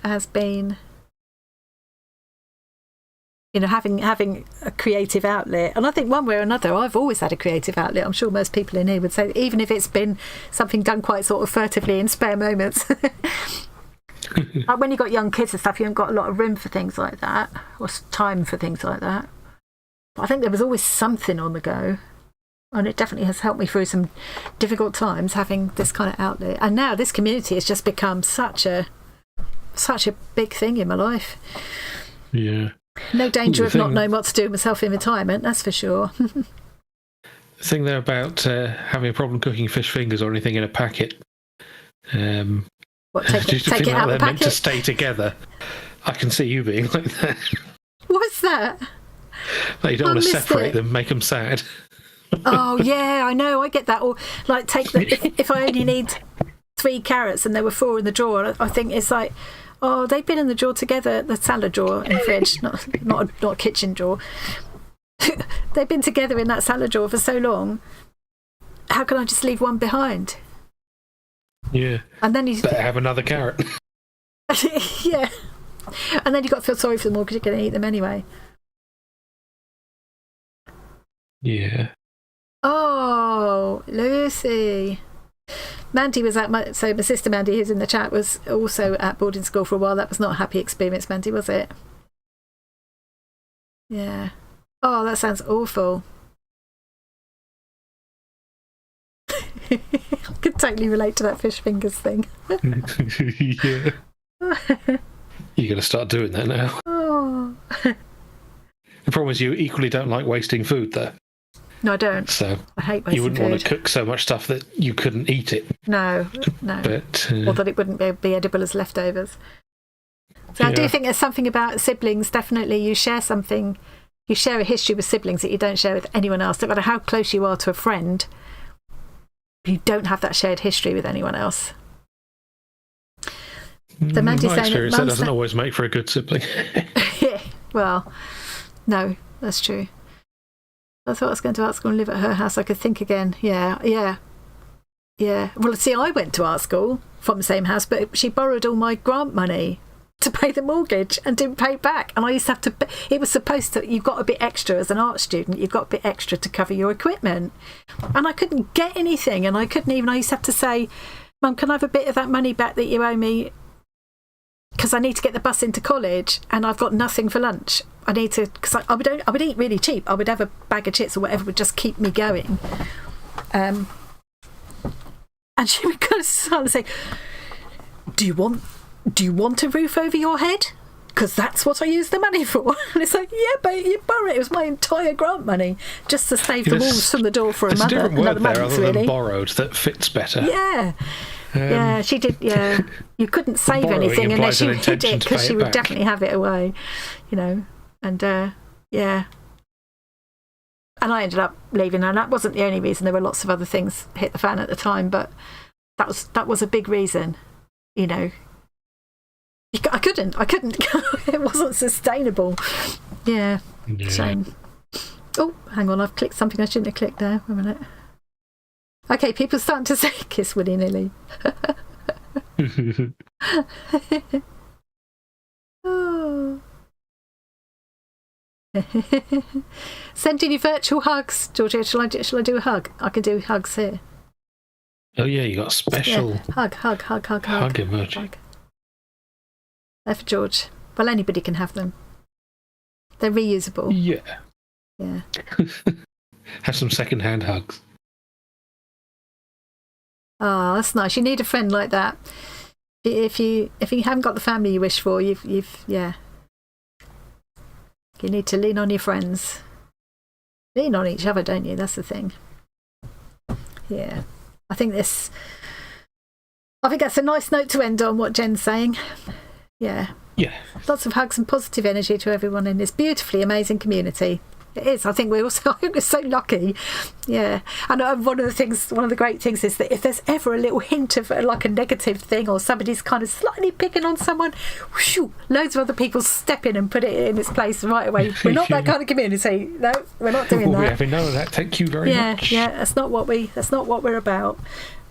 having a creative outlet, and I think one way or another I've always had a creative outlet. I'm sure most people in here would say that, even if it's been something done quite sort of furtively in spare moments. Like when you've got young kids and stuff, you haven't got a lot of room for things like that or time for things like that. But I think there was always something on the go, and it definitely has helped me through some difficult times having this kind of outlet. And now this community has just become such a big thing in my life. Yeah. No danger of not knowing what to do with myself in retirement, that's for sure. The thing there about having a problem cooking fish fingers or anything in a packet. What, take it out of the packet? Meant to stay together. I can see you being like that. What's that? Like you don't want to separate them, make them sad. Oh yeah, I know. I get that. Or like if I only need 3 carrots and there were 4 in the drawer, I think it's like, oh, they've been in the drawer together, the salad drawer in the fridge, not a kitchen drawer. They've been together in that salad drawer for so long. How can I just leave one behind? Yeah. And then you better have another carrot. Yeah. And then you've got to feel sorry for them all because you're going to eat them anyway. Yeah. Oh, Lucy. Mandy was at my sister Mandy, who's in the chat, was also at boarding school for a while. That was not a happy experience, Mandy, was it? Yeah. Oh, that sounds awful. I could totally relate to that fish fingers thing. Yeah. You're going to start doing that now. Oh. The problem is you equally don't like wasting food, though. No, I don't. So I hate wasting you wouldn't food. want to cook so much stuff that you couldn't eat it. No. But, or that it wouldn't be edible as leftovers. So yeah. I do think there's something about siblings. Definitely, you share something. You share a history with siblings that you don't share with anyone else. No matter how close you are to a friend, you don't have that shared history with anyone else. So Mandy's my saying experience, that doesn't always make for a good sibling. Yeah, well, no, that's true. I thought I was going to art school and live at her house. I could think again. Yeah. Well, see, I went to art school from the same house, but she borrowed all my grant money to pay the mortgage and didn't pay it back. And I used to have to, it was supposed to, you've got a bit extra as an art student, you've got a bit extra to cover your equipment. And I couldn't get anything. And I used to have to say, Mum, can I have a bit of that money back that you owe me? Because I need to get the bus into college and I've got nothing for lunch. I need to, because I would eat really cheap. I would have a bag of chips or whatever would just keep me going. And she would kind of start to say, do you want a roof over your head? Because that's what I use the money for. And it's like, yeah, but you borrow it. It was my entire grant money just to save the wolves from the door for another month, other really. Than borrowed that fits better. Yeah. Yeah, she did. Yeah, you couldn't save anything unless you hid it, because she would definitely have it away, you know. And yeah, and I ended up leaving, and that wasn't the only reason. There were lots of other things hit the fan at the time, but that was a big reason, you know. I couldn't. It wasn't sustainable. Yeah. Shame. Oh, hang on, I've clicked something I shouldn't have clicked there. Wait a minute. Okay, people are starting to say kiss willy-nilly. Oh. Send in your virtual hugs, Georgia. Shall I do a hug? I can do hugs here. Oh yeah, you got a special hug emoji. Hug. They're for George. Well, anybody can have them. They're reusable. Yeah. Have some second-hand hugs. Oh, that's nice. You need a friend like that. If you haven't got the family you wish for, you've you need to lean on your friends. Lean on each other, don't you? That's the thing. Yeah. I think that's a nice note to end on, what Jen's saying. Yeah. Yeah. Lots of hugs and positive energy to everyone in this beautifully amazing community. It is. I think we're so lucky. Yeah. And one of the great things is that if there's ever a little hint of like a negative thing, or somebody's kind of slightly picking on someone, whoosh, loads of other people step in and put it in its place right away. We're not that kind of community. No, we're not doing that. We have none of that. Thank you very much. Yeah, that's not what we're about.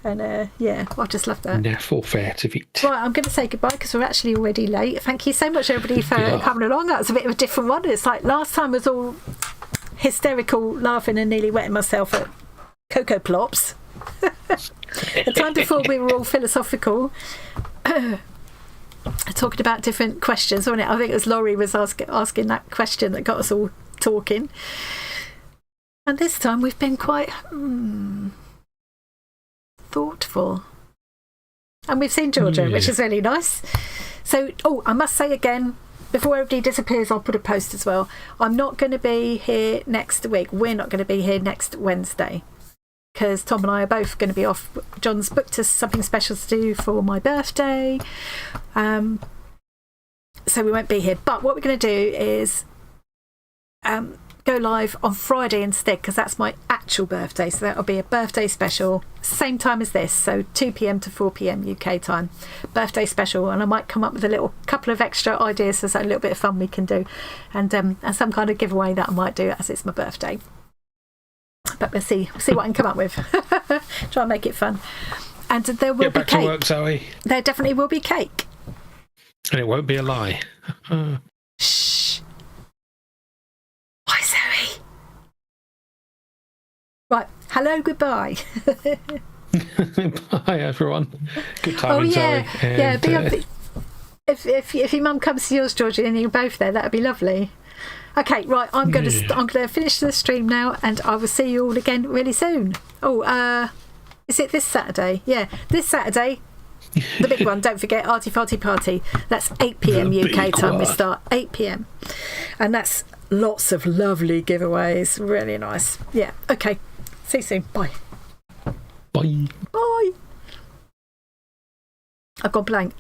And I just love that. Right, I'm going to say goodbye because we're actually already late. Thank you so much, everybody, for coming along. That was a bit of a different one. It's like last time was all hysterical, laughing and nearly wetting myself at Cocoa Plops. The time before we were all philosophical, talking about different questions, wasn't it? I think it was Laurie was asking that question that got us all talking. And this time we've been quite thoughtful, and we've seen Georgia, which is really nice. So I must say again, before everybody disappears, I'll put a post as well. I'm not going to be here next week. We're not going to be here next Wednesday because Tom and I are both going to be off. John's booked us something special to do for my birthday, so we won't be here. But what we're going to do is go live on Friday instead, because that's my actual birthday, so that'll be a birthday special, same time as this, so 2 p.m. to 4 p.m. UK time, birthday special. And I might come up with a couple of extra ideas, so a little bit of fun we can do, and some kind of giveaway that I might do as it's my birthday. But we'll see what I can come up with. Try and make it fun. And there will be cake. Get back to work, Zoe. There definitely will be cake, and it won't be a lie. Shh. Why, Zoe? Right. Hello. Goodbye. Bye, everyone. Good time, Zoe. And, if your mum comes to yours, Georgie, and you're both there, that'd be lovely. Okay, right. I'm going to finish the stream now, and I will see you all again really soon. Is it this Saturday? Yeah, this Saturday. The big one, don't forget, Arty Farty Party. That's 8 p.m. UK time. We start 8 p.m. And that's lots of lovely giveaways. Really nice. Yeah, okay. See you soon. Bye. Bye. Bye. I've gone blank.